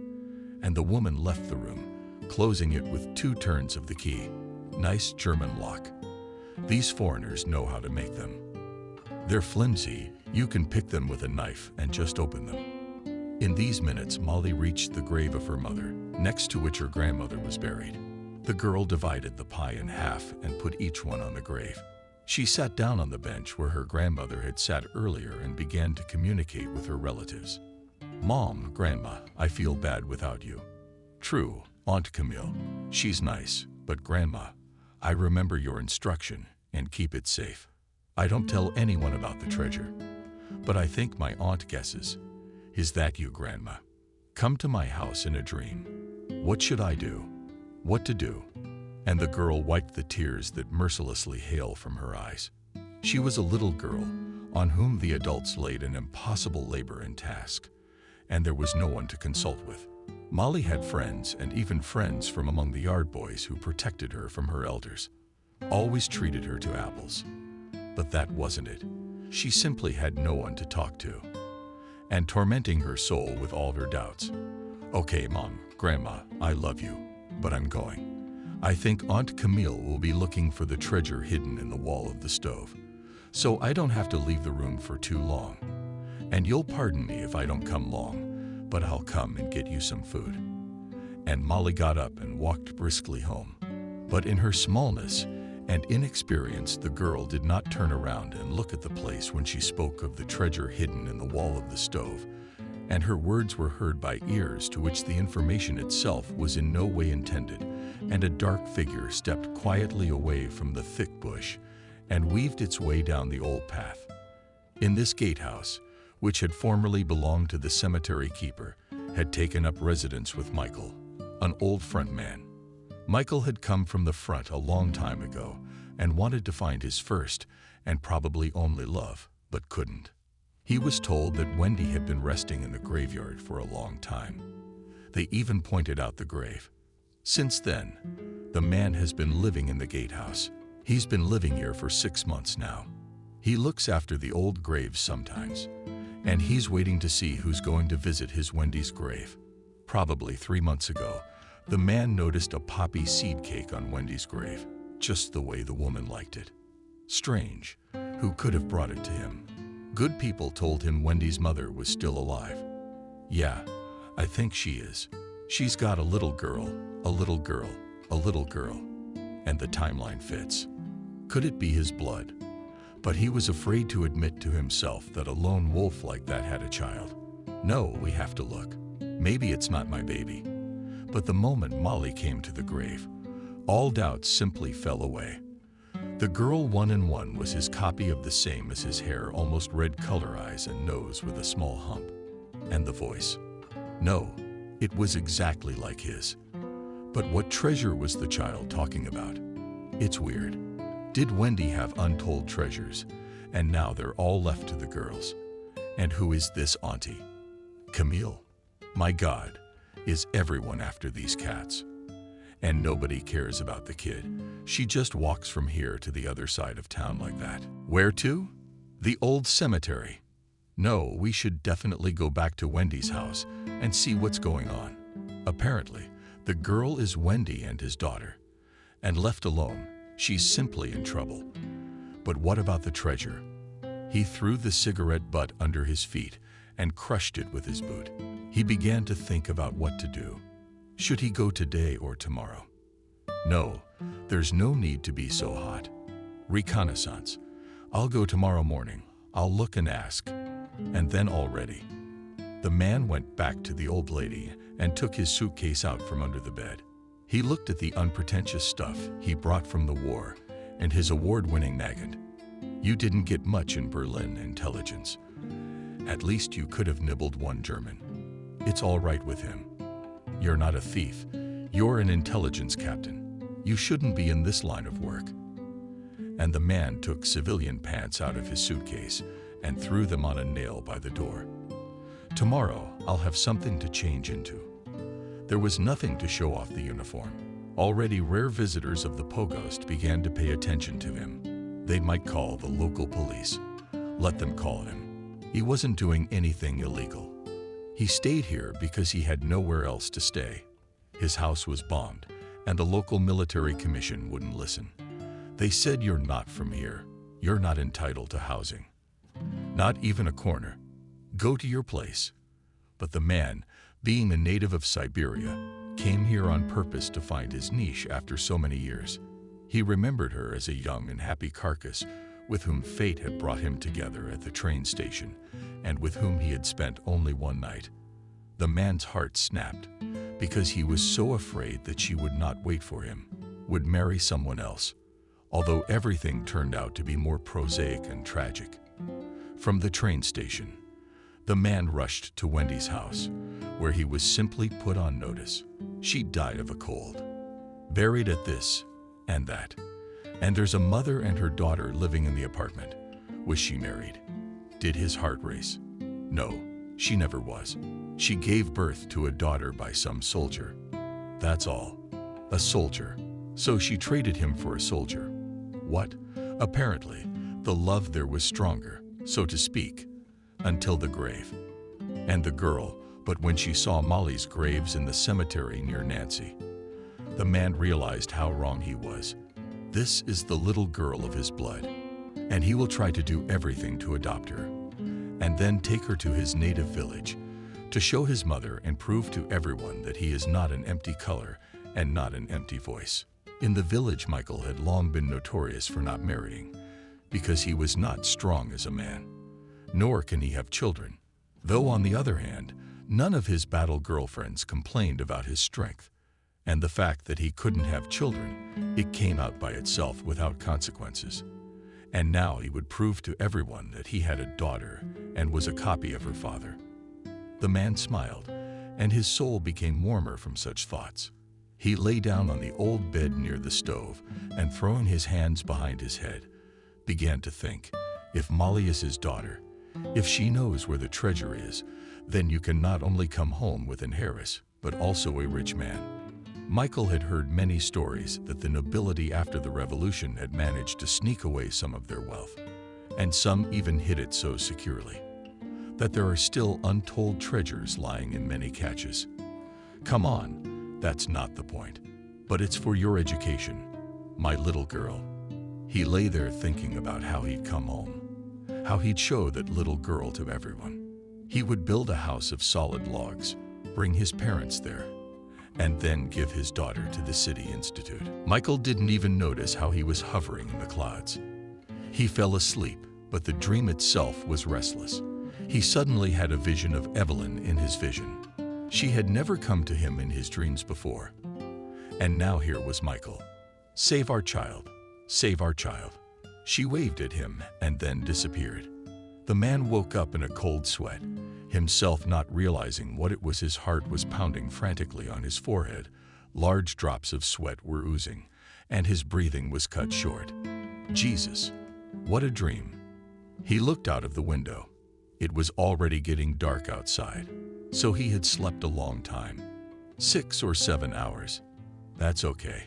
And the woman left the room, closing it with 2 turns of the key. Nice German lock. These foreigners know how to make them. They're flimsy, you can pick them with a knife and just open them. In these minutes, Molly reached the grave of her mother, next to which her grandmother was buried. The girl divided the pie in half and put each one on the grave. She sat down on the bench where her grandmother had sat earlier and began to communicate with her relatives. Mom, Grandma, I feel bad without you. True, Aunt Camille. She's nice, but Grandma, I remember your instruction, and keep it safe. I don't tell anyone about the treasure, but I think my aunt guesses. Is that you, Grandma? Come to my house in a dream. What should I do? What to do? And the girl wiped the tears that mercilessly hail from her eyes. She was a little girl on whom the adults laid an impossible labor and task, and there was no one to consult with. Molly had friends, and even friends from among the yard boys, who protected her from her elders, always treated her to apples. But that wasn't it. She simply had no one to talk to, and tormenting her soul with all her doubts. Okay, Mom, Grandma, I love you, but I'm going. I think Aunt Camille will be looking for the treasure hidden in the wall of the stove, so I don't have to leave the room for too long. And you'll pardon me if I don't come long, but I'll come and get you some food. And Molly got up and walked briskly home. But in her smallness and inexperience, the girl did not turn around and look at the place when she spoke of the treasure hidden in the wall of the stove, and her words were heard by ears to which the information itself was in no way intended, and a dark figure stepped quietly away from the thick bush and weaved its way down the old path. In this gatehouse, which had formerly belonged to the cemetery keeper, had taken up residence with Michael, an old front man. Michael had come from the front a long time ago and wanted to find his first and probably only love, but couldn't. He was told that Wendy had been resting in the graveyard for a long time. They even pointed out the grave. Since then, the man has been living in the gatehouse. He's been living here for 6 months now. He looks after the old graves sometimes, and he's waiting to see who's going to visit his Wendy's grave. Probably 3 months ago, the man noticed a poppy seed cake on Wendy's grave, just the way the woman liked it. Strange, who could have brought it to him? Good people told him Wendy's mother was still alive. Yeah, I think she is. She's got a little girl, a little girl, a little girl. And the timeline fits. Could it be his blood? But he was afraid to admit to himself that a lone wolf like that had a child. No, we have to look. Maybe it's not my baby. But the moment Molly came to the grave, all doubts simply fell away. The girl 1 in 1 was his copy of the same as his hair, almost red color, eyes and nose with a small hump. And the voice. No, it was exactly like his. But what treasure was the child talking about? It's weird. Did Wendy have untold treasures, and now they're all left to the girls? And who is this auntie? Camille. My God, is everyone after these cats? And nobody cares about the kid. She just walks from here to the other side of town like that. Where to? The old cemetery. No, we should definitely go back to Wendy's house and see what's going on. Apparently, the girl is Wendy and his daughter, and left alone, she's simply in trouble. But what about the treasure? He threw the cigarette butt under his feet and crushed it with his boot. He began to think about what to do. Should he go today or tomorrow? No, there's no need to be so hot. Reconnaissance. I'll go tomorrow morning. I'll look and ask. And then already. The man went back to the old lady and took his suitcase out from under the bed. He looked at the unpretentious stuff he brought from the war and his award-winning nagant. You didn't get much in Berlin intelligence. At least you could have nibbled one German. It's all right with him. You're not a thief. You're an intelligence captain. You shouldn't be in this line of work. And the man took civilian pants out of his suitcase and threw them on a nail by the door. Tomorrow, I'll have something to change into. There was nothing to show off the uniform. Already rare visitors of the Pogost began to pay attention to him. They might call the local police. Let them call him. He wasn't doing anything illegal. He stayed here because he had nowhere else to stay. His house was bombed, and the local military commission wouldn't listen. They said, "You're not from here. You're not entitled to housing. Not even a corner. Go to your place." But the man, being a native of Siberia, came here on purpose to find his niche after so many years. He remembered her as a young and happy carcass with whom fate had brought him together at the train station and with whom he had spent only one night. The man's heart snapped because he was so afraid that she would not wait for him. would marry someone else, although everything turned out to be more prosaic and tragic. From the train station, the man rushed to Wendy's house, where he was simply put on notice. She died of a cold, buried at this and that. And there's a mother and her daughter living in the apartment. Was she married? Did his heart race? No, she never was. She gave birth to a daughter by some soldier. That's all. A soldier. So she traded him for a soldier. What? Apparently, the love there was stronger, so to speak, until the grave. And the girl, but when she saw Molly's graves in the cemetery near Nancy, the man realized how wrong he was. This is the little girl of his blood, and he will try to do everything to adopt her, and then take her to his native village to show his mother and prove to everyone that he is not an empty color and not an empty voice. In the village, Michael had long been notorious for not marrying, because he was not strong as a man, nor can he have children. Though on the other hand, none of his battle girlfriends complained about his strength, and the fact that he couldn't have children, it came out by itself without consequences. And now he would prove to everyone that he had a daughter and was a copy of her father. The man smiled, and his soul became warmer from such thoughts. He lay down on the old bed near the stove and, throwing his hands behind his head, began to think, if Molly is his daughter, if she knows where the treasure is, then you can not only come home with an heiress, but also a rich man. Michael had heard many stories that the nobility after the revolution had managed to sneak away some of their wealth, and some even hid it so securely that there are still untold treasures lying in many caches. Come on, that's not the point, but it's for your education, my little girl. He lay there thinking about how he'd come home, how he'd show that little girl to everyone. He would build a house of solid logs, bring his parents there, and then give his daughter to the City Institute. Michael didn't even notice how he was hovering in the clouds. He fell asleep, but the dream itself was restless. He suddenly had a vision of Evelyn in his vision. She had never come to him in his dreams before. And now here was Michael. Save our child, save our child. She waved at him and then disappeared. The man woke up in a cold sweat, himself not realizing what it was. His heart was pounding frantically on his forehead. Large drops of sweat were oozing, and his breathing was cut short. Jesus, what a dream. He looked out of the window. It was already getting dark outside, so he had slept a long time. 6 or 7 hours. That's okay.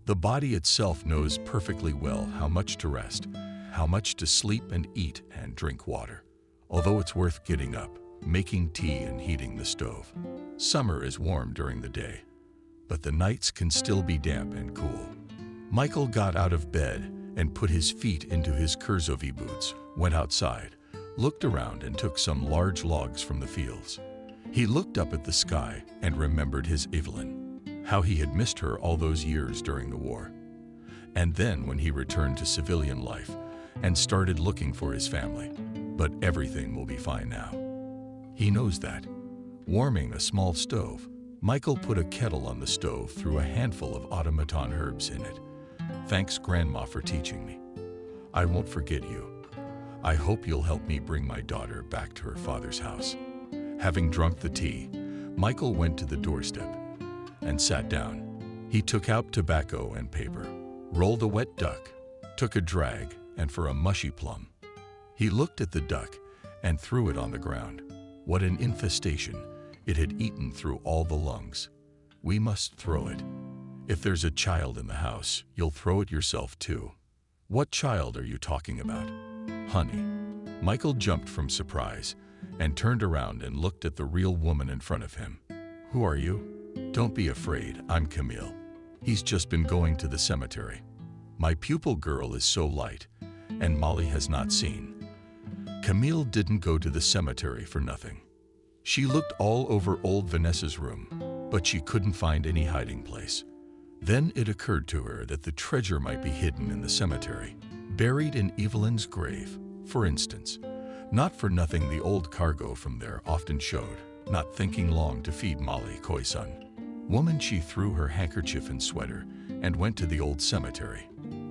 The body itself knows perfectly well how much to rest, how much to sleep and eat and drink water. Although it's worth getting up, making tea and heating the stove. Summer is warm during the day, but the nights can still be damp and cool. Michael got out of bed and put his feet into his Kurzovi boots, went outside, looked around and took some large logs from the fields. He looked up at the sky and remembered his Evelyn, how he had missed her all those years during the war. And then when he returned to civilian life and started looking for his family. But everything will be fine now. He knows that. Warming a small stove, Michael put a kettle on the stove, threw a handful of automaton herbs in it. Thanks, Grandma, for teaching me. I won't forget you. I hope you'll help me bring my daughter back to her father's house. Having drunk the tea, Michael went to the doorstep and sat down. He took out tobacco and paper, rolled a wet duck, took a drag, and for a mushy plum. He looked at the duck and threw it on the ground. What an infestation! It had eaten through all the lungs. We must throw it. If there's a child in the house, you'll throw it yourself too. What child are you talking about? Honey. Michael jumped from surprise and turned around and looked at the real woman in front of him. Who are you? Don't be afraid, I'm Camille. He's just been going to the cemetery. My pupil girl is so light, and Molly has not seen. Camille didn't go to the cemetery for nothing. She looked all over old Vanessa's room, but she couldn't find any hiding place. Then it occurred to her that the treasure might be hidden in the cemetery, buried in Evelyn's grave, for instance. Not for nothing the old cargo from there often showed, not thinking long to feed Molly Koisun. Woman, she threw her handkerchief and sweater and went to the old cemetery.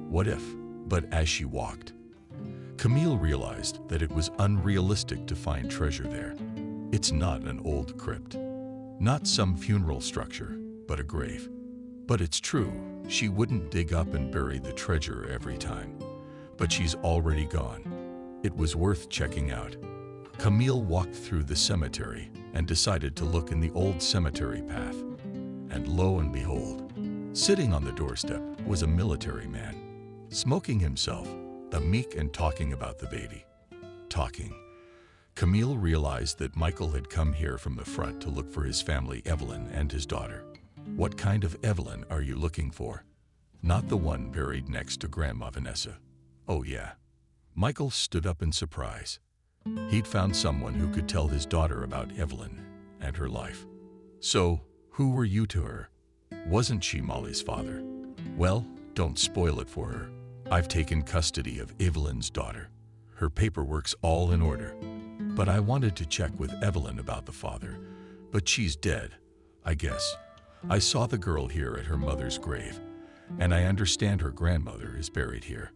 What if? But as she walked, Camille realized that it was unrealistic to find treasure there. It's not an old crypt, not some funeral structure, but a grave. But it's true, she wouldn't dig up and bury the treasure every time. But she's already gone. It was worth checking out. Camille walked through the cemetery and decided to look in the old cemetery path. And lo and behold, sitting on the doorstep was a military man, smoking himself, the meek and talking about the baby. Talking. Camille realized that Michael had come here from the front to look for his family, Evelyn and his daughter. What kind of Evelyn are you looking for? Not the one buried next to Grandma Vanessa. Oh yeah. Michael stood up in surprise. He'd found someone who could tell his daughter about Evelyn and her life. So, who were you to her? Wasn't she Molly's father? Well, don't spoil it for her. I've taken custody of Evelyn's daughter. Her paperwork's all in order. But I wanted to check with Evelyn about the father. But she's dead, I guess. I saw the girl here at her mother's grave, and I understand her grandmother is buried here.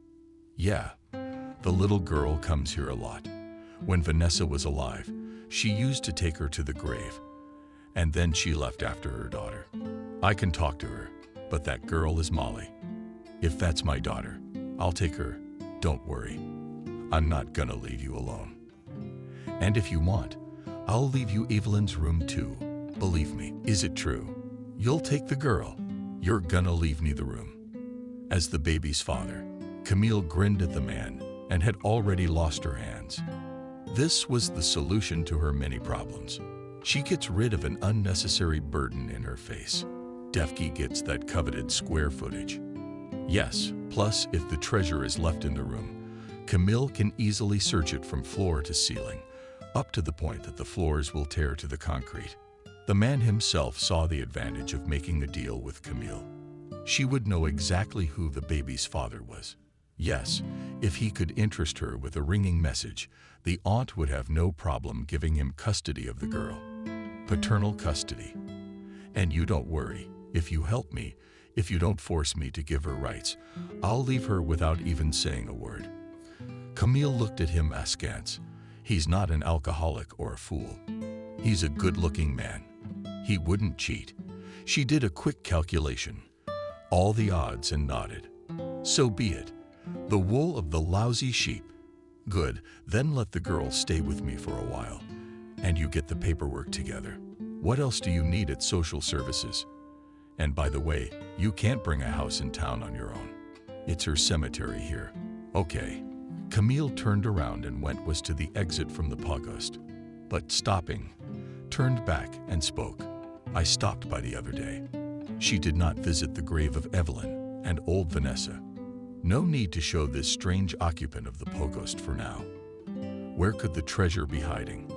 Yeah, the little girl comes here a lot. When Vanessa was alive, she used to take her to the grave, and then she left after her daughter. I can talk to her, but that girl is Molly. If that's my daughter, I'll take her. Don't worry. I'm not gonna leave you alone. And if you want, I'll leave you Evelyn's room too. Believe me, is it true? You'll take the girl. You're gonna leave me the room. As the baby's father, Camille grinned at the man and had already lost her hands. This was the solution to her many problems. She gets rid of an unnecessary burden in her face. Defke gets that coveted square footage. Yes, plus if the treasure is left in the room, Camille can easily search it from floor to ceiling, up to the point that the floors will tear to the concrete. The man himself saw the advantage of making a deal with Camille. She would know exactly who the baby's father was. Yes, if he could interest her with a ringing message, the aunt would have no problem giving him custody of the girl. Paternal custody. And you don't worry, if you help me, if you don't force me to give her rights, I'll leave her without even saying a word. Camille looked at him askance. He's not an alcoholic or a fool. He's a good-looking man. He wouldn't cheat. She did a quick calculation. All the odds and nodded. So be it. The wool of the lousy sheep. Good, then let the girl stay with me for a while. And you get the paperwork together. What else do you need at social services? And by the way, you can't bring a house in town on your own. It's her cemetery here. Okay. Camille turned around and was to the exit from the pogost. But stopping, turned back and spoke. I stopped by the other day. She did not visit the grave of Evelyn and old Vanessa. No need to show this strange occupant of the pogost for now. Where could the treasure be hiding?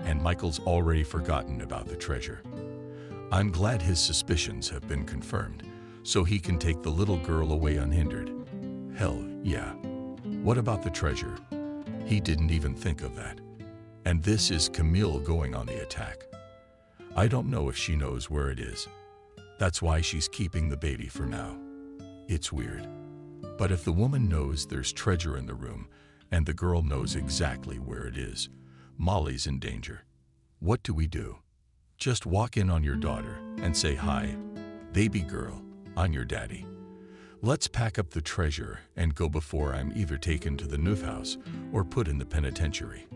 And Michael's already forgotten about the treasure. I'm glad his suspicions have been confirmed, so he can take the little girl away unhindered. Hell yeah. What about the treasure? He didn't even think of that. And this is Camille going on the attack. I don't know if she knows where it is. That's why she's keeping the baby for now. It's weird. But if the woman knows there's treasure in the room, and the girl knows exactly where it is, Molly's in danger. What do we do? Just walk in on your daughter and say, "Hi, baby girl, I'm your daddy. Let's pack up the treasure and go before I'm either taken to the Neuf house or put in the penitentiary."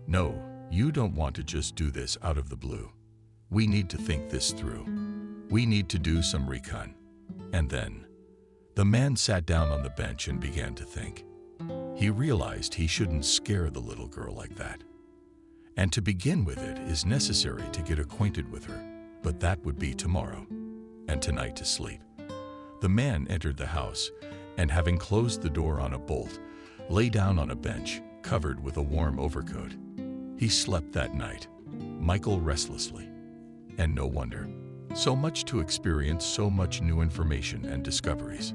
No, you don't want to just do this out of the blue. We need to think this through. We need to do some recon. And then, the man sat down on the bench and began to think. He realized he shouldn't scare the little girl like that. And to begin with, it is necessary to get acquainted with her, but that would be tomorrow, and tonight to sleep. The man entered the house, and having closed the door on a bolt, lay down on a bench, covered with a warm overcoat. He slept that night, Michael restlessly. And no wonder. So much to experience, so much new information and discoveries.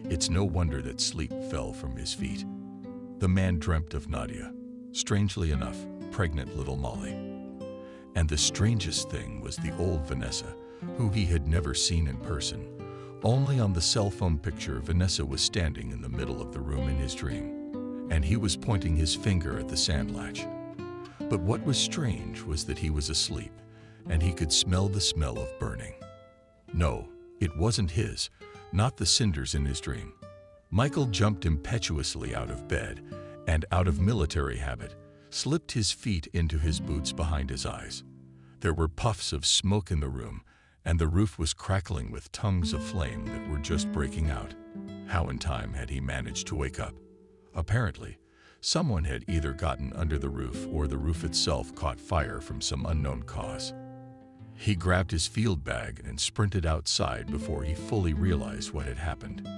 It's no wonder that sleep fell from his feet. The man dreamt of Nadia, strangely enough, pregnant little Molly. And the strangest thing was the old Vanessa, who he had never seen in person, Only on the cell phone picture, Vanessa was standing in the middle of the room in his dream, and he was pointing his finger at the sand latch. But what was strange was that he was asleep, and he could smell the smell of burning. No, it wasn't his, not the cinders in his dream. Michael jumped impetuously out of bed, and out of military habit, slipped his feet into his boots behind his eyes. There were puffs of smoke in the room, and the roof was crackling with tongues of flame that were just breaking out. How in time had he managed to wake up? Apparently, someone had either gotten under the roof or the roof itself caught fire from some unknown cause. He grabbed his field bag and sprinted outside before he fully realized what had happened.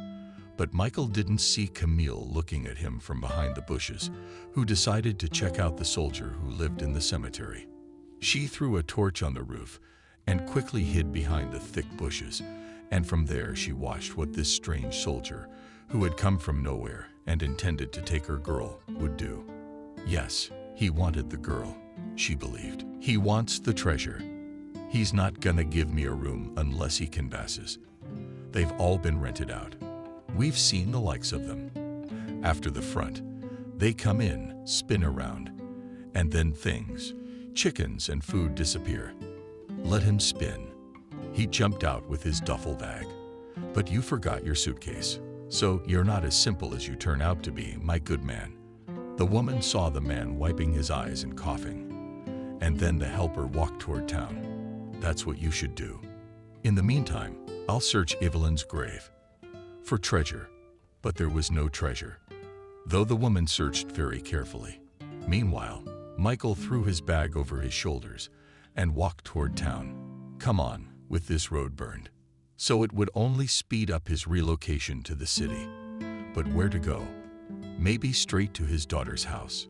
But Michael didn't see Camille looking at him from behind the bushes, who decided to check out the soldier who lived in the cemetery. She threw a torch on the roof and quickly hid behind the thick bushes, and from there she watched what this strange soldier, who had come from nowhere and intended to take her girl, would do. Yes, he wanted the girl, she believed. He wants the treasure. He's not gonna give me a room unless he canvasses. They've all been rented out. We've seen the likes of them. After the front, they come in, spin around, and then things, chickens and food disappear. Let him spin. He jumped out with his duffel bag. But you forgot your suitcase, so you're not as simple as you turn out to be, my good man. The woman saw the man wiping his eyes and coughing, and then the helper walked toward town. That's what you should do. In the meantime, I'll search Evelyn's grave for treasure, but there was no treasure, though the woman searched very carefully. Meanwhile, Michael threw his bag over his shoulders and walked toward town. Come on, with this road burned. So it would only speed up his relocation to the city. But where to go? Maybe straight to his daughter's house.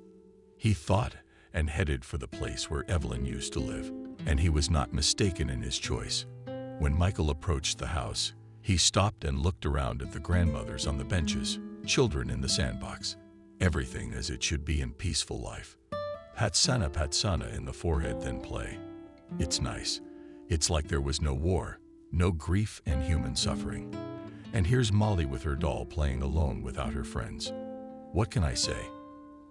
He thought and headed for the place where Evelyn used to live, and he was not mistaken in his choice. When Michael approached the house, he stopped and looked around at the grandmothers on the benches, children in the sandbox. Everything as it should be in peaceful life. Patsana in the forehead, then play. It's nice. It's like there was no war, no grief and human suffering. And here's Molly with her doll playing alone without her friends. What can I say?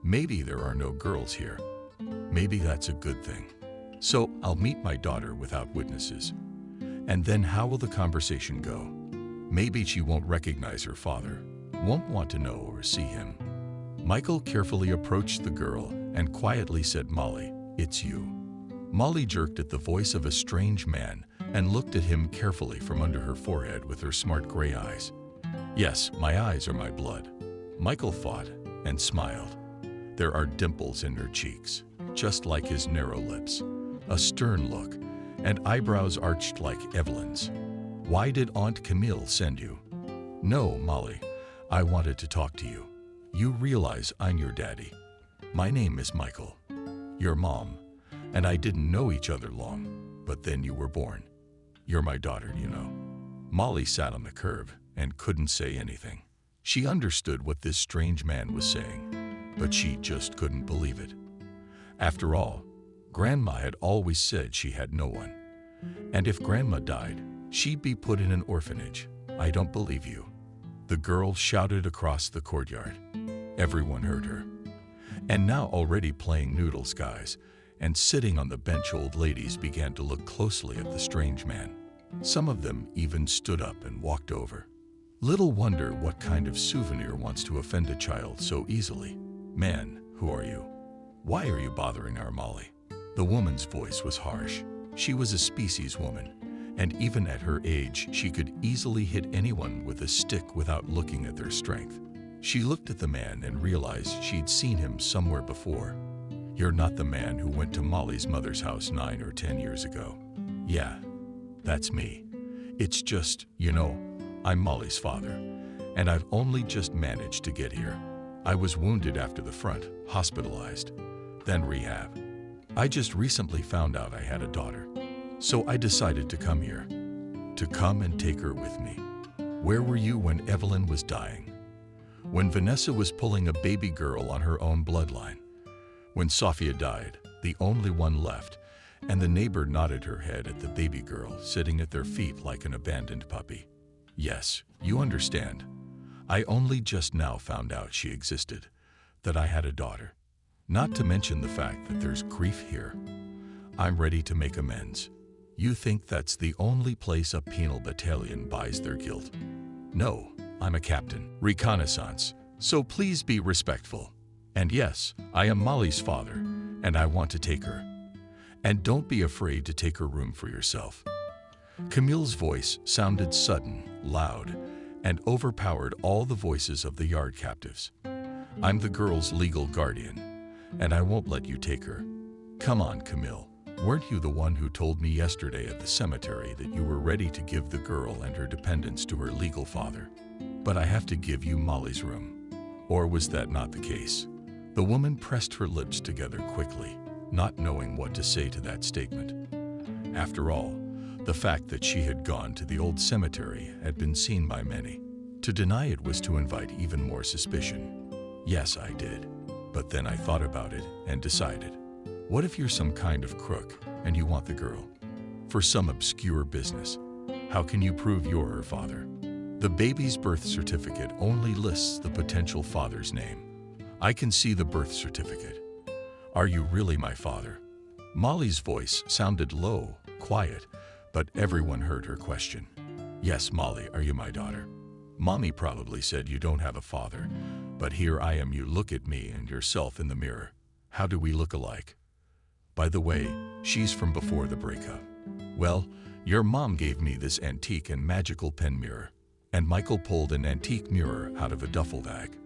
Maybe there are no girls here. Maybe that's a good thing. So I'll meet my daughter without witnesses. And then how will the conversation go? Maybe she won't recognize her father, won't want to know or see him. Michael carefully approached the girl and quietly said, Molly, it's you. Molly jerked at the voice of a strange man and looked at him carefully from under her forehead with her smart gray eyes. Yes, my eyes are my blood. Michael thought and smiled. There are dimples in her cheeks, just like his narrow lips, a stern look, and eyebrows arched like Evelyn's. Why did Aunt Camille send you? No, Molly, I wanted to talk to you. You realize I'm your daddy. My name is Michael, your mom, and I didn't know each other long, but then you were born. You're my daughter, you know. Molly sat on the curb and couldn't say anything. She understood what this strange man was saying, but she just couldn't believe it. After all, Grandma had always said she had no one. And if Grandma died, she'd be put in an orphanage. I don't believe you. The girl shouted across the courtyard. Everyone heard her. And now already playing noodles, guys, and sitting on the bench, old ladies began to look closely at the strange man. Some of them even stood up and walked over. Little wonder what kind of souvenir wants to offend a child so easily. Man, who are you? Why are you bothering our Molly? The woman's voice was harsh. She was a species woman, and even at her age, she could easily hit anyone with a stick without looking at their strength. She looked at the man and realized she'd seen him somewhere before. You're not the man who went to Molly's mother's house 9 or 10 years ago. Yeah, that's me. It's just, you know, I'm Molly's father, and I've only just managed to get here. I was wounded after the front, hospitalized, then rehab. I just recently found out I had a daughter, so I decided to come here, to come and take her with me. Where were you when Evelyn was dying? When Vanessa was pulling a baby girl on her own bloodline? When Sophia died, the only one left, and the neighbor nodded her head at the baby girl sitting at their feet like an abandoned puppy? Yes, you understand. I only just now found out she existed, that I had a daughter. Not to mention the fact that there's grief here. I'm ready to make amends. You think that's the only place a penal battalion buys their guilt? No, I'm a captain. Reconnaissance, so please be respectful. And yes, I am Molly's father, and I want to take her. And don't be afraid to take her room for yourself. Camille's voice sounded sudden, loud, and overpowered all the voices of the yard captives. I'm the girl's legal guardian, and I won't let you take her. Come on, Camille. Weren't you the one who told me yesterday at the cemetery that you were ready to give the girl and her dependents to her legal father? But I have to give you Molly's room. Or was that not the case? The woman pressed her lips together quickly, not knowing what to say to that statement. After all, the fact that she had gone to the old cemetery had been seen by many. To deny it was to invite even more suspicion. Yes, I did. But then I thought about it and decided, what if you're some kind of crook and you want the girl? For some obscure business. How can you prove you're her father? The baby's birth certificate only lists the potential father's name. I can see the birth certificate. Are you really my father? Molly's voice sounded low, quiet, but everyone heard her question. Yes, Molly, are you my daughter? Mommy probably said you don't have a father, but here I am. You look at me and yourself in the mirror. How do we look alike? By the way, she's from before the breakup. Well, your mom gave me this antique and magical pen mirror, and Michael pulled an antique mirror out of a duffel bag.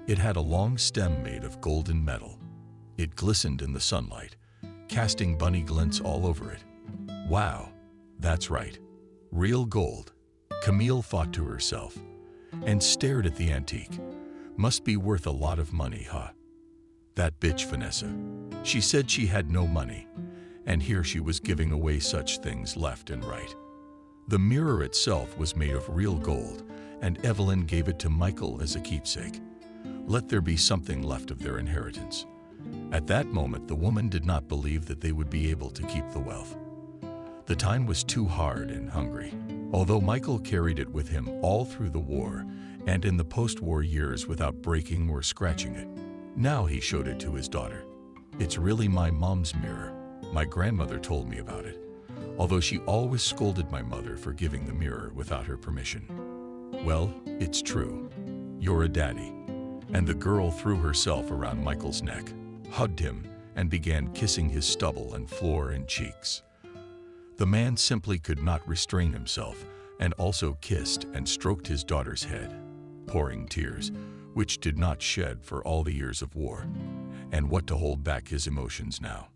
It had a long stem made of golden metal. It glistened in the sunlight, casting bunny glints all over it. Wow, that's right. Real gold. Camille thought to herself, and stared at the antique. Must be worth a lot of money, huh? That bitch Vanessa. She said she had no money, and here she was giving away such things left and right. The mirror itself was made of real gold, and Evelyn gave it to Michael as a keepsake. Let there be something left of their inheritance. At that moment, the woman did not believe that they would be able to keep the wealth. The time was too hard and hungry. Although Michael carried it with him all through the war and in the post-war years without breaking or scratching it, now he showed it to his daughter. It's really my mom's mirror. My grandmother told me about it, although she always scolded my mother for giving the mirror without her permission. Well, it's true. You're a daddy. And the girl threw herself around Michael's neck, hugged him, and began kissing his stubble and floor and cheeks. The man simply could not restrain himself and also kissed and stroked his daughter's head, pouring tears, which did not shed for all the years of war. And what to hold back his emotions now?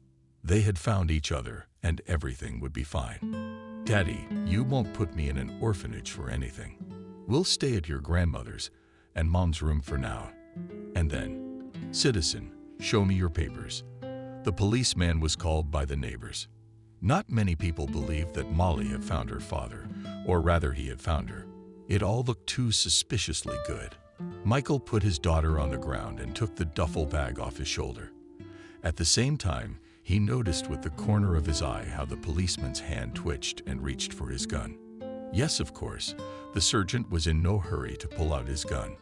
They had found each other and everything would be fine. Daddy, you won't put me in an orphanage for anything. We'll stay at your grandmother's and Mom's room for now. And then, citizen, show me your papers. The policeman was called by the neighbors. Not many people believed that Molly had found her father, or rather he had found her. It all looked too suspiciously good. Michael put his daughter on the ground and took the duffel bag off his shoulder. At the same time, he noticed with the corner of his eye how the policeman's hand twitched and reached for his gun. Yes, of course, the sergeant was in no hurry to pull out his gun.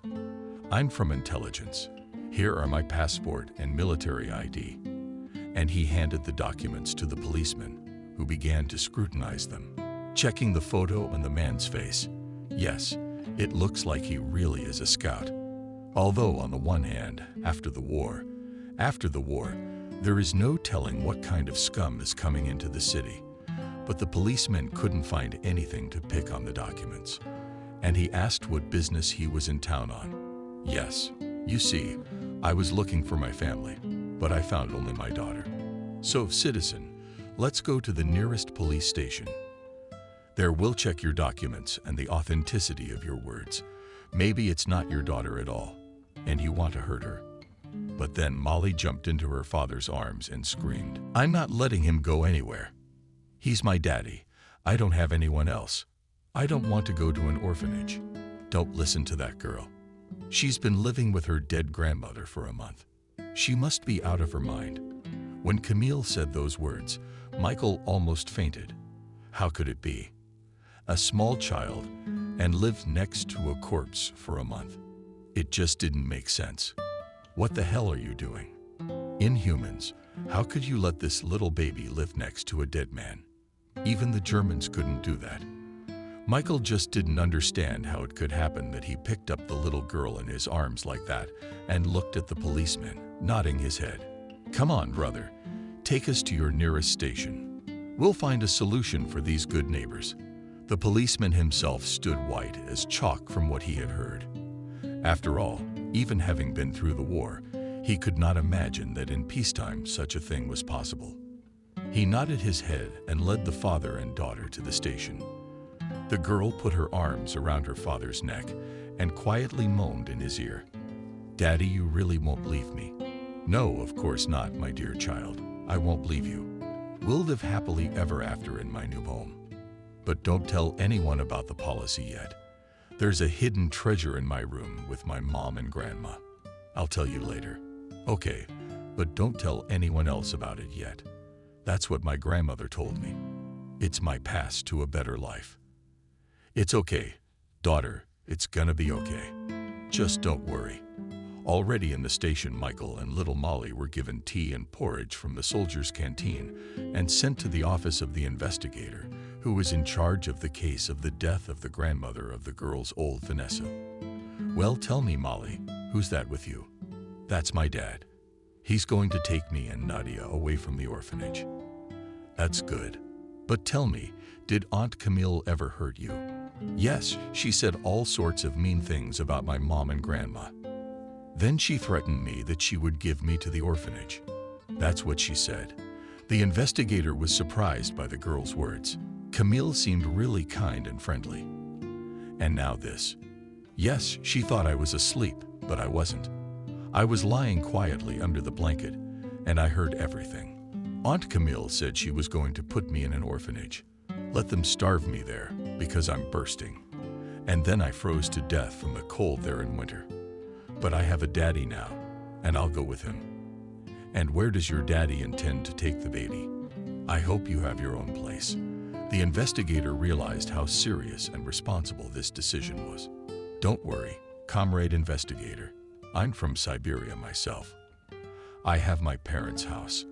I'm from intelligence. Here are my passport and military ID. And he handed the documents to the policeman, who began to scrutinize them, checking the photo and the man's face. Yes, it looks like he really is a scout. Although on the one hand, after the war, there is no telling what kind of scum is coming into the city. But the policeman couldn't find anything to pick on the documents, and he asked what business he was in town on. Yes, you see, I was looking for my family, but I found only my daughter. So, citizen, let's go to the nearest police station. There we'll check your documents and the authenticity of your words. Maybe it's not your daughter at all, and you want to hurt her. But then Molly jumped into her father's arms and screamed, I'm not letting him go anywhere. He's my daddy. I don't have anyone else. I don't want to go to an orphanage. Don't listen to that girl. She's been living with her dead grandmother for a month. She must be out of her mind. When Camille said those words, Michael almost fainted. How could it be? A small child, and lived next to a corpse for a month. It just didn't make sense. What the hell are you doing? Inhumans, how could you let this little baby live next to a dead man? Even the Germans couldn't do that. Michael just didn't understand how it could happen that he picked up the little girl in his arms like that and looked at the policeman, nodding his head. Come on, brother, take us to your nearest station. We'll find a solution for these good neighbors. The policeman himself stood white as chalk from what he had heard. After all, even having been through the war, he could not imagine that in peacetime such a thing was possible. He nodded his head and led the father and daughter to the station. The girl put her arms around her father's neck and quietly moaned in his ear. "Daddy, you really won't leave me." "No, of course not, my dear child. I won't leave you. We'll live happily ever after in my new home. But don't tell anyone about the policy yet. There's a hidden treasure in my room with my mom and grandma. I'll tell you later." "Okay, but don't tell anyone else about it yet. That's what my grandmother told me. It's my pass to a better life." "It's okay, daughter, it's gonna be okay. Just don't worry." Already in the station, Michael and little Molly were given tea and porridge from the soldiers' canteen and sent to the office of the investigator, who was in charge of the case of the death of the grandmother of the girl's old Vanessa. "Well, tell me, Molly, who's that with you?" "That's my dad. He's going to take me and Nadia away from the orphanage." "That's good. But tell me, did Aunt Camille ever hurt you?" "Yes, she said all sorts of mean things about my mom and grandma. Then she threatened me that she would give me to the orphanage." "That's what she said." The investigator was surprised by the girl's words. Camille seemed really kind and friendly. "And now this." "Yes, she thought I was asleep, but I wasn't. I was lying quietly under the blanket, and I heard everything. Aunt Camille said she was going to put me in an orphanage. Let them starve me there, because I'm bursting. And then I froze to death from the cold there in winter. But I have a daddy now, and I'll go with him." "And where does your daddy intend to take the baby?" "I hope you have your own place." The investigator realized how serious and responsible this decision was. "Don't worry, comrade investigator. I'm from Siberia myself. I have my parents' house.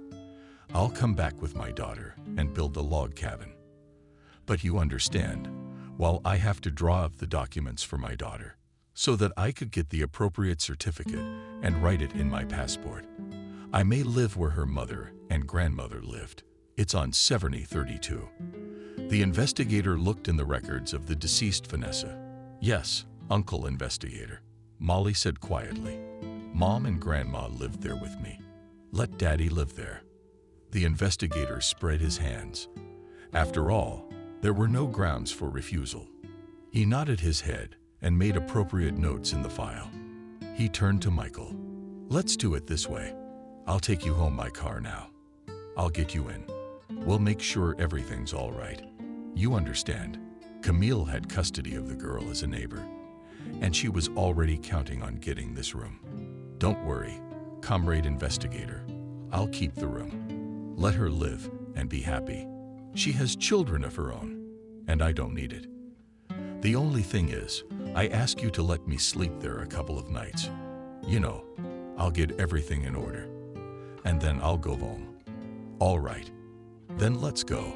I'll come back with my daughter and build the log cabin. But you understand, while I have to draw up the documents for my daughter, so that I could get the appropriate certificate and write it in my passport, I may live where her mother and grandmother lived. It's on Severny 32. The investigator looked in the records of the deceased Vanessa. "Yes, Uncle Investigator," Molly said quietly. "Mom and Grandma lived there with me. Let Daddy live there." The investigator spread his hands. After all, there were no grounds for refusal. He nodded his head and made appropriate notes in the file. He turned to Michael. "Let's do it this way. I'll take you home by car now. I'll get you in. We'll make sure everything's all right. You understand, Camille had custody of the girl as a neighbor, and she was already counting on getting this room. Don't worry, comrade investigator. I'll keep the room. Let her live and be happy. She has children of her own, and I don't need it. The only thing is, I ask you to let me sleep there a couple of nights. You know, I'll get everything in order, and then I'll go home." "All right, then let's go."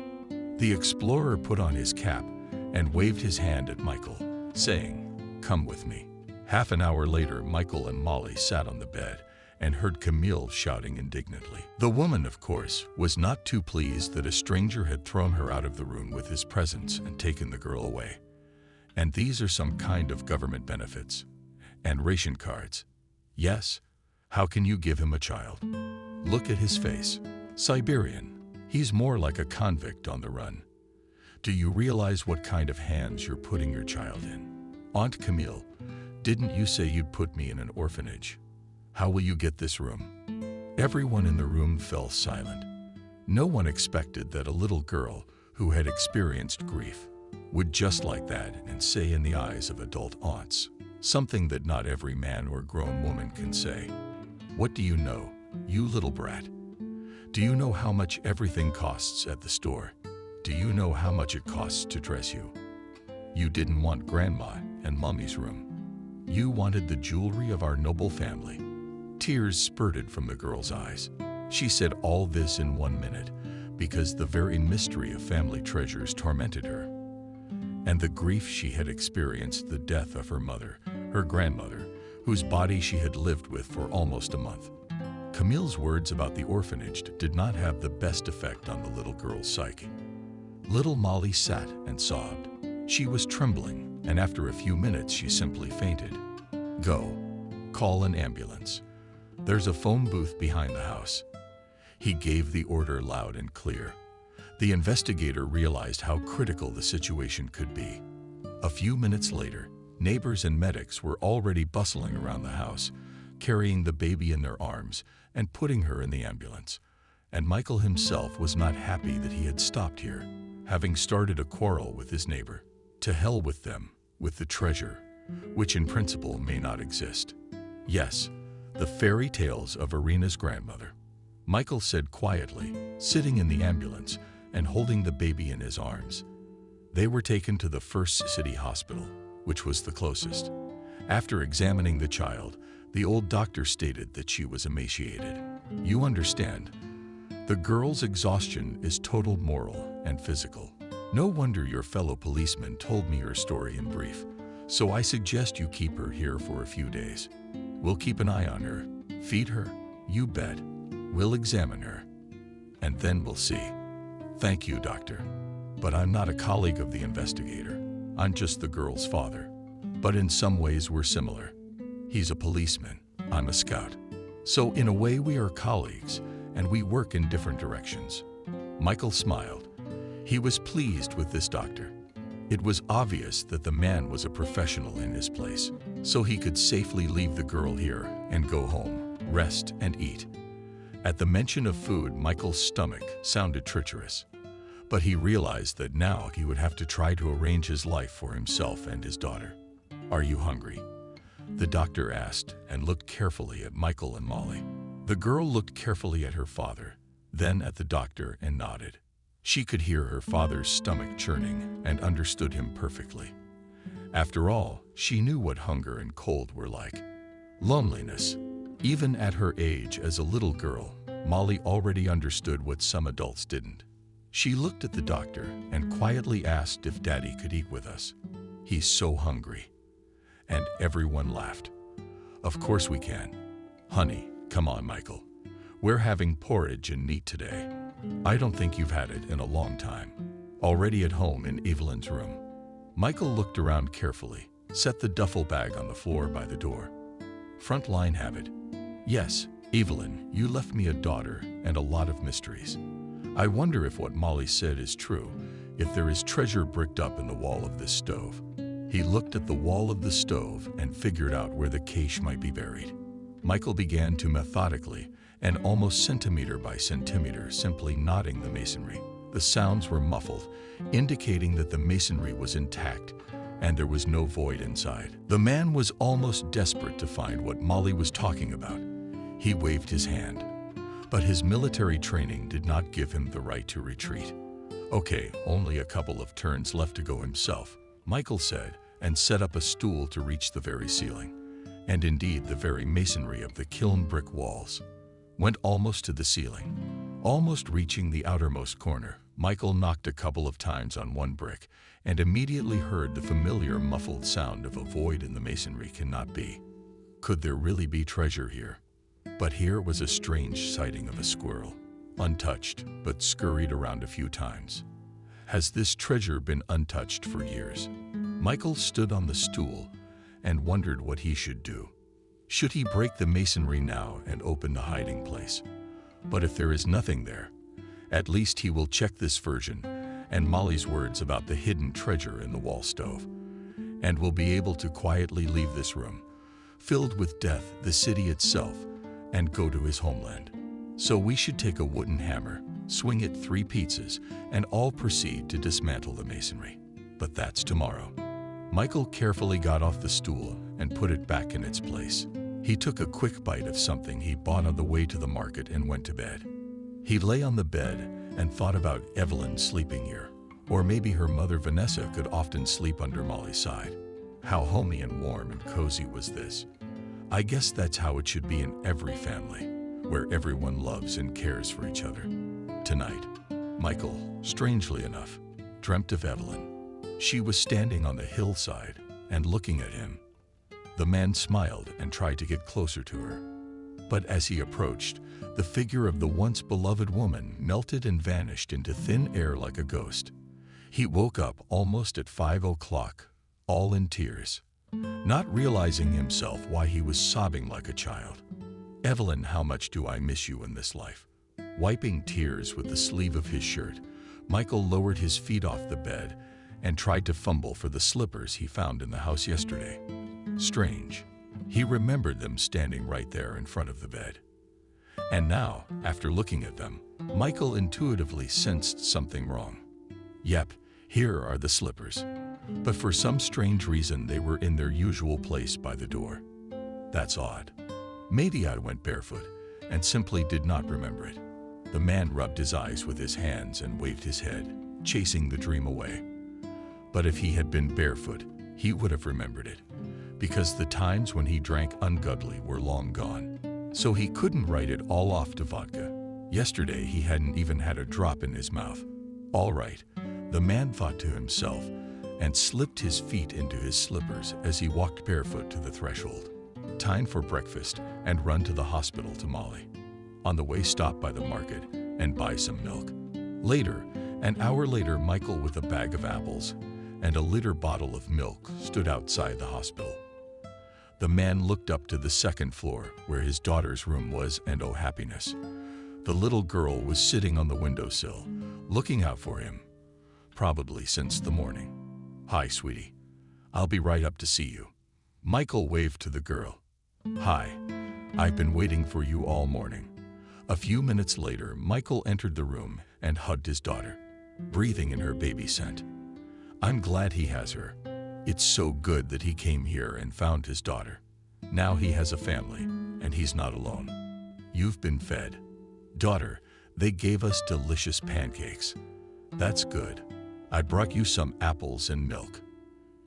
The explorer put on his cap and waved his hand at Michael, saying, "Come with me." Half an hour later, Michael and Molly sat on the bed and heard Camille shouting indignantly. The woman, of course, was not too pleased that a stranger had thrown her out of the room with his presence and taken the girl away. And these are some kind of government benefits. And ration cards. Yes, how can you give him a child? Look at his face. Siberian. He's more like a convict on the run. Do you realize what kind of hands you're putting your child in? Aunt Camille, didn't you say you'd put me in an orphanage? How will you get this room?" Everyone in the room fell silent. No one expected that a little girl who had experienced grief would just like that and say in the eyes of adult aunts something that not every man or grown woman can say. "What do you know, you little brat? Do you know how much everything costs at the store? Do you know how much it costs to dress you? You didn't want Grandma and Mommy's room. You wanted the jewelry of our noble family. Tears spurted from the girl's eyes. She said all this in 1 minute because the very mystery of family treasures tormented her. And the grief she had experienced, the death of her mother, her grandmother, whose body she had lived with for almost a month. Camille's words about the orphanage did not have the best effect on the little girl's psyche. Little Molly sat and sobbed. She was trembling, and after a few minutes she simply fainted. Go, call an ambulance. There's a phone booth behind the house. He gave the order loud and clear. The investigator realized how critical the situation could be. A few minutes later, neighbors and medics were already bustling around the house, carrying the baby in their arms and putting her in the ambulance. And Michael himself was not happy that he had stopped here, having started a quarrel with his neighbor. To hell with them, with the treasure, which in principle may not exist. Yes, the fairy tales of Irina's grandmother. Michael said quietly, sitting in the ambulance and holding the baby in his arms. They were taken to the first city hospital, which was the closest. After examining the child, the old doctor stated that she was emaciated. You understand, the girl's exhaustion is total moral and physical. No wonder your fellow policeman told me her story in brief, so I suggest you keep her here for a few days. We'll keep an eye on her, feed her, you bet. We'll examine her, and then we'll see. Thank you, doctor. But I'm not a colleague of the investigator. I'm just the girl's father. But in some ways we're similar. He's a policeman, I'm a scout. So in a way we are colleagues, and we work in different directions. Michael smiled. He was pleased with this doctor. It was obvious that the man was a professional in his place, so he could safely leave the girl here and go home, rest and eat. At the mention of food, Michael's stomach sounded treacherous, but he realized that now he would have to try to arrange his life for himself and his daughter. Are you hungry? The doctor asked and looked carefully at Michael and Molly. The girl looked carefully at her father, then at the doctor and nodded. She could hear her father's stomach churning and understood him perfectly. After all, she knew what hunger and cold were like. Loneliness. Even at her age as a little girl, Molly already understood what some adults didn't. She looked at the doctor and quietly asked if Daddy could eat with us. He's so hungry. And everyone laughed. Of course we can. Honey, come on, Michael. We're having porridge and meat today. I don't think you've had it in a long time. Already at home in Evelyn's room. Michael looked around carefully, set the duffel bag on the floor by the door. Front line have it. Yes, Evelyn, you left me a daughter and a lot of mysteries. I wonder if what Molly said is true, if there is treasure bricked up in the wall of this stove. He looked at the wall of the stove and figured out where the cache might be buried. Michael began to methodically and almost centimeter by centimeter simply knotting the masonry. The sounds were muffled, indicating that the masonry was intact and there was no void inside. The man was almost desperate to find what Molly was talking about. He waved his hand, but his military training did not give him the right to retreat. Okay, only a couple of turns left to go himself, Michael said, and set up a stool to reach the very ceiling. And indeed, the very masonry of the kiln brick walls went almost to the ceiling. Almost reaching the outermost corner, Michael knocked a couple of times on one brick and immediately heard the familiar muffled sound of a void in the masonry. Cannot be. Could there really be treasure here? But here was a strange sighting of a squirrel, untouched but scurried around a few times. Has this treasure been untouched for years? Michael stood on the stool and wondered what he should do. Should he break the masonry now and open the hiding place? But if there is nothing there, at least he will check this version and Molly's words about the hidden treasure in the wall stove, and will be able to quietly leave this room, filled with death, the city itself, and go to his homeland. So we should take a wooden hammer, swing it 3 pizzas, and all proceed to dismantle the masonry. But that's tomorrow. Michael carefully got off the stool and put it back in its place. He took a quick bite of something he bought on the way to the market and went to bed. He lay on the bed and thought about Evelyn sleeping here. Or maybe her mother Vanessa could often sleep under Molly's side. How homey and warm and cozy was this? I guess that's how it should be in every family, where everyone loves and cares for each other. Tonight, Michael, strangely enough, dreamt of Evelyn. She was standing on the hillside and looking at him. The man smiled and tried to get closer to her. But as he approached, the figure of the once beloved woman melted and vanished into thin air like a ghost. He woke up almost at 5 o'clock, all in tears, not realizing himself why he was sobbing like a child. Evelyn, how much do I miss you in this life? Wiping tears with the sleeve of his shirt, Michael lowered his feet off the bed and tried to fumble for the slippers he found in the house yesterday. Strange. He remembered them standing right there in front of the bed. And now, after looking at them, Michael intuitively sensed something wrong. Yep, here are the slippers. But for some strange reason, they were in their usual place by the door. That's odd. Maybe I went barefoot and simply did not remember it. The man rubbed his eyes with his hands and waved his head, chasing the dream away. But if he had been barefoot, he would have remembered it, because the times when he drank ungodly were long gone. So he couldn't write it all off to vodka. Yesterday he hadn't even had a drop in his mouth. All right, the man thought to himself, and slipped his feet into his slippers as he walked barefoot to the threshold. Time for breakfast and run to the hospital to Molly. On the way, stop by the market and buy some milk. Later, an hour later, Michael, with a bag of apples and a liter bottle of milk, stood outside the hospital. The man looked up to the second floor where his daughter's room was, and oh happiness. The little girl was sitting on the windowsill, looking out for him, probably since the morning. Hi, sweetie. I'll be right up to see you. Michael waved to the girl. Hi. I've been waiting for you all morning. A few minutes later, Michael entered the room and hugged his daughter, breathing in her baby scent. I'm glad he has her. It's so good that he came here and found his daughter. Now he has a family, and he's not alone. You've been fed. Daughter, they gave us delicious pancakes. That's good. I brought you some apples and milk.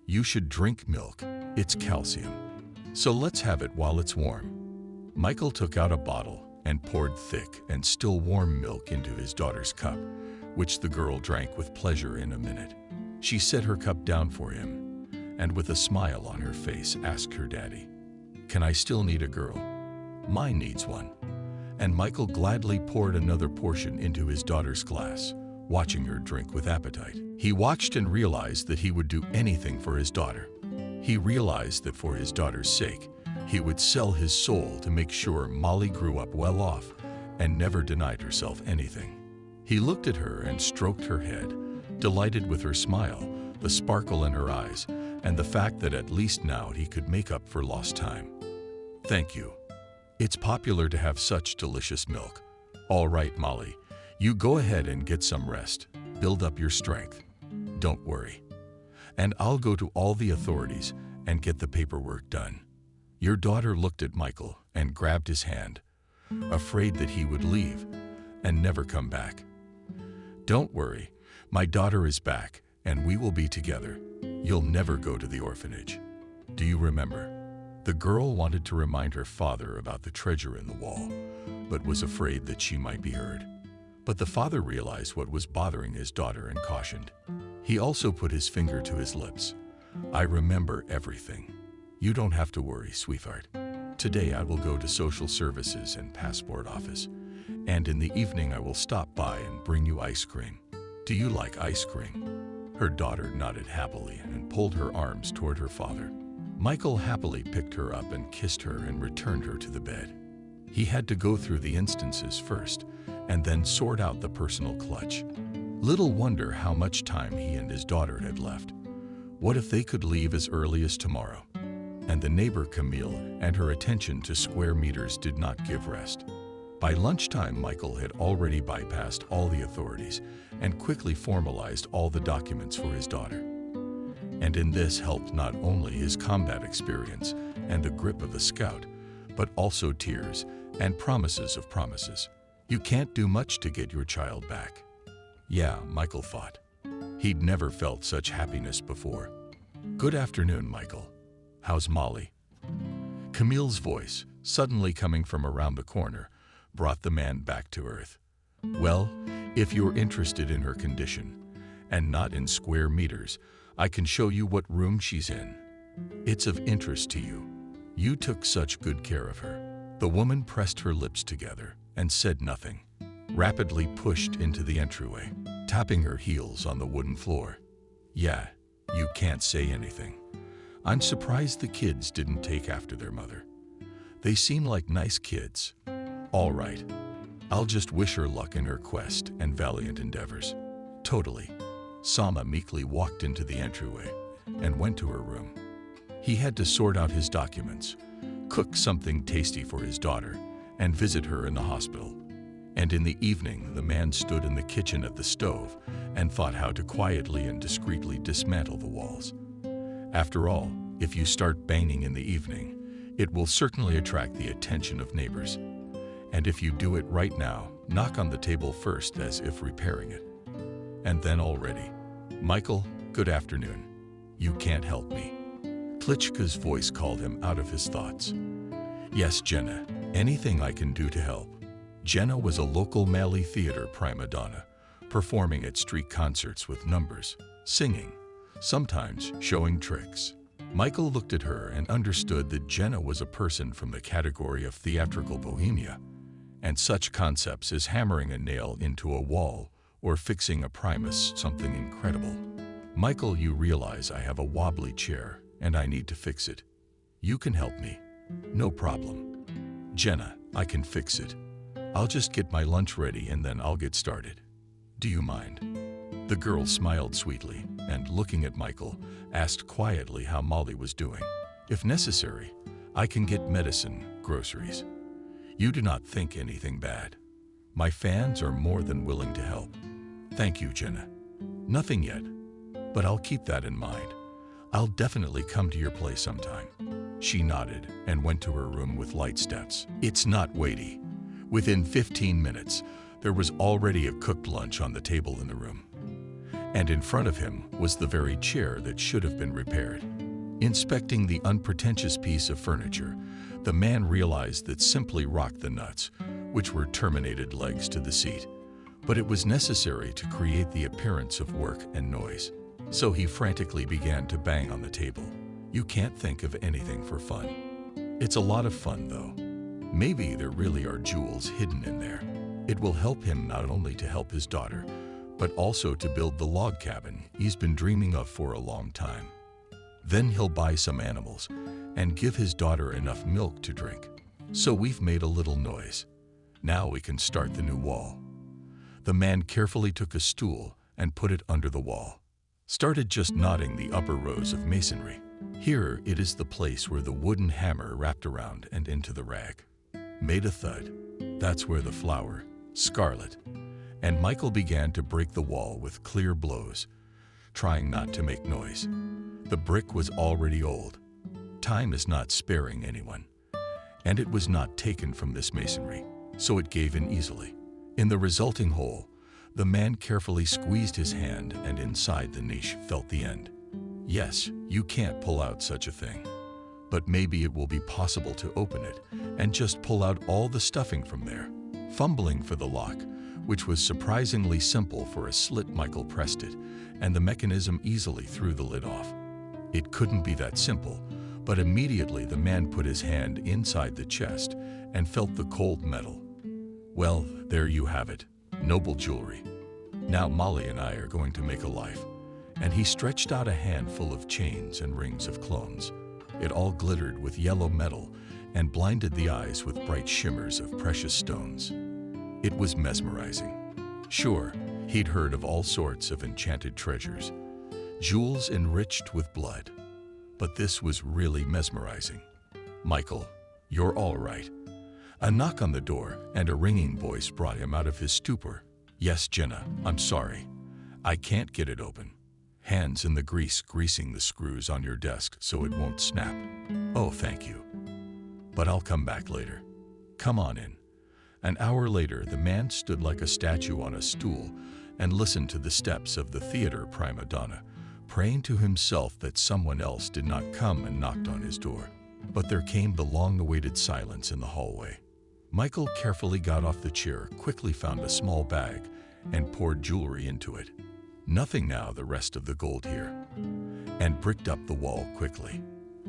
You should drink milk. It's calcium. So let's have it while it's warm. Michael took out a bottle and poured thick and still warm milk into his daughter's cup, which the girl drank with pleasure in a minute. She set her cup down for him, and with a smile on her face asked her daddy, Can I still need a girl? Mine needs one. And Michael gladly poured another portion into his daughter's glass, watching her drink with appetite. He watched and realized that he would do anything for his daughter. He realized that for his daughter's sake, he would sell his soul to make sure Molly grew up well off and never denied herself anything. He looked at her and stroked her head, delighted with her smile, the sparkle in her eyes, and the fact that at least now he could make up for lost time. Thank you. It's popular to have such delicious milk. All right, Molly, you go ahead and get some rest. Build up your strength. Don't worry. And I'll go to all the authorities and get the paperwork done. Your daughter looked at Michael and grabbed his hand, afraid that he would leave and never come back. Don't worry. My daughter is back, and we will be together. You'll never go to the orphanage. Do you remember? The girl wanted to remind her father about the treasure in the wall, but was afraid that she might be heard. But the father realized what was bothering his daughter and cautioned. He also put his finger to his lips. I remember everything. You don't have to worry, sweetheart. Today I will go to social services and passport office, and in the evening I will stop by and bring you ice cream. Do you like ice cream? Her daughter nodded happily and pulled her arms toward her father. Michael happily picked her up and kissed her and returned her to the bed. He had to go through the instances first and then sort out the personal clutch. Little wonder how much time he and his daughter had left. What if they could leave as early as tomorrow? And the neighbor Camille and her attention to square meters did not give rest. By lunchtime, Michael had already bypassed all the authorities and quickly formalized all the documents for his daughter. And in this helped not only his combat experience and the grip of the scout, but also tears and promises of promises. You can't do much to get your child back. Yeah, Michael thought. He'd never felt such happiness before. "Good afternoon, Michael. How's Molly?" Camille's voice, suddenly coming from around the corner, brought the man back to earth. "Well, if you're interested in her condition, and not in square meters, I can show you what room she's in. It's of interest to you. You took such good care of her." The woman pressed her lips together and said nothing, rapidly pushed into the entryway, tapping her heels on the wooden floor. "Yeah, you can't say anything. I'm surprised the kids didn't take after their mother. They seem like nice kids. All right, I'll just wish her luck in her quest and valiant endeavors." "Totally." Sama meekly walked into the entryway and went to her room. He had to sort out his documents, cook something tasty for his daughter, and visit her in the hospital. And in the evening, the man stood in the kitchen at the stove and thought how to quietly and discreetly dismantle the walls. After all, if you start banging in the evening, it will certainly attract the attention of neighbors. And if you do it right now, knock on the table first as if repairing it. And then already, "Michael, good afternoon. You can't help me." Klitschko's voice called him out of his thoughts. "Yes, Jenna, anything I can do to help." Jenna was a local Mali theater prima donna, performing at street concerts with numbers, singing, sometimes showing tricks. Michael looked at her and understood that Jenna was a person from the category of theatrical bohemia, and such concepts as hammering a nail into a wall or fixing a Primus something incredible. "Michael, you realize I have a wobbly chair and I need to fix it. You can help me." "No problem. Jenna, I can fix it. I'll just get my lunch ready and then I'll get started. Do you mind?" The girl smiled sweetly and, looking at Michael, asked quietly how Molly was doing. "If necessary, I can get medicine, groceries. You do not think anything bad. My fans are more than willing to help." "Thank you, Jenna. Nothing yet, but I'll keep that in mind. I'll definitely come to your place sometime." She nodded and went to her room with light steps. It's not weighty. Within 15 minutes, there was already a cooked lunch on the table in the room. And in front of him was the very chair that should have been repaired. Inspecting the unpretentious piece of furniture, the man realized that simply rocked the nuts, which were terminated legs to the seat. But it was necessary to create the appearance of work and noise. So he frantically began to bang on the table. You can't think of anything for fun. It's a lot of fun, though. Maybe there really are jewels hidden in there. It will help him not only to help his daughter, but also to build the log cabin he's been dreaming of for a long time. Then he'll buy some animals and give his daughter enough milk to drink. So we've made a little noise. Now we can start the new wall. The man carefully took a stool and put it under the wall. Started just knotting the upper rows of masonry. Here it is the place where the wooden hammer wrapped around and into the rag. Made a thud. That's where the flower, scarlet, and Michael began to break the wall with clear blows, trying not to make noise. The brick was already old. Time is not sparing anyone, and it was not taken from this masonry, so it gave in easily. In the resulting hole, the man carefully squeezed his hand and inside the niche felt the end. Yes, you can't pull out such a thing, but maybe it will be possible to open it and just pull out all the stuffing from there. Fumbling for the lock, which was surprisingly simple for a slit, Michael pressed it, and the mechanism easily threw the lid off. It couldn't be that simple, but immediately the man put his hand inside the chest and felt the cold metal. Well, there you have it, noble jewelry. Now Molly and I are going to make a life. And he stretched out a handful of chains and rings of clones. It all glittered with yellow metal and blinded the eyes with bright shimmers of precious stones. It was mesmerizing. Sure, he'd heard of all sorts of enchanted treasures, jewels enriched with blood, but this was really mesmerizing. "Michael, you're all right." A knock on the door and a ringing voice brought him out of his stupor. "Yes, Jenna, I'm sorry. I can't get it open. Hands in the grease greasing the screws on your desk so it won't snap." "Oh, thank you. But I'll come back later. Come on in." An hour later, the man stood like a statue on a stool and listened to the steps of the theater prima donna, praying to himself that someone else did not come and knocked on his door. But there came the long-awaited silence in the hallway. Michael carefully got off the chair, quickly found a small bag, and poured jewelry into it. Nothing now, the rest of the gold here. And bricked up the wall quickly.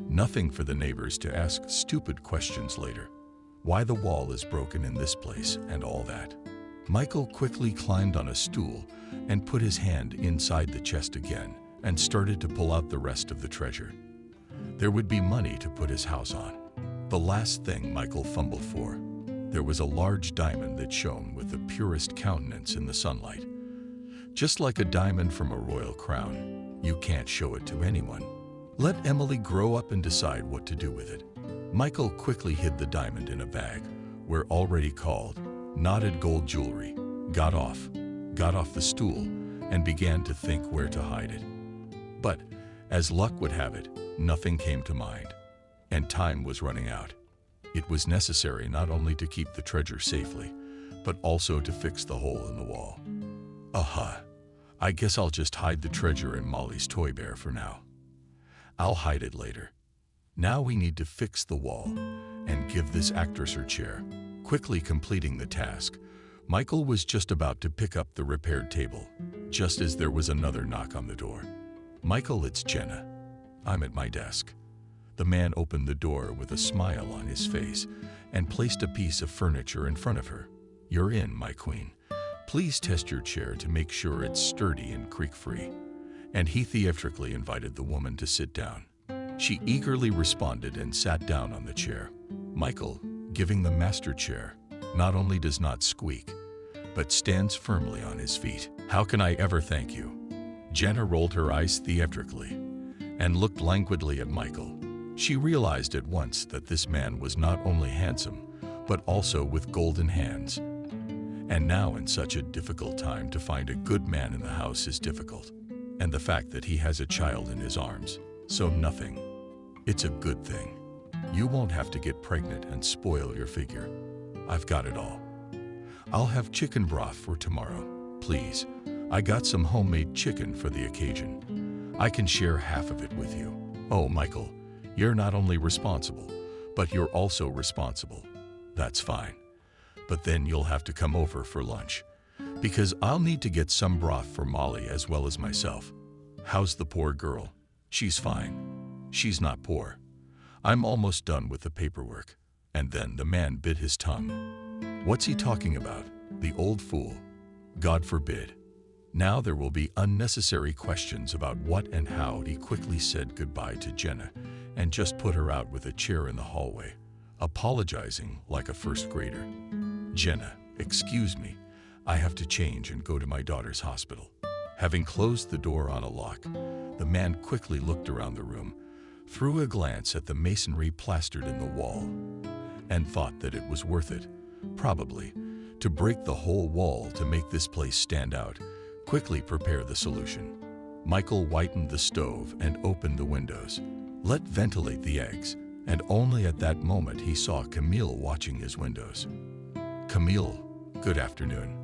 Nothing for the neighbors to ask stupid questions later. Why the wall is broken in this place and all that. Michael quickly climbed on a stool and put his hand inside the chest again and started to pull out the rest of the treasure. There would be money to put his house on. The last thing Michael fumbled for. There was a large diamond that shone with the purest countenance in the sunlight. Just like a diamond from a royal crown, you can't show it to anyone. Let Emily grow up and decide what to do with it. Michael quickly hid the diamond in a bag, where already called knotted gold jewelry, got off the stool, and began to think where to hide it. But, as luck would have it, nothing came to mind, and time was running out. It was necessary not only to keep the treasure safely, but also to fix the hole in the wall. Aha! I guess I'll just hide the treasure in Molly's toy bear for now. I'll hide it later. Now we need to fix the wall and give this actress her chair. Quickly completing the task, Michael was just about to pick up the repaired table, just as there was another knock on the door. Michael, it's Jenna. I'm at my desk. The man opened the door with a smile on his face and placed a piece of furniture in front of her. You're in, my queen. Please test your chair to make sure it's sturdy and creak-free. And he theatrically invited the woman to sit down. She eagerly responded and sat down on the chair. Michael, giving the master chair, not only does not squeak, but stands firmly on his feet. How can I ever thank you? Jenna rolled her eyes theatrically and looked languidly at Michael. She realized at once that this man was not only handsome, but also with golden hands. And now in such a difficult time to find a good man in the house is difficult. And the fact that he has a child in his arms, so nothing. It's a good thing. You won't have to get pregnant and spoil your figure. I've got it all. I'll have chicken broth for tomorrow, please. I got some homemade chicken for the occasion. I can share half of it with you. Oh, Michael, you're not only responsible, but you're also responsible. That's fine. But then you'll have to come over for lunch, because I'll need to get some broth for Molly as well as myself. How's the poor girl? She's fine. She's not poor. I'm almost done with the paperwork. And then the man bit his tongue. What's he talking about? The old fool. God forbid. Now there will be unnecessary questions about what and how. He quickly said goodbye to Jenna and just put her out with a chair in the hallway, apologizing like a first grader. Jenna, excuse me. I have to change and go to my daughter's hospital. Having closed the door on a lock, the man quickly looked around the room, threw a glance at the masonry plastered in the wall, and thought that it was worth it, probably, to break the whole wall to make this place stand out. Quickly prepare the solution. Michael whitened the stove and opened the windows. Let ventilate the eggs, and only at that moment he saw Camille watching his windows. Camille, good afternoon.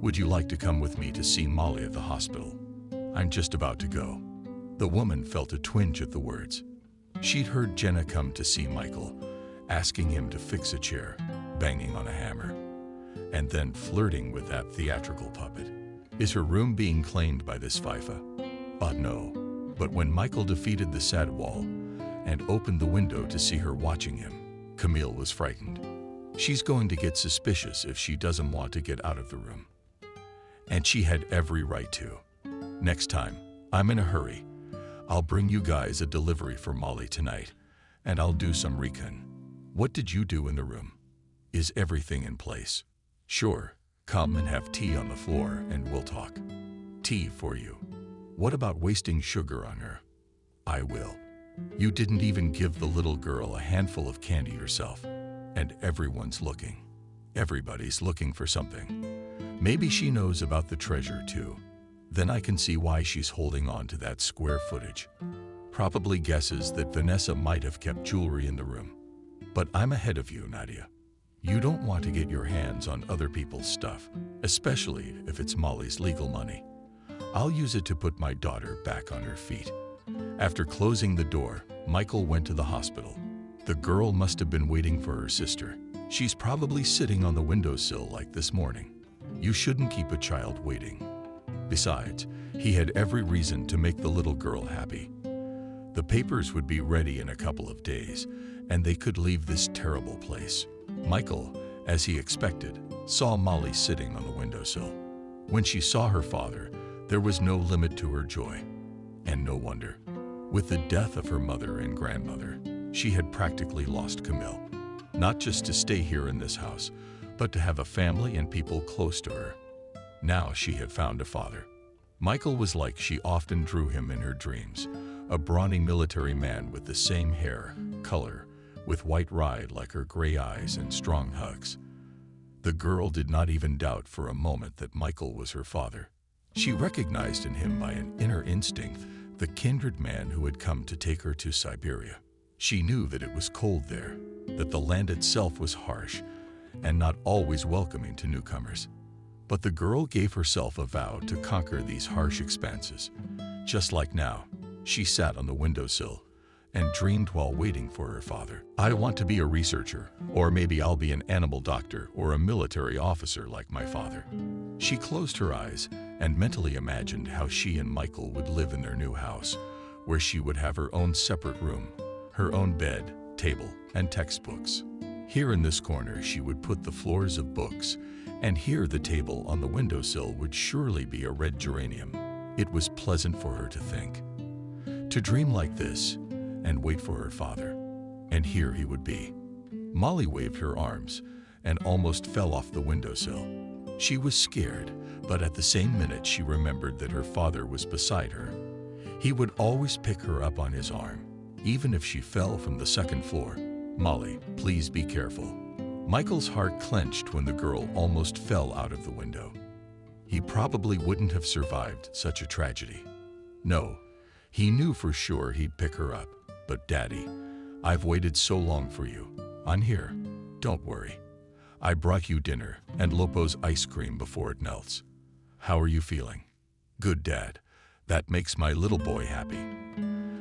Would you like to come with me to see Molly at the hospital? I'm just about to go. The woman felt a twinge at the words. She'd heard Jenna come to see Michael, asking him to fix a chair, banging on a hammer, and then flirting with that theatrical puppet. Is her room being claimed by this Fifa? No. But when Michael defeated the sad wall and opened the window to see her watching him, Camille was frightened. She's going to get suspicious if she doesn't want to get out of the room. And she had every right to. Next time, I'm in a hurry. I'll bring you guys a delivery for Molly tonight, and I'll do some recon. What did you do in the room? Is everything in place? Sure, come and have tea on the floor and we'll talk. Tea for you. What about wasting sugar on her? I will. You didn't even give the little girl a handful of candy yourself, and everyone's looking. Everybody's looking for something. Maybe she knows about the treasure too. Then I can see why she's holding on to that square footage. Probably guesses that Vanessa might have kept jewelry in the room. But I'm ahead of you, Nadia. You don't want to get your hands on other people's stuff, especially if it's Molly's legal money. I'll use it to put my daughter back on her feet." After closing the door, Michael went to the hospital. The girl must have been waiting for her sister. She's probably sitting on the windowsill like this morning. You shouldn't keep a child waiting. Besides, he had every reason to make the little girl happy. The papers would be ready in a couple of days, and they could leave this terrible place. Michael, as he expected, saw Molly sitting on the windowsill. When she saw her father, there was no limit to her joy. And no wonder. With the death of her mother and grandmother, she had practically lost Camille. Not just to stay here in this house, but to have a family and people close to her. Now she had found a father. Michael was like she often drew him in her dreams, a brawny military man with the same hair, color, with white ride like her gray eyes and strong hugs. The girl did not even doubt for a moment that Michael was her father. She recognized in him by an inner instinct the kindred man who had come to take her to Siberia. She knew that it was cold there, that the land itself was harsh and not always welcoming to newcomers. But the girl gave herself a vow to conquer these harsh expanses. Just like now, she sat on the windowsill and dreamed while waiting for her father. "I want to be a researcher, or maybe I'll be an animal doctor or a military officer like my father." She closed her eyes and mentally imagined how she and Michael would live in their new house, where she would have her own separate room, her own bed, table, and textbooks. Here in this corner she would put the floors of books, and here the table on the windowsill would surely be a red geranium. It was pleasant for her to think. To dream like this and wait for her father. And here he would be. Molly waved her arms and almost fell off the windowsill. She was scared, but at the same minute she remembered that her father was beside her. He would always pick her up on his arm, even if she fell from the second floor. "Molly, please be careful." Michael's heart clenched when the girl almost fell out of the window. He probably wouldn't have survived such a tragedy. No, he knew for sure he'd pick her up. "But Daddy, I've waited so long for you. I'm here. Don't worry. I brought you dinner and Lopo's ice cream before it melts. How are you feeling?" "Good, Dad. That makes my little boy happy."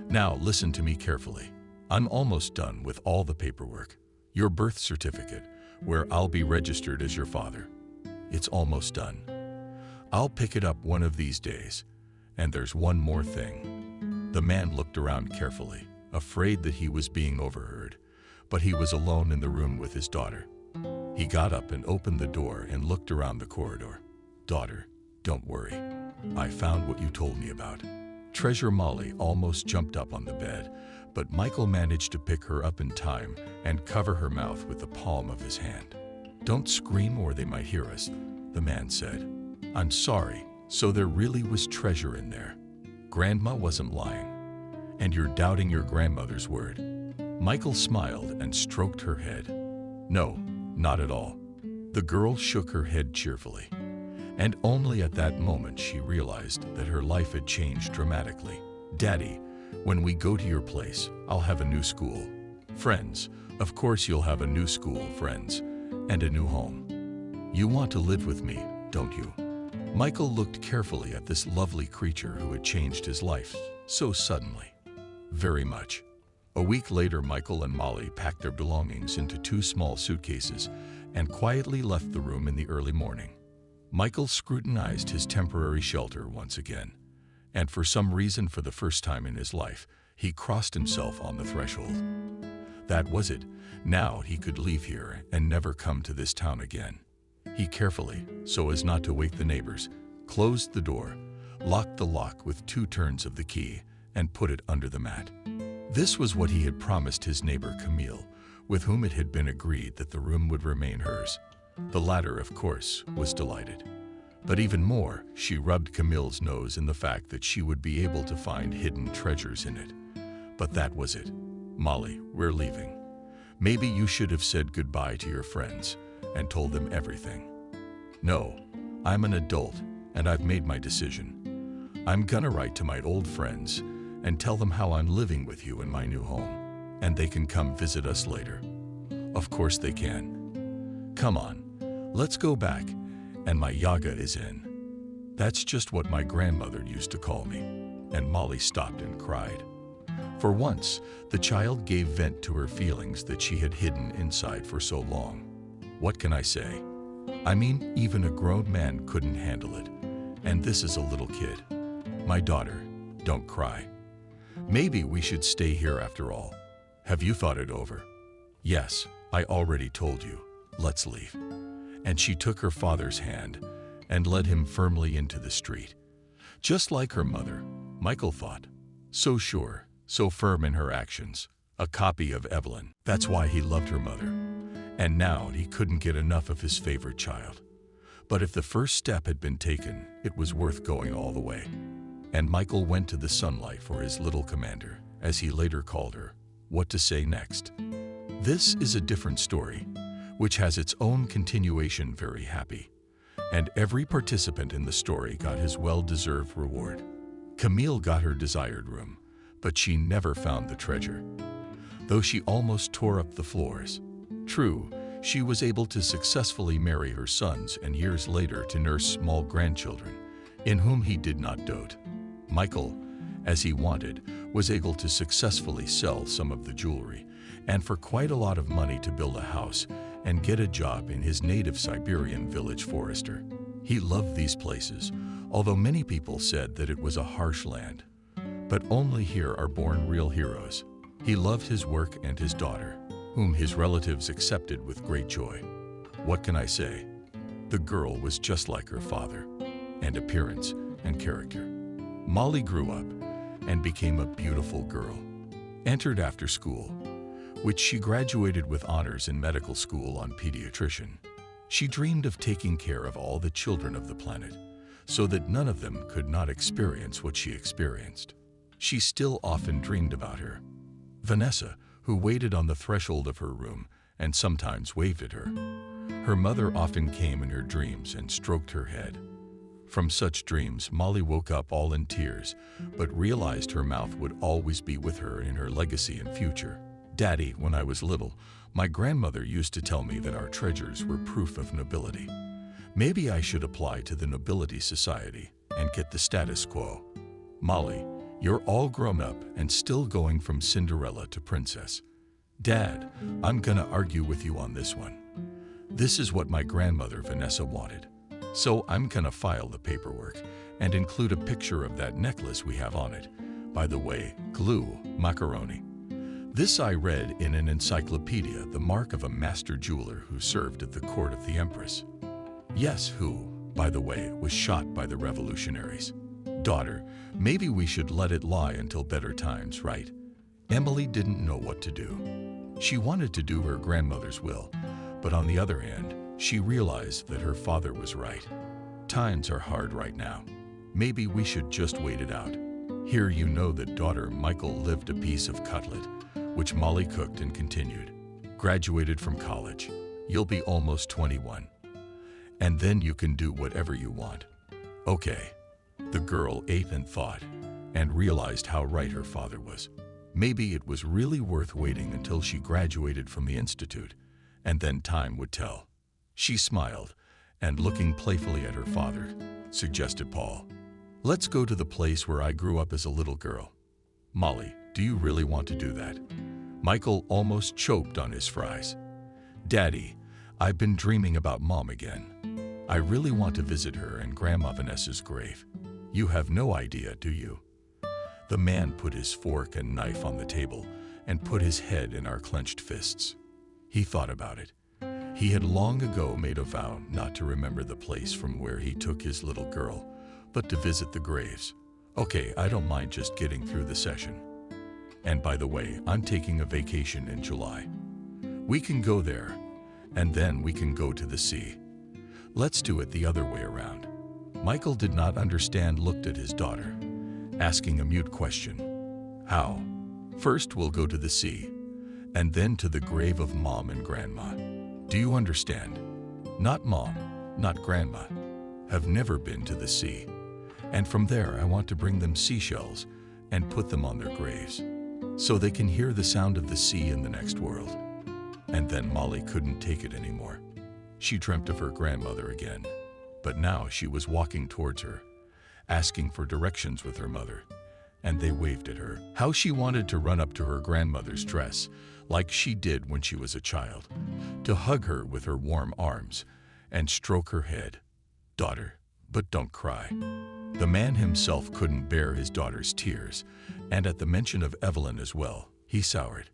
"Now listen to me carefully. I'm almost done with all the paperwork. Your birth certificate, where I'll be registered as your father. It's almost done. I'll pick it up one of these days. And there's one more thing." The man looked around carefully, afraid that he was being overheard, but he was alone in the room with his daughter. He got up and opened the door and looked around the corridor. "Daughter, don't worry. I found what you told me about." Treasure Molly almost jumped up on the bed, but Michael managed to pick her up in time and cover her mouth with the palm of his hand. "Don't scream or they might hear us," the man said. "I'm sorry, so there really was treasure in there. Grandma wasn't lying. And you're doubting your grandmother's word." Michael smiled and stroked her head. "No, not at all." The girl shook her head cheerfully. And only at that moment she realized that her life had changed dramatically. "Daddy, when we go to your place, I'll have a new school. Friends, of course you'll have a new school, friends, and a new home. You want to live with me, don't you?" Michael looked carefully at this lovely creature who had changed his life so suddenly. Very much. A week later, Michael and Molly packed their belongings into 2 small suitcases and quietly left the room in the early morning. Michael scrutinized his temporary shelter once again, and for some reason, for the first time in his life, he crossed himself on the threshold. That was it. Now he could leave here and never come to this town again. He carefully, so as not to wake the neighbors, closed the door, locked the lock with 2 turns of the key, and put it under the mat. This was what he had promised his neighbor Camille, with whom it had been agreed that the room would remain hers. The latter, of course, was delighted. But even more, she rubbed Camille's nose in the fact that she would be able to find hidden treasures in it. But that was it. "Molly, we're leaving. Maybe you should have said goodbye to your friends and told them everything." "No, I'm an adult and I've made my decision. I'm gonna write to my old friends and tell them how I'm living with you in my new home, and they can come visit us later." "Of course they can." Come on, let's go back, and my yaga is in. That's just what my grandmother used to call me. And Molly stopped and cried. For once, the child gave vent to her feelings that she had hidden inside for so long. What can I say? I mean, even a grown man couldn't handle it. And this is a little kid. My daughter, don't cry. Maybe we should stay here after all. Have you thought it over? Yes, I already told you. Let's leave. And she took her father's hand and led him firmly into the street. Just like her mother, Michael thought. So sure, so firm in her actions. A copy of Evelyn. That's why he loved her mother. And now he couldn't get enough of his favorite child. But if the first step had been taken, it was worth going all the way. And Michael went to the sunlight for his little commander, as he later called her. What to say next? This is a different story, which has its own continuation. Very happy. And every participant in the story got his well-deserved reward. Camille got her desired room, but she never found the treasure, though she almost tore up the floors. True, she was able to successfully marry her sons and years later to nurse small grandchildren, in whom he did not dote. Michael, as he wanted, was able to successfully sell some of the jewelry, and for quite a lot of money to build a house and get a job in his native Siberian village forester. He loved these places, although many people said that it was a harsh land. But only here are born real heroes. He loved his work and his daughter, whom his relatives accepted with great joy. What can I say? The girl was just like her father, and appearance and character. Molly grew up and became a beautiful girl. Entered after school, which she graduated with honors in medical school on pediatrician. She dreamed of taking care of all the children of the planet, so that none of them could not experience what she experienced. She still often dreamed about her. Vanessa, who waited on the threshold of her room and sometimes waved at her. Her mother often came in her dreams and stroked her head. From such dreams, Molly woke up all in tears, but realized her mouth would always be with her in her legacy and future. Daddy, when I was little, my grandmother used to tell me that our treasures were proof of nobility. Maybe I should apply to the Nobility Society and get the status quo. Molly, you're all grown up and still going from Cinderella to princess. Dad, I'm gonna argue with you on this one. This is what my grandmother Vanessa wanted. So I'm gonna file the paperwork and include a picture of that necklace we have on it. By the way, glue, macaroni. This I read in an encyclopedia, the mark of a master jeweler who served at the court of the Empress. Yes, who, by the way, was shot by the revolutionaries. Daughter, maybe we should let it lie until better times, right? Emily didn't know what to do. She wanted to do her grandmother's will, but on the other hand, she realized that her father was right. Times are hard right now. Maybe we should just wait it out. Here you know that daughter Michael lived a piece of cutlet, which Molly cooked and continued. Graduated from college. You'll be almost 21. And then you can do whatever you want. Okay. The girl ate and thought, and realized how right her father was. Maybe it was really worth waiting until she graduated from the institute, and then time would tell. She smiled, and looking playfully at her father, suggested Paul. Let's go to the place where I grew up as a little girl. Molly, do you really want to do that? Michael almost choked on his fries. Daddy, I've been dreaming about Mom again. I really want to visit her and Grandma Vanessa's grave. You have no idea, do you? The man put his fork and knife on the table and put his head in our clenched fists. He thought about it. He had long ago made a vow not to remember the place from where he took his little girl, but to visit the graves. Okay, I don't mind just getting through the session. And by the way, I'm taking a vacation in July. We can go there, and then we can go to the sea. Let's do it the other way around. Michael did not understand, looked at his daughter, asking a mute question. How? First we'll go to the sea, and then to the grave of Mom and Grandma. Do you understand? Not Mom, not Grandma, have never been to the sea. And from there I want to bring them seashells and put them on their graves, so they can hear the sound of the sea in the next world. And then Molly couldn't take it anymore. She dreamt of her grandmother again, but now she was walking towards her, asking for directions with her mother, and they waved at her. How she wanted to run up to her grandmother's dress, like she did when she was a child, to hug her with her warm arms and stroke her head. Daughter, but don't cry. The man himself couldn't bear his daughter's tears, and at the mention of Evelyn as well, he soured.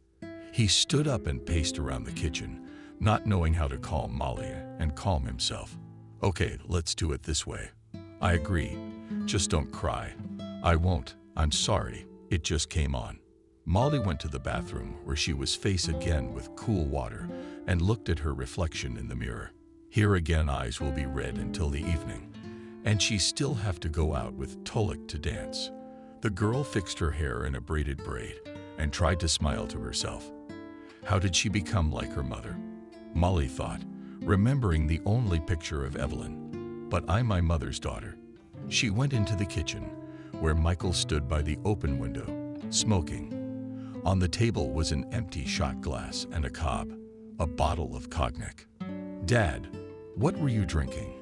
He stood up and paced around the kitchen, not knowing how to calm Molly and calm himself. Okay, let's do it this way. I agree. Just don't cry. I won't. I'm sorry. It just came on. Molly went to the bathroom where she was faced again with cool water and looked at her reflection in the mirror. Here again eyes will be red until the evening, and she still have to go out with Tolik to dance. The girl fixed her hair in a braided braid and tried to smile to herself. How did she become like her mother? Molly thought, remembering the only picture of Evelyn. But I'm my mother's daughter. She went into the kitchen, where Michael stood by the open window, smoking. On the table was an empty shot glass and a cob, a bottle of cognac. Dad, what were you drinking?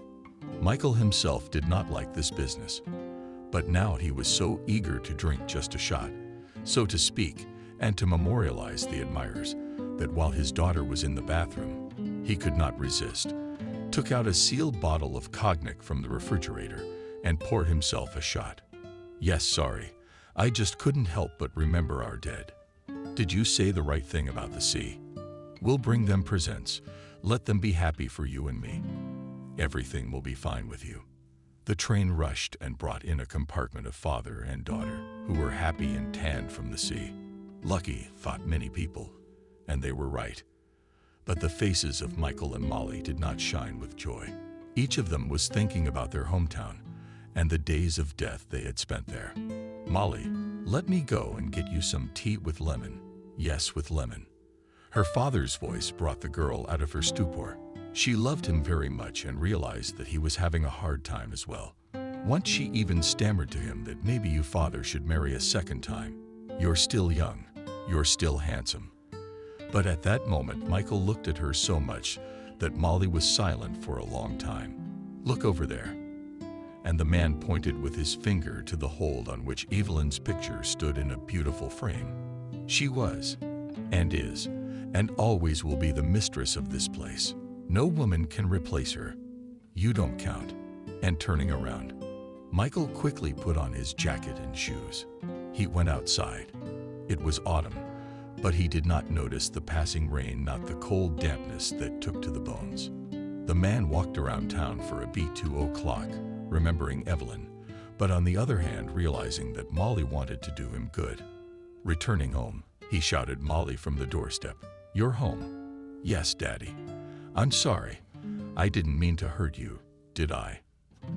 Michael himself did not like this business, but now he was so eager to drink just a shot, so to speak, and to memorialize the admirers, that while his daughter was in the bathroom, he could not resist, took out a sealed bottle of cognac from the refrigerator and poured himself a shot. Yes, sorry, I just couldn't help but remember our dead. Did you say the right thing about the sea? We'll bring them presents. Let them be happy for you and me. Everything will be fine with you. The train rushed and brought in a compartment of father and daughter who were happy and tanned from the sea. Lucky, thought many people, and they were right. But the faces of Michael and Molly did not shine with joy. Each of them was thinking about their hometown and the days of death they had spent there. Molly, let me go and get you some tea with lemon. Yes, with lemon. Her father's voice brought the girl out of her stupor. She loved him very much and realized that he was having a hard time as well. Once she even stammered to him that maybe you father should marry a second time. You're still young. You're still handsome. But at that moment, Michael looked at her so much that Molly was silent for a long time. Look over there. And the man pointed with his finger to the hold on which Evelyn's picture stood in a beautiful frame. She was, and is, and always will be the mistress of this place. No woman can replace her. You don't count. And turning around, Michael quickly put on his jacket and shoes. He went outside. It was autumn, but he did not notice the passing rain, not the cold dampness that took to the bones. The man walked around town for a beat to o'clock, remembering Evelyn, but on the other hand realizing that Molly wanted to do him good. Returning home, he shouted Molly from the doorstep, "You're home." "Yes, Daddy. I'm sorry. I didn't mean to hurt you, did I?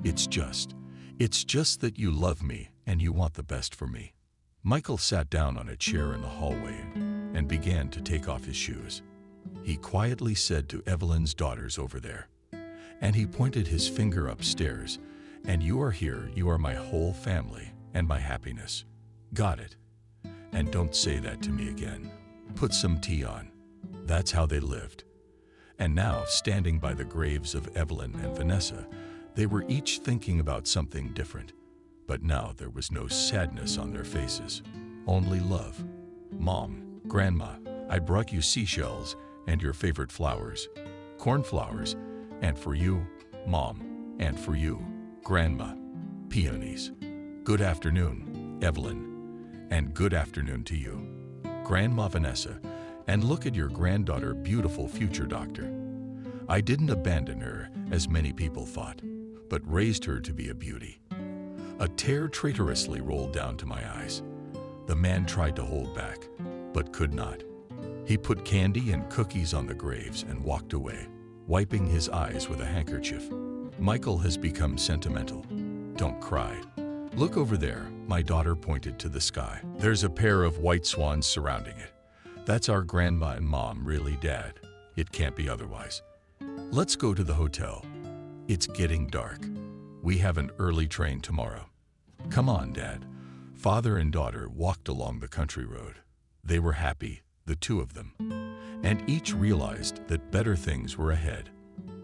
It's just that you love me and you want the best for me." Michael sat down on a chair in the hallway and began to take off his shoes. He quietly said to Evelyn's daughters over there, and he pointed his finger upstairs, "And you are here, you are my whole family and my happiness. Got it? And don't say that to me again. Put some tea on." That's how they lived. And now, standing by the graves of Evelyn and Vanessa, they were each thinking about something different. But now there was no sadness on their faces, only love. "Mom, Grandma, I brought you seashells and your favorite flowers, cornflowers, and for you, Mom, and for you, Grandma, peonies. Good afternoon, Evelyn, and good afternoon to you, Grandma Vanessa, and look at your granddaughter, beautiful future doctor. I didn't abandon her, as many people thought, but raised her to be a beauty." A tear traitorously rolled down to my eyes. The man tried to hold back, but could not. He put candy and cookies on the graves and walked away, wiping his eyes with a handkerchief. Michael has become sentimental. Don't cry. Look over there, my daughter pointed to the sky. There's a pair of white swans surrounding it. That's our grandma and mom, really, Dad. It can't be otherwise. Let's go to the hotel. It's getting dark. We have an early train tomorrow. Come on, Dad. Father and daughter walked along the country road. They were happy, the two of them, and each realized that better things were ahead.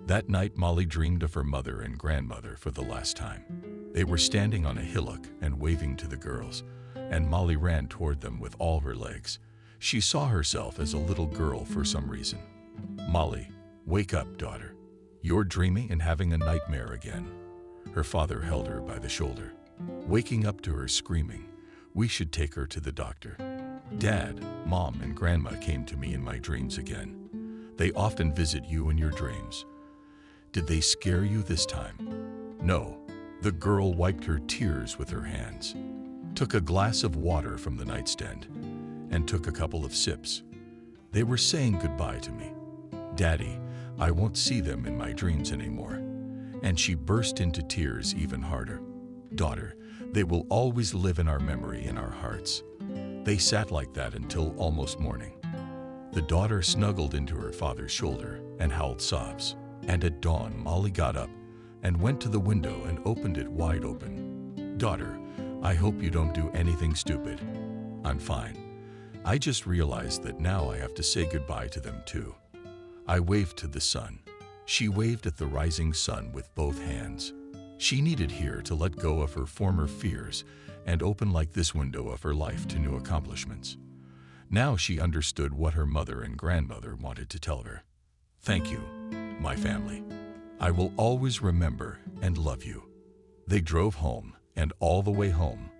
That night, Molly dreamed of her mother and grandmother for the last time. They were standing on a hillock and waving to the girls, and Molly ran toward them with all her legs. She saw herself as a little girl for some reason. "Molly, wake up, daughter. You're dreaming and having a nightmare again." Her father held her by the shoulder, waking up to her screaming, "We should take her to the doctor." "Dad, Mom, and Grandma came to me in my dreams again. They often visit you in your dreams. Did they scare you this time?" "No." The girl wiped her tears with her hands, took a glass of water from the nightstand, and took a couple of sips. "They were saying goodbye to me. Daddy, I won't see them in my dreams anymore." And she burst into tears even harder. "Daughter, they will always live in our memory, in our hearts." They sat like that until almost morning. The daughter snuggled into her father's shoulder and howled sobs. And at dawn, Molly got up and went to the window and opened it wide open. "Daughter, I hope you don't do anything stupid." "I'm fine. I just realized that now I have to say goodbye to them too." I waved to the sun. She waved at the rising sun with both hands. She needed here to let go of her former fears and open like this window of her life to new accomplishments. Now she understood what her mother and grandmother wanted to tell her. "Thank you, my family. I will always remember and love you." They drove home, and all the way home,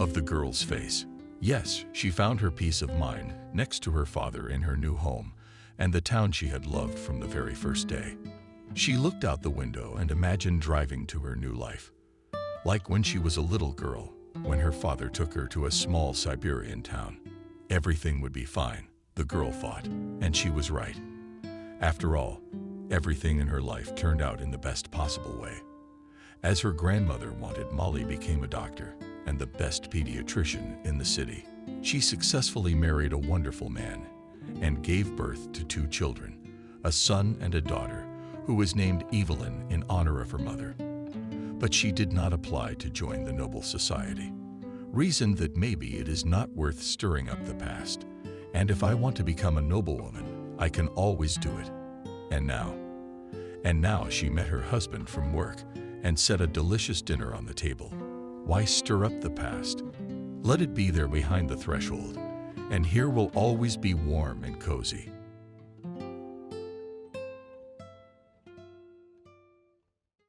of the girl's face. Yes, she found her peace of mind next to her father in her new home and the town she had loved from the very first day. She looked out the window and imagined driving to her new life. Like when she was a little girl, when her father took her to a small Siberian town. Everything would be fine, the girl thought, and she was right. After all, everything in her life turned out in the best possible way. As her grandmother wanted, Molly became a doctor and the best pediatrician in the city. She successfully married a wonderful man and gave birth to 2 children, a son and a daughter, who was named Evelyn in honor of her mother. But she did not apply to join the noble society, reasoned that maybe it is not worth stirring up the past, and if I want to become a noblewoman, I can always do it. And now she met her husband from work and set a delicious dinner on the table. Why stir up the past? Let it be there behind the threshold, and here will always be warm and cozy.